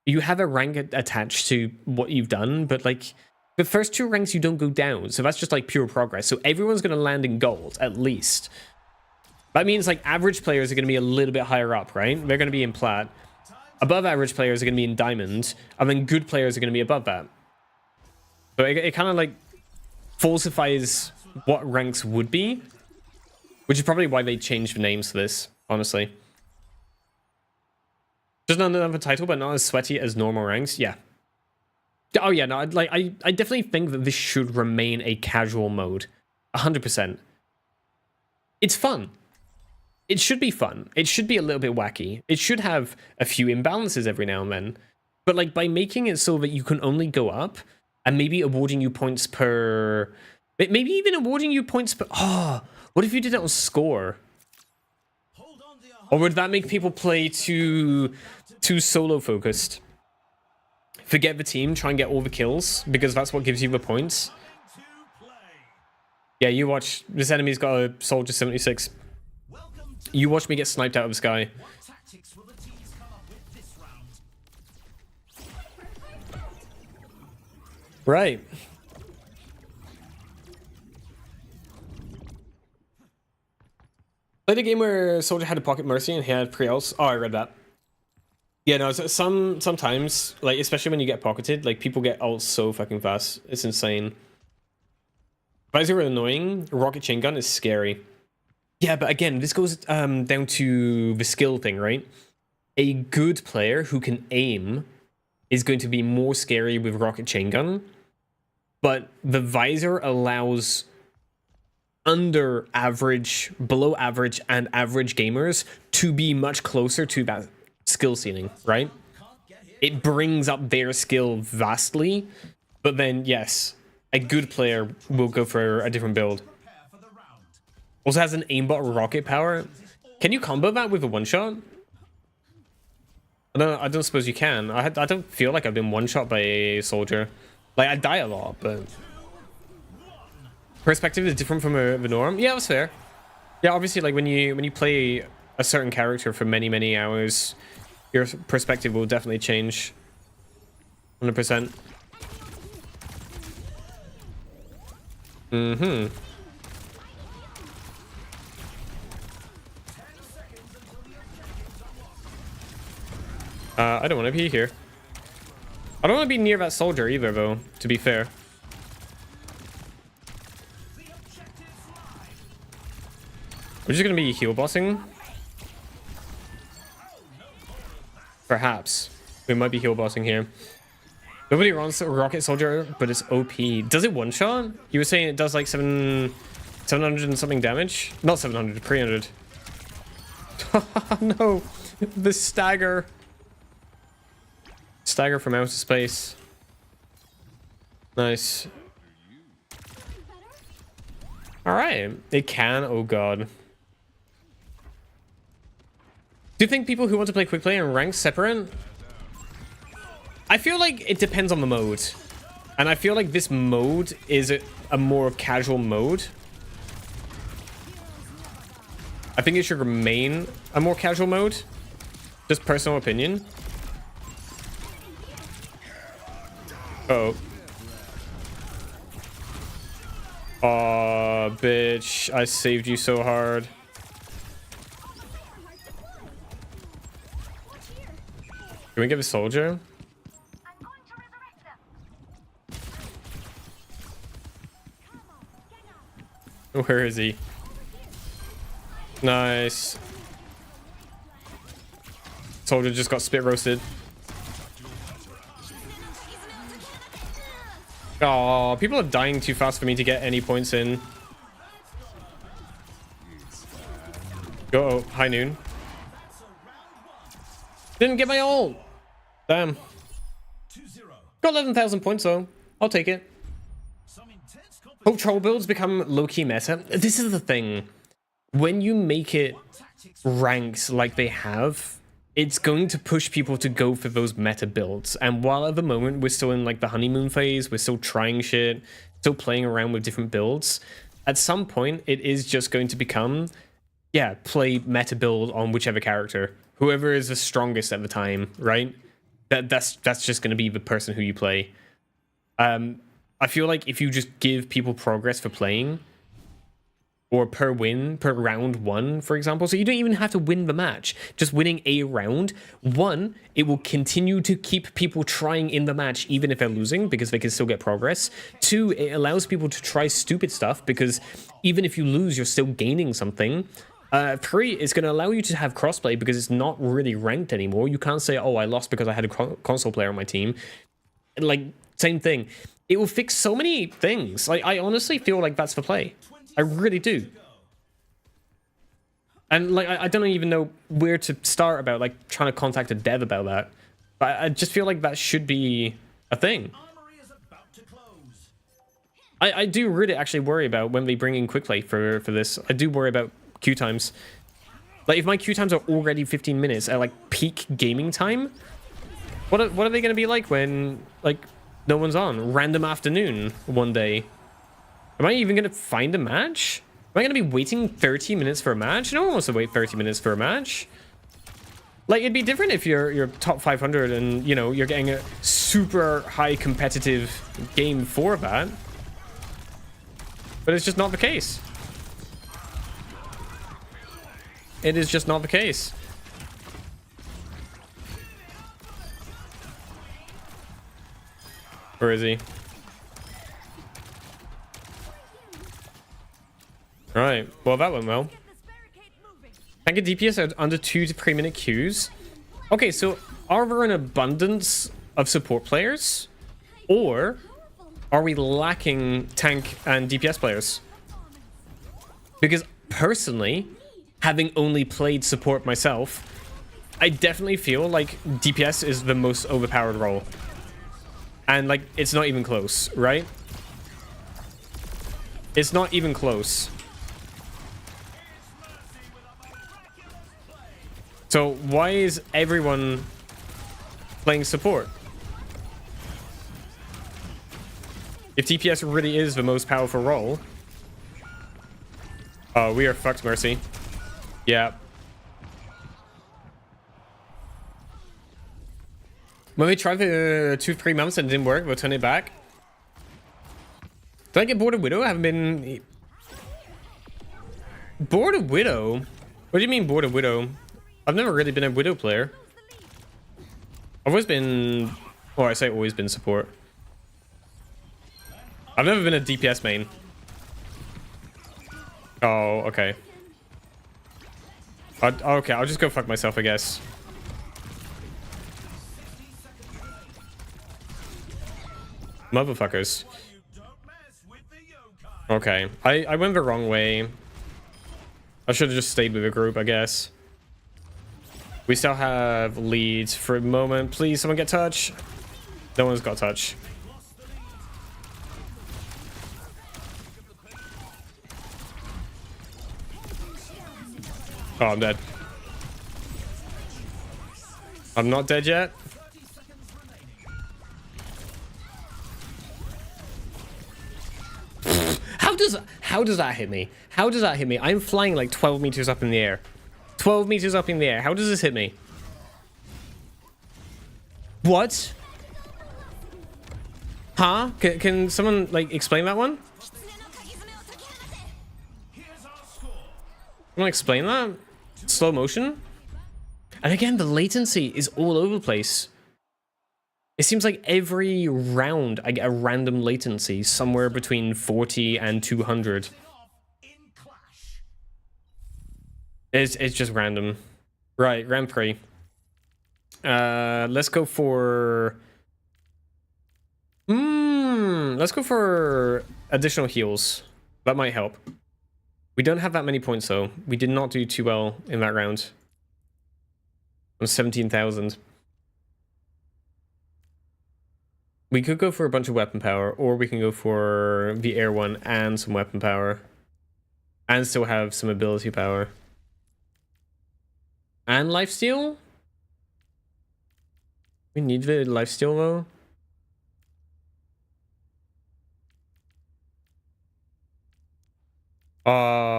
You have a rank attached to what you've done, but, like, the first 2 ranks you don't go down, so that's just, like, pure progress. So everyone's going to land in gold, at least. That means, like, average players are going to be a little bit higher up, right? They're going to be in plat. Above average players are going to be in diamond, and then good players are going to be above that. So it kind of, like, falsifies what ranks would be. Which is probably why they changed the names for this, honestly. Just another title, but not as sweaty as normal ranks. Yeah. Oh yeah, no, I definitely think that this should remain a casual mode. 100%. It's fun. It should be fun. It should be a little bit wacky. It should have a few imbalances every now and then. But, like, by making it so that you can only go up, and maybe awarding you points per... Maybe even awarding you points per... Oh... What if you did it on score? Or would that make people play too solo focused? Forget the team, try and get all the kills, because that's what gives you the points. Yeah, you watch. This enemy's got a soldier 76. You watch me get sniped out of the sky. Right. Played a game where Soldier had a pocket mercy and he had pre-ults. Oh, I read that. Yeah, no, sometimes, like, especially when you get pocketed, like, people get ults so fucking fast. It's insane. Visor are annoying. Rocket chain gun is scary. Yeah, but again, this goes down to the skill thing, right? A good player who can aim is going to be more scary with rocket chain gun. But the visor allows... under average, below average, and average gamers to be much closer to that skill ceiling, right? It brings up their skill vastly, but then, yes, a good player will go for a different build. Also has an aimbot rocket power. Can you combo that with a one-shot? I don't suppose you can. I don't feel like I've been one-shot by a soldier. Like, I die a lot, but... Perspective is different from the norm. Yeah, that's fair. Yeah, obviously, like when you play a certain character for many hours, your perspective will definitely change. 100%. I don't want to be here. I don't want to be near that soldier either, though, to be fair. We're just going to be heal bossing. Perhaps. We might be heal bossing here. Nobody runs a rocket soldier, but it's OP. Does it one-shot? You were saying it does like 700 and something damage? Not 700, 300. No. The stagger. Stagger from outer space. Nice. Alright. It can. Oh god. Do you think people who want to play quick play and rank separate? I feel like it depends on the mode. And I feel like this mode is a more casual mode. I think it should remain a more casual mode. Just personal opinion. Oh. Aw, bitch. I saved you so hard. Can we give a soldier? Where is he? Nice. Soldier just got spit roasted. Oh, people are dying too fast for me to get any points in. Go, high noon. Didn't get my ult. Damn. 2-0. Got 11,000 points though. I'll take it. Some intense competition. Hope troll builds become low-key meta. This is the thing. When you make it Tactics. ranked like they have, it's going to push people to go for those meta builds. And while at the moment we're still in like the honeymoon phase, we're still trying shit, still playing around with different builds, at some point it is just going to become, yeah, play meta build on whichever character. Whoever is the strongest at the time, right? That's just going to be the person who you play. I feel like if you just give people progress for playing, or per win, per round one, for example, so you don't even have to win the match, just winning a round, one, it will continue to keep people trying in the match even if they're losing, because they can still get progress. Two, it allows people to try stupid stuff, because even if you lose, you're still gaining something. Three, it's going to allow you to have crossplay, because it's not really ranked anymore. You can't say, oh, I lost because I had a console player on my team. Like, same thing. It will fix so many things. Like, I honestly feel like that's the play. I really do. And like, I don't even know where to start about like trying to contact a dev about that. But I just feel like that should be a thing. Armory is about to close. I do really actually worry about when they bring in quick play for this. I do worry about queue times. Like, if my queue times are already 15 minutes at like peak gaming time, what are they going to be like when like no one's on? Random afternoon one day. Am I even going to find a match? Am I going to be waiting 30 minutes for a match? No one wants to wait 30 minutes for a match. Like, it'd be different if you're top 500 and, you know, you're getting a super high competitive game for that. But it's just not the case. It is just not the case. Where is he? Right, well that went well. Tank and DPS are under 2 to 3 minute queues. Okay, so are there an abundance of support players? Or are we lacking tank and DPS players? Because personally, having only played support myself, I definitely feel like DPS is the most overpowered role. And like, it's not even close, right? It's not even close. So why is everyone playing support? If DPS really is the most powerful role. Oh, we are fucked, Mercy. Yeah. When we tried for 2-3 months and it didn't work, we'll turn it back. Did I get bored of Widow? I haven't been... Bored of Widow? What do you mean bored of Widow? I've never really been a Widow player. I've always been... Well, I say always been support. I've never been a DPS main. Oh, okay. Okay, I'll just go fuck myself, I guess. Motherfuckers. Okay, I went the wrong way. I should have just stayed with the group, I guess. We still have leads for a moment. Please, someone get touch. No one's got touch. Oh, I'm dead. I'm not dead yet. How does that hit me? How does that hit me? I'm flying like 12 meters up in the air. 12 meters up in the air. How does this hit me? What? Huh? Can someone like explain that one? Someone explain that? Slow motion? And again, the latency is all over the place. It seems like every round I get a random latency somewhere between 40 and 200. It's just random. Right, round 3. Let's go for... let's go for additional heals. That might help. We don't have that many points though. We did not do too well in that round. On 17,000. We could go for a bunch of weapon power, or we can go for the air one and some weapon power. And still have some ability power. And lifesteal? We need the lifesteal though.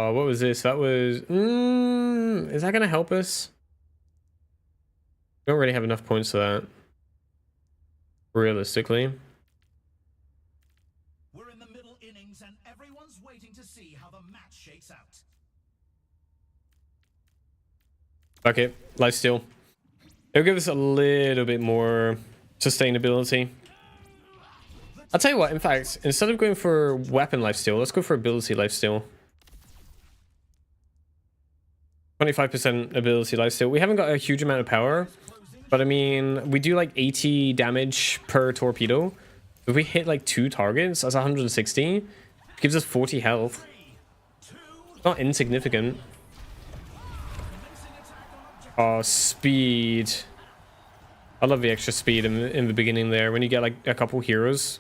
What was this? That was... is that gonna help us? We don't really have enough points for that. Realistically. We're in the middle innings and everyone's waiting to see how the match shakes out. Okay, lifesteal. It'll give us a little bit more sustainability. I'll tell you what, in fact, instead of going for weapon lifesteal, let's go for ability lifesteal. 25% ability lifesteal. We haven't got a huge amount of power, but I mean, we do like 80 damage per torpedo. If we hit like 2 targets, that's 160. Gives us 40 health. Not insignificant. Oh, speed. I love the extra speed in the beginning there when you get like a couple heroes.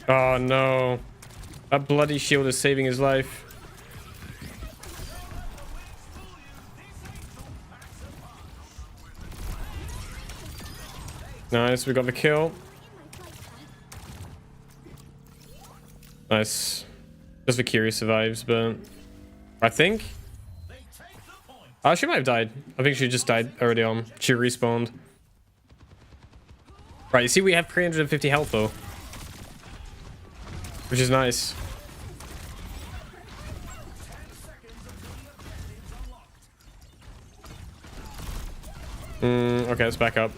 Oh no. That bloody shield is saving his life. Nice, we got the kill. Nice. Just Valkyrie survives, but I think... Oh, she might have died. I think she just died early on. She respawned. Right, you see we have 350 health though. Which is nice. Okay, let's back up.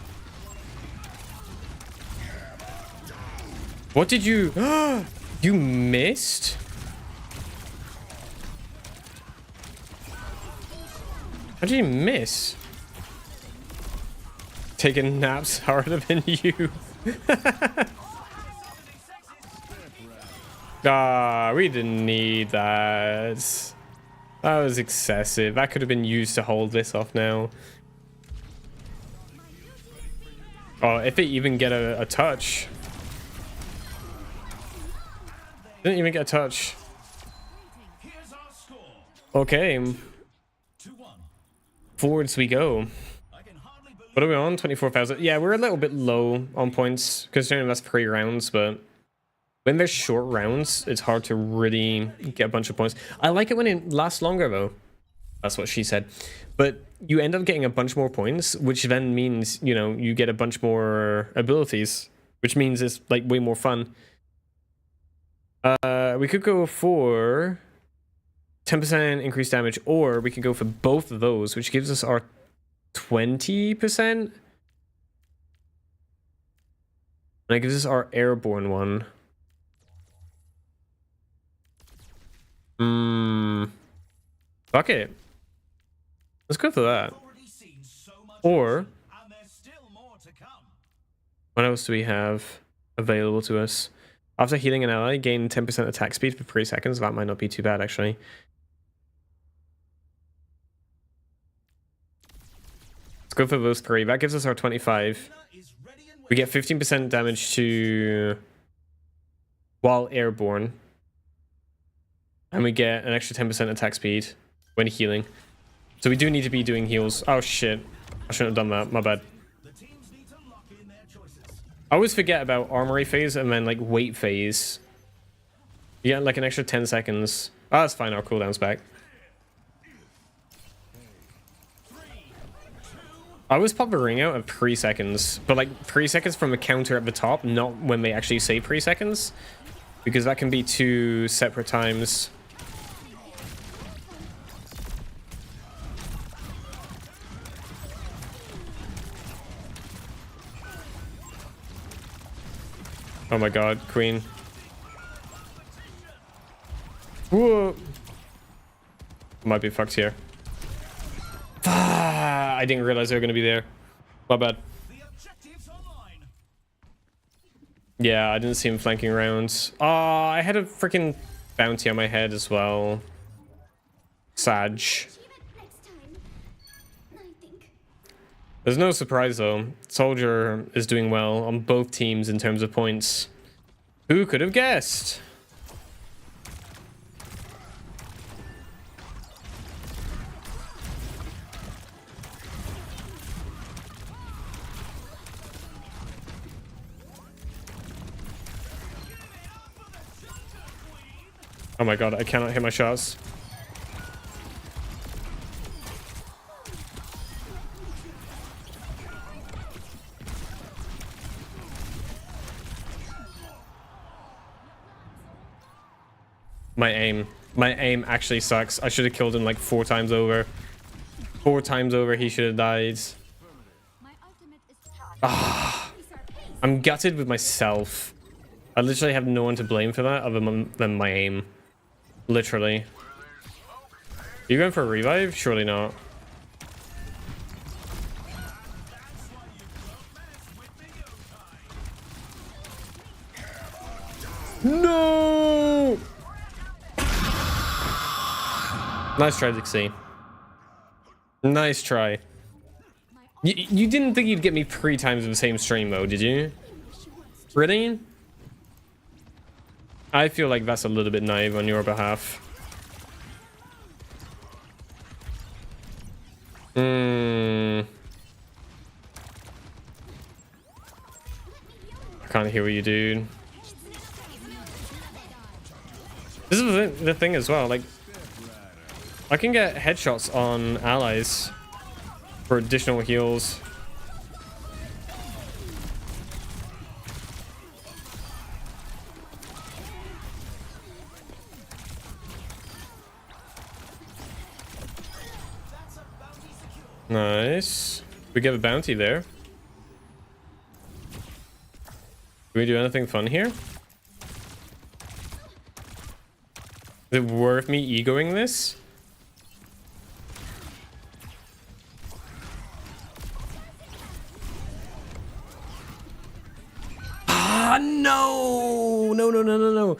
What did you... You missed? How did you miss? Taking naps harder than you. Ah, we didn't need that. That was excessive. That could have been used to hold this off now. Oh, if it even get a touch. Didn't even get a touch. Okay. Forwards we go. What are we on? 24,000. Yeah, we're a little bit low on points considering that's 3 rounds, but when there's short rounds, it's hard to really get a bunch of points. I like it when it lasts longer though. That's what she said. But you end up getting a bunch more points, which then means, you know, you get a bunch more abilities, which means it's like way more fun. We could go for 10% increased damage, or we could go for both of those, which gives us our 20%. And it gives us our airborne one. Fuck it. Let's go for that. Or what else do we have available to us? After healing an ally, gain 10% attack speed for 3 seconds. That might not be too bad, actually. Let's go for those 3. That gives us our 25. We get 15% damage to while airborne. And we get an extra 10% attack speed when healing. So we do need to be doing heals. Oh shit. I shouldn't have done that. My bad. I always forget about armory phase and then like wait phase. You get like an extra 10 seconds. Oh, that's fine. Our cooldown's back. I always pop the ring out at 3 seconds. But like 3 seconds from the counter at the top, not when they actually say 3 seconds. Because that can be 2 separate times. Oh my god, Queen. Whoa. Might be fucked here. Ah, I didn't realize they were going to be there. My bad. The objective's online. Yeah, I didn't see him flanking around. Oh, I had a freaking bounty on my head as well. Sag. Achieve it next time. I think. There's no surprise though. Soldier is doing well on both teams in terms of points. Who could have guessed? Oh my god, I cannot hit my shots. My aim actually sucks. I should have killed him like 4 times over. 4 times over he should have died. My ultimate is charged. Ah, Increase our pace. I'm gutted with myself. I literally have no one to blame for that other than my aim. Literally. Are you going for a revive? Surely not. No! Nice try, Dixie. Nice try. You didn't think you'd get me 3 times in the same stream, though, did you? Really? I feel like that's a little bit naive on your behalf. I can't hear you, dude. This is the thing as well, like, I can get headshots on allies for additional heals. Nice. We get a bounty there. Do we do anything fun here? Is it worth me egoing this? Ah, no! No, no, no, no, no.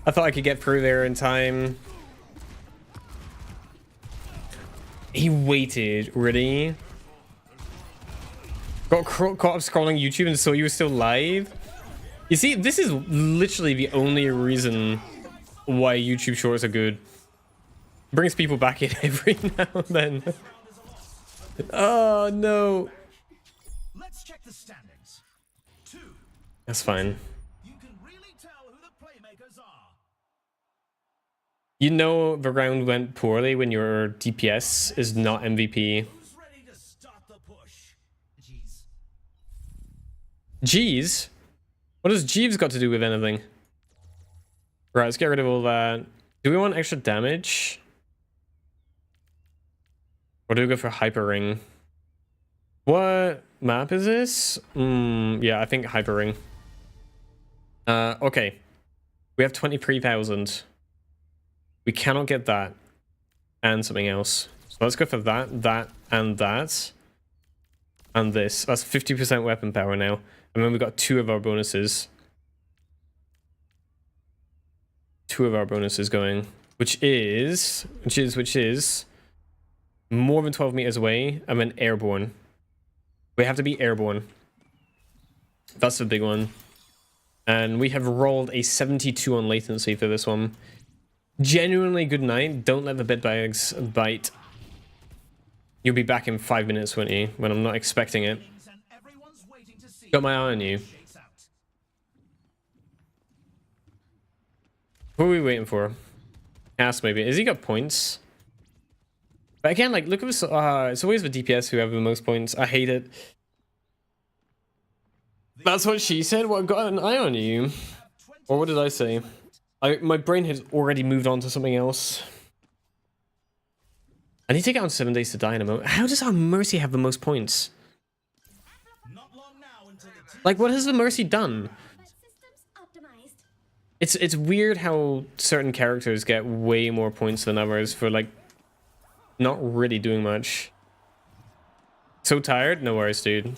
I thought I could get through there in time. He waited, really? Got caught up scrolling YouTube and saw you were still live? You see, this is literally the only reason why YouTube shorts are good. Brings people back in every now and then. Oh, no. Let's check the standings. 2. That's fine. You can really tell who the playmakers are. You know the round went poorly when your DPS is not MVP. Who's ready to start the push? Jeez. Jeeves? What does Jeeves got to do with anything? Right, let's get rid of all that. Do we want extra damage? Or do we go for Hyper Ring? What map is this? Yeah, I think Hyper Ring. Okay. We have 23,000. We cannot get that. And something else. So let's go for that, that, and that. And this. That's 50% weapon power now. And then we've got 2 of our bonuses. 2 of our bonuses going. Which is more than 12 meters away and then airborne. We have to be airborne. That's the big one. And we have rolled a 72 on latency for this one. Genuinely good night. Don't let the bed bags bite. You'll be back in 5 minutes, won't you? When I'm not expecting it. And everyone's waiting to see Got my eye on you. shakes out. Who are we waiting for? Ass maybe. Has he got points? But again, like, look at this. It's always the DPS who have the most points. I hate it. That's what she said. What, got an eye on you? Or what did I say? My brain has already moved on to something else. I need to get on 7 Days to Die in a moment. How does our Mercy have the most points? Not long now until the team Like, what has the Mercy done? But systems optimized. It's weird how certain characters get way more points than others for like not really doing much. So tired? No worries, dude.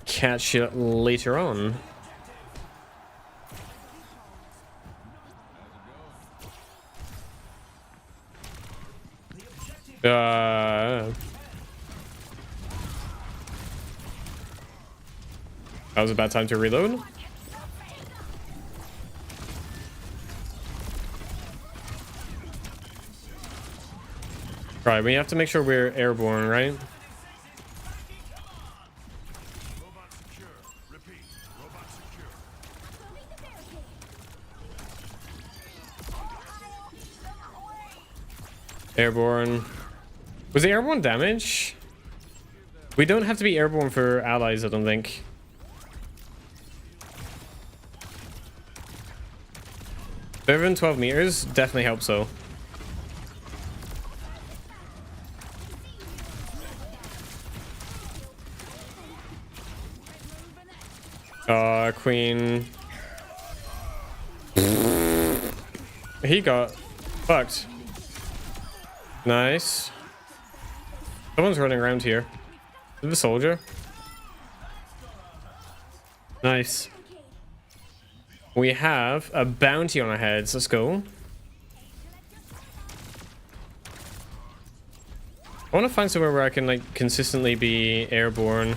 Catch you later on. That was a bad time to reload. Right, we have to make sure we're airborne, right? Robot secure. Repeat. Robot secure. Airborne. Was the airborne damage? We don't have to be airborne for allies, I don't think. Better than 12 meters definitely helps though. Queen. He got fucked. Nice. Someone's running around here. Is it a soldier? Nice. We have a bounty on our heads. Let's go. I want to find somewhere where I can like consistently be airborne.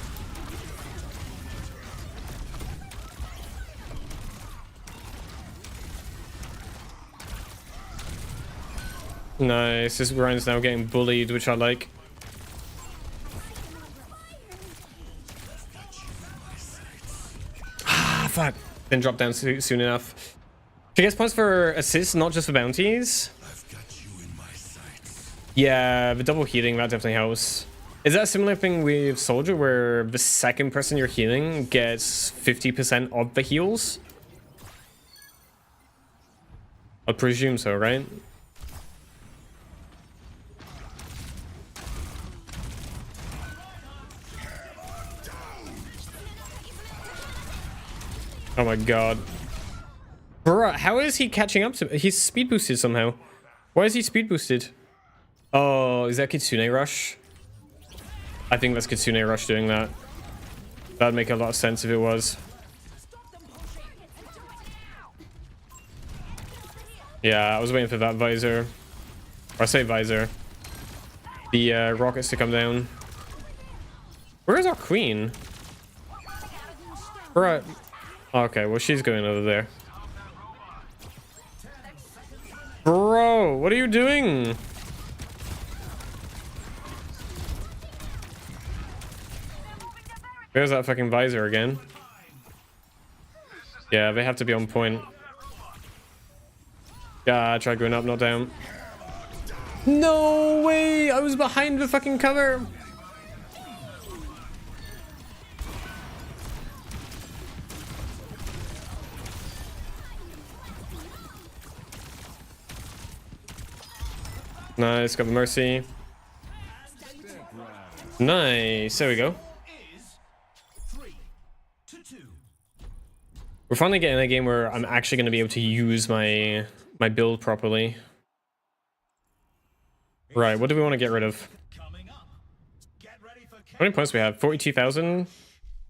Nice. This Ryan's now getting bullied, which I like. Ah, fuck. Then drop down soon enough. She gets points for assists, not just for bounties. I've got you in my sights. Yeah, the double healing, that definitely helps. Is that a similar thing with Soldier, where the second person you're healing gets 50% of the heals? I presume so, right? Oh my god. Bruh, how is he catching up to me? He's speed boosted somehow. Why is he speed boosted? Oh, is that Kitsune Rush? I think that's Kitsune Rush doing that. That'd make a lot of sense if it was. Yeah, I was waiting for that visor. Or I say visor. The rockets to come down. Where is our queen? Bruh. Okay, well, she's going over there. Bro, what are you doing? There's that fucking visor again. Yeah, they have to be on point. Yeah, I tried going up, not down. No way! I was behind the fucking cover! Nice, got the mercy. Nice, there we go. We're finally getting a game where I'm actually going to be able to use my build properly. Right, what do we want to get rid of? How many points do we have? 42,000?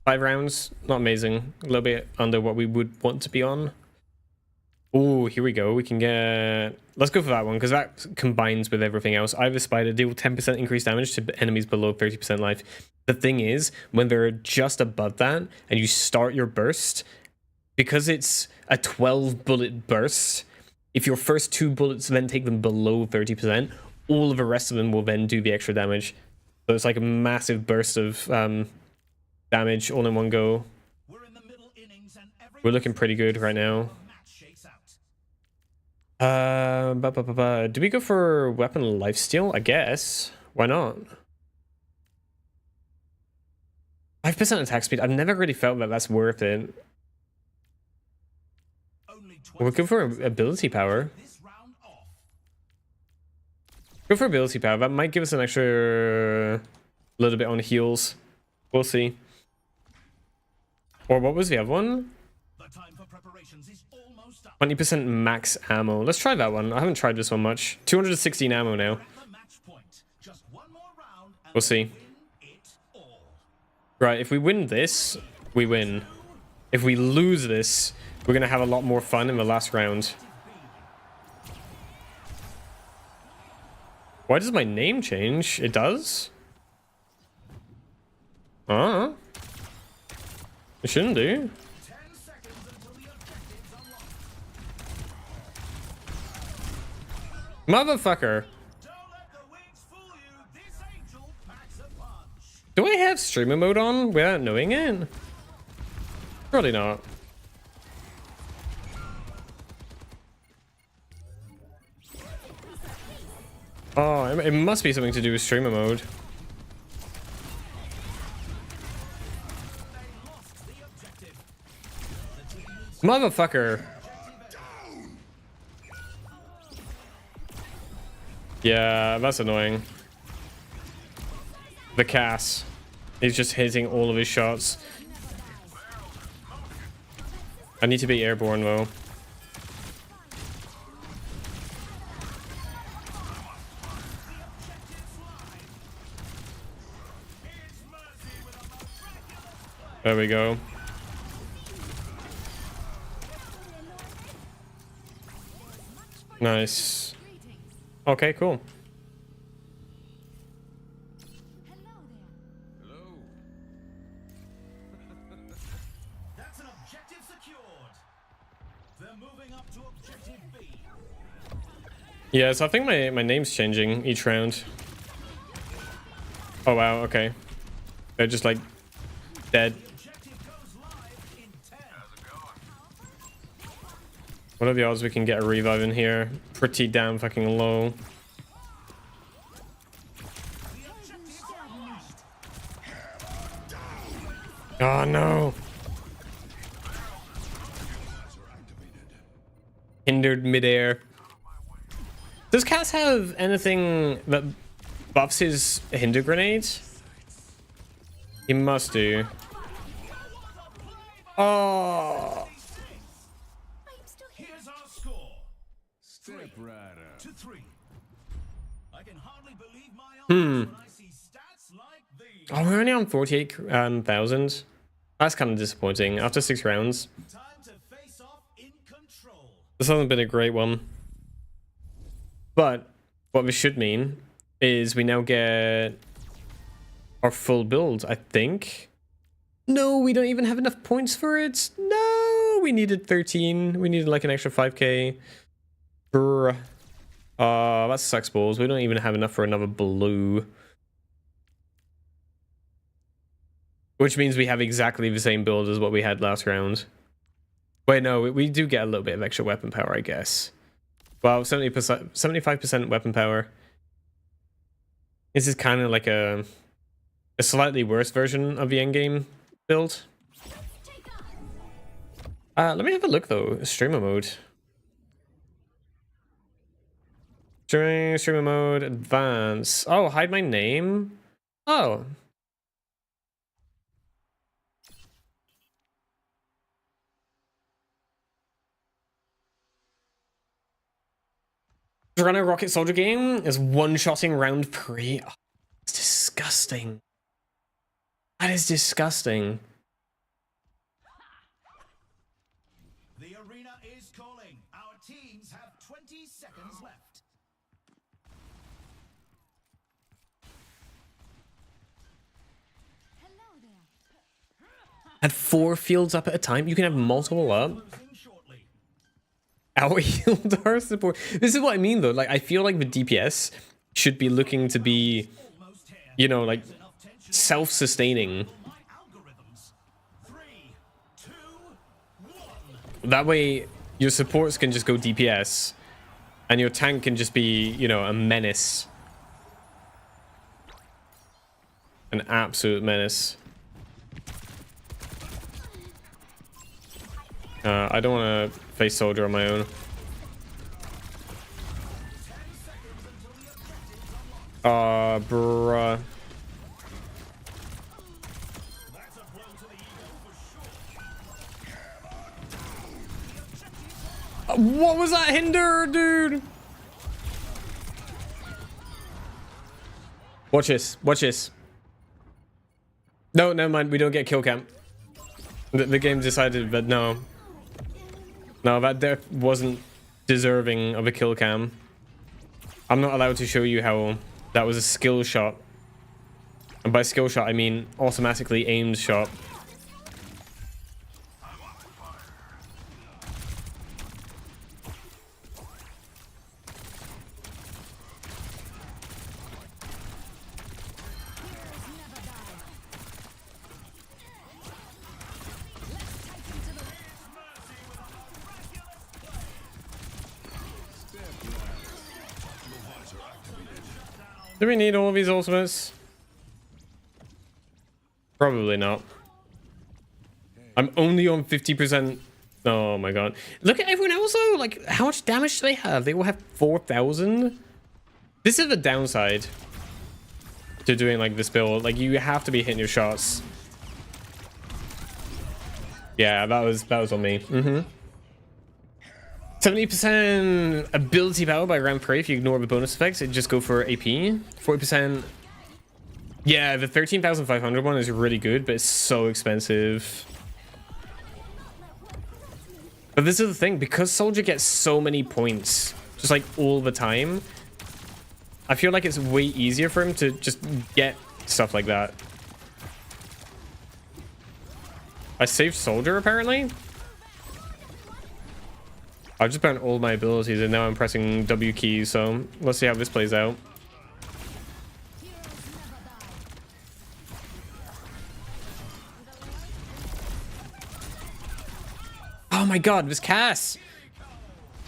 5 rounds? Not amazing. A little bit under what we would want to be on. Oh, here we go. We can get... Let's go for that one, because that combines with everything else. I've Spider, deal 10% increased damage to enemies below 30% life. The thing is, when they're just above that, and you start your burst, because it's a 12-bullet burst, if your first 2 bullets then take them below 30%, all of the rest of them will then do the extra damage. So it's like a massive burst of damage all in one go. We're looking pretty good right now. Do we go for weapon lifesteal? I guess. Why not? 5% attack speed. I've never really felt that that's worth it. We'll go for ability power. Go for ability power. That might give us an extra little bit on heals. We'll see. Or what was the other one? preparations is almost up. 20% max ammo. Let's try that one. I haven't tried this one much. 216 ammo now. At the match point. Just one more round and We'll see. win it all. Right, if we win this, we win. If we lose this, we're going to have a lot more fun in the last round. Why does my name change? It does? It shouldn't do. 10 seconds until the objectives unlocked. Motherfucker. Don't let the wings fool you. This angel packs a punch. Do I have streamer mode on without knowing it? Probably not. Oh, it must be something to do with streamer mode. They lost the objective. Motherfucker. Yeah, that's annoying. The Cass. He's just hitting all of his shots. I need to be airborne though. There we go. Nice. Okay, cool. That's an objective secured. They're moving up to objective B. Yeah, so I think my name's changing each round. Oh wow, okay. They're just like dead. Objective goes live in 10. What are the odds we can get a revive in here? Pretty damn fucking low. The objectives are lost. Oh no. Hindered midair. Does Cass have anything that buffs his hinder grenades? He must do. Oh. Here's our score. 3-3. I can hardly believe my eyes when I see stats like these. Oh, we're only on 48,000. That's kind of disappointing after 6 rounds. Time to face off in control. This hasn't been a great one. But what this should mean is we now get our full build, I think. No, we don't even have enough points for it. No, we needed 13. We needed like an extra 5k. Bruh. That sucks balls. We don't even have enough for another blue. Which means we have exactly the same build as what we had last round. Wait, no, we do get a little bit of extra weapon power, I guess. Well, 75% weapon power. This is kind of like a slightly worse version of the endgame build. Let me have a look though. Streamer mode. Streamer mode, advance. Oh, hide my name. Oh. Run a rocket soldier game is one-shotting round pre. Oh, it's disgusting. That is disgusting. The arena is calling. Our teams have 20 seconds left. At 4 fields up at a time, you can have multiple up. Closing shortly. Out healed our support. This is what I mean though. Like I feel like the DPS should be looking to be, Almost here. you know, like Enough tension. self-sustaining. My algorithms. 3, 2, 1. That way your supports can just go DPS and your tank can just be, you know, a menace. An absolute menace. I don't want to face soldier on my own. Bruh. That's a blow to the ego for sure. What was that hinder, dude? Watch this. Watch this. No, never mind. We don't get kill cam. The game decided that no. No, that death wasn't deserving of a kill cam. I'm not allowed to show you how that was a skill shot. And by skill shot, I mean automatically aimed shot. Do we need all of these ultimates? Probably not. I'm only on 50%. Oh my god. Look at everyone else though. Like, how much damage do they have? They all have 4,000. This is the downside to doing like this build. Like, you have to be hitting your shots. Yeah, that was on me. 70% ability power by round 3. If you ignore the bonus effects, it just go for AP. 40%. Yeah, the 13,500 one is really good, but it's so expensive. But this is the thing, because Soldier gets so many points, just like all the time, I feel like it's way easier for him to just get stuff like that. I saved Soldier, apparently. I've just burned all my abilities, and now I'm pressing W keys, so let's see how this plays out. Oh my god, this Cass!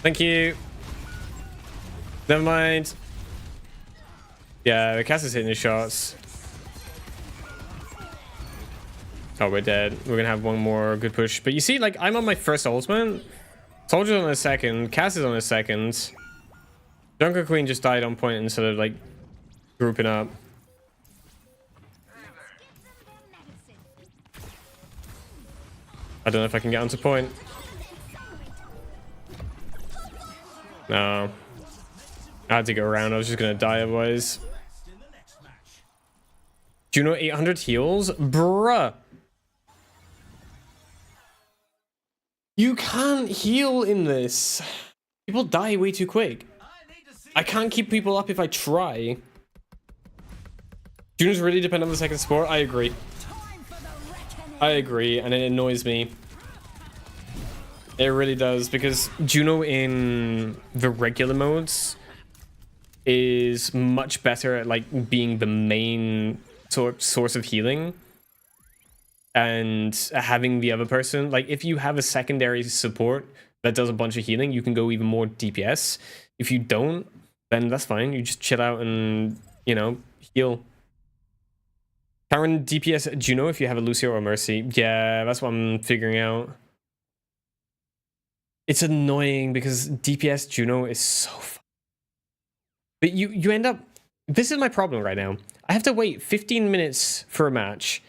Thank you. Never mind. Yeah, the Cass is hitting his shots. Oh, we're dead. We're gonna have one more good push. But you see, like, I'm on my first ultimate. Soldier's on a second. Cass is on a second. Junker Queen just died on point instead of, like, grouping up. I don't know if I can get onto point. No. I had to go around. I was just gonna die otherwise. Juno 800 heals? Bruh. You can't heal in this. People die way too quick. I can't keep people up if I try. Juno's really depend on the second support. I agree. I agree, and it annoys me. It really does, because Juno in the regular modes is much better at like being the main source of healing. And having the other person, like, if you have a secondary support that does a bunch of healing, you can go even more DPS. If you don't, then that's fine. You just chill out and, you know, heal. Current DPS Juno if you have a Lucio or Mercy. Yeah, that's what I'm figuring out. It's annoying because DPS Juno is so fun. But you end up... This is my problem right now. I have to wait 15 minutes for a match.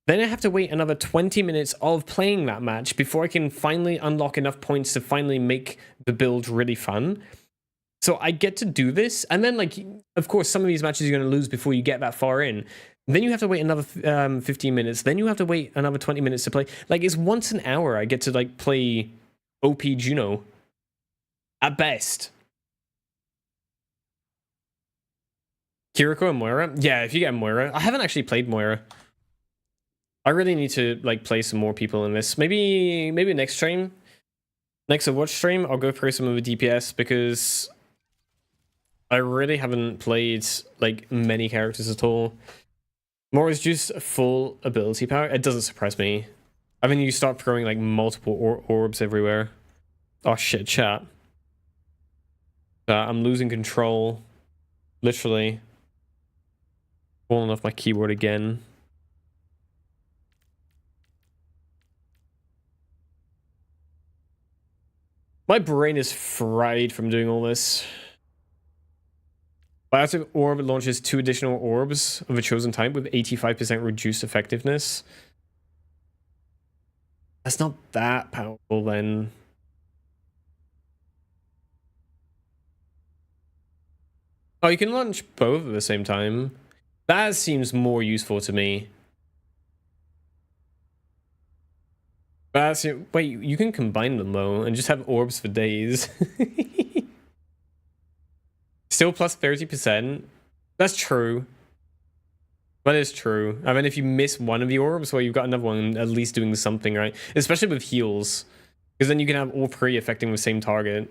Then I have to wait another 20 minutes of playing that match before I can finally unlock enough points to finally make the build really fun. So I get to do this, and then, like, of course, some of these matches you're going to lose before you get that far in. Then you have to wait another 15 minutes. Then you have to wait another 20 minutes to play. Like, it's once an hour I get to, like, play OP Juno. At best. Kiriko and Moira? Yeah, if you get Moira. I haven't actually played Moira. I really need to, like, play some more people in this. Maybe next stream, next Overwatch stream, I'll go through some of the DPS, because I really haven't played, like, many characters at all. More is just full ability power. It doesn't surprise me. I mean, you start throwing, like, multiple orbs everywhere. Oh shit, chat. I'm losing control. Literally. Falling off my keyboard again. My brain is fried from doing all this. Biotic Orb launches 2 additional orbs of a chosen type with 85% reduced effectiveness. That's not that powerful then. Oh, you can launch both at the same time. That seems more useful to me. Wait, you can combine them though and just have orbs for days. Still plus 30%. That's true. That is true. I mean, if you miss one of the orbs, well, you've got another one at least doing something, right? Especially with heals. Because then you can have all three affecting the same target.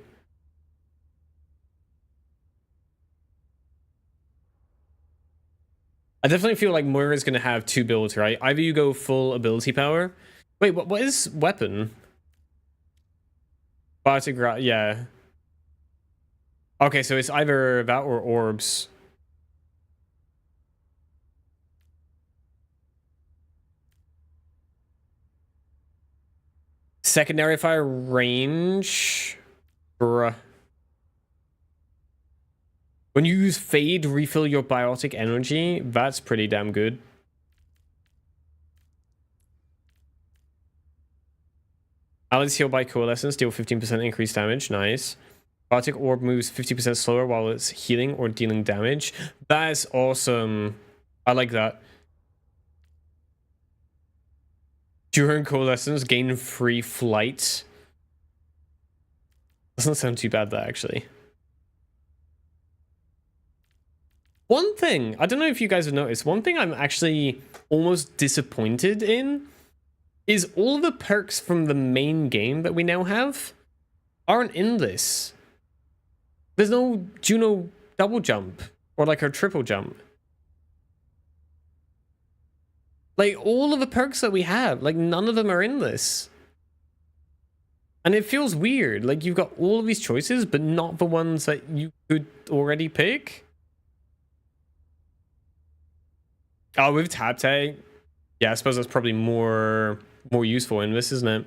I definitely feel like Moira's going to have two builds, right? Either you go full ability power. Wait, what is weapon? Yeah. Okay, so it's either that or orbs. Secondary fire range. Bruh. When you use Fade, refill your biotic energy. That's pretty damn good. Allies heal by Coalescence, deal 15% increased damage. Nice. Biotic Orb moves 50% slower while it's healing or dealing damage. That is awesome. I like that. During Coalescence, gain free flight. Doesn't sound too bad, that actually. One thing, I don't know if you guys have noticed, one thing I'm actually almost disappointed in is all the perks from the main game that we now have aren't in this. There's no Juno double jump or like her triple jump. Like all of the perks that we have, like none of them are in this. And it feels weird. Like you've got all of these choices, but not the ones that you could already pick. Oh, with tab tag. Yeah, I suppose that's probably more useful in this, isn't it?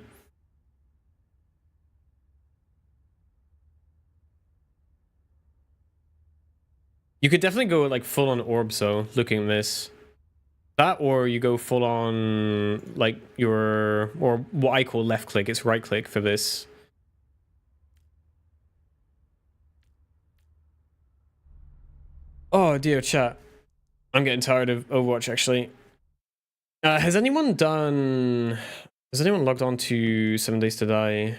You could definitely go like full on orbs though, looking at this. That or you go full on like or what I call left click, it's right click for this. Oh dear chat. I'm getting tired of Overwatch actually. Has anyone logged on to 7 Days to Die?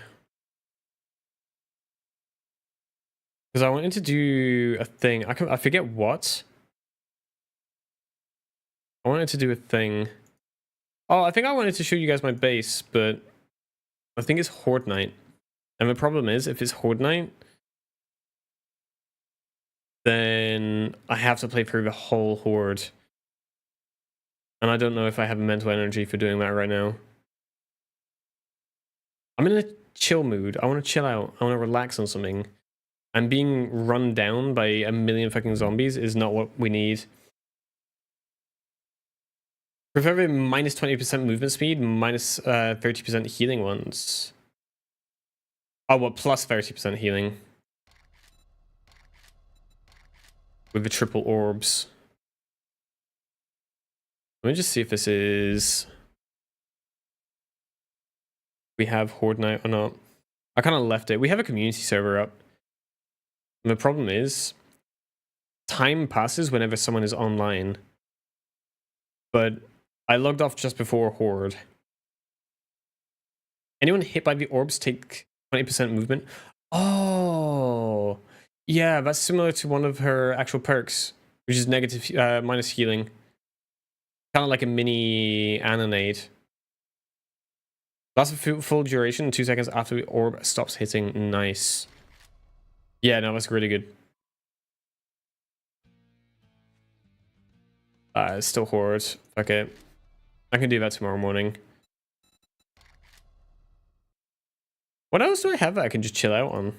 Because I wanted to do a thing. I forget what. I wanted to do a thing. Oh, I think I wanted to show you guys my base, but I think it's Horde Night. And the problem is, if it's Horde Night, then I have to play through the whole Horde. And I don't know if I have mental energy for doing that right now. I'm in a chill mood. I want to chill out. I want to relax on something. And being run down by a million fucking zombies is not what we need. Prefer minus 20% movement speed, minus 30% healing ones. Oh, what, plus 30% healing? With the triple orbs. Let me just see if this is... We have Horde Night or not. I kind of left it. We have a community server up. And the problem is, time passes whenever someone is online. But I logged off just before Horde. Anyone hit by the orbs take 20% movement? Oh, yeah, that's similar to one of her actual perks, which is negative minus healing. Kind of like a mini Annonade. Lasts a full duration, 2 seconds after the orb stops hitting. Nice. Yeah, no, that's really good. It's still Horde. Okay. I can do that tomorrow morning. What else do I have that I can just chill out on?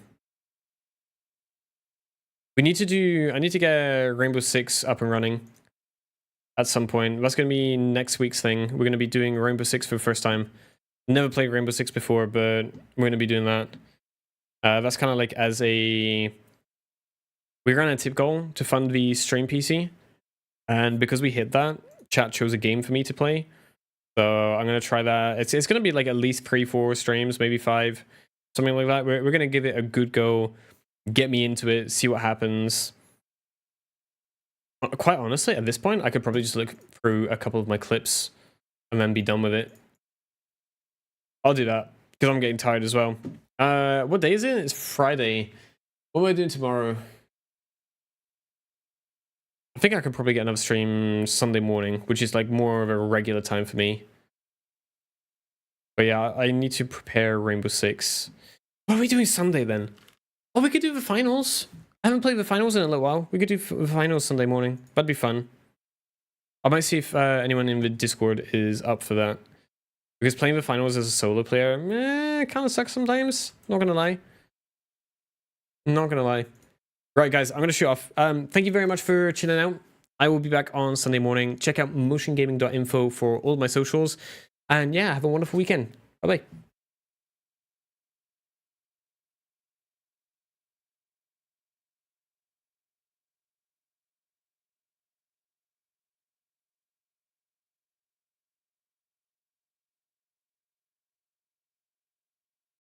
I need to get Rainbow Six up and running at some point. That's going to be next week's thing. We're going to be doing Rainbow Six for the first time. Never played Rainbow Six before, but we're going to be doing that. That's kind of like as a... We ran a tip goal to fund the stream PC. And because we hit that, chat chose a game for me to play. So I'm going to try that. It's going to be like at least 3-4 streams, maybe 5. Something like that. We're going to give it a good go. Get me into it. See what happens. Quite honestly, at this point, I could probably just look through a couple of my clips and then be done with it. I'll do that because I'm getting tired as well. What day is it? It's Friday. What am I doing tomorrow? I think I could probably get another stream Sunday morning, which is like more of a regular time for me. But yeah, I need to prepare Rainbow Six. What are we doing Sunday then? Oh, we could do the finals. I haven't played the finals in a little while. We could do the finals Sunday morning. That'd be fun. I might see if anyone in the Discord is up for that. Because playing the finals as a solo player, kind of sucks sometimes. Not gonna lie. Not gonna lie. Right, guys, I'm gonna shoot off. Thank you very much for chilling out. I will be back on Sunday morning. Check out motiongaming.info for all of my socials. And yeah, have a wonderful weekend. Bye-bye.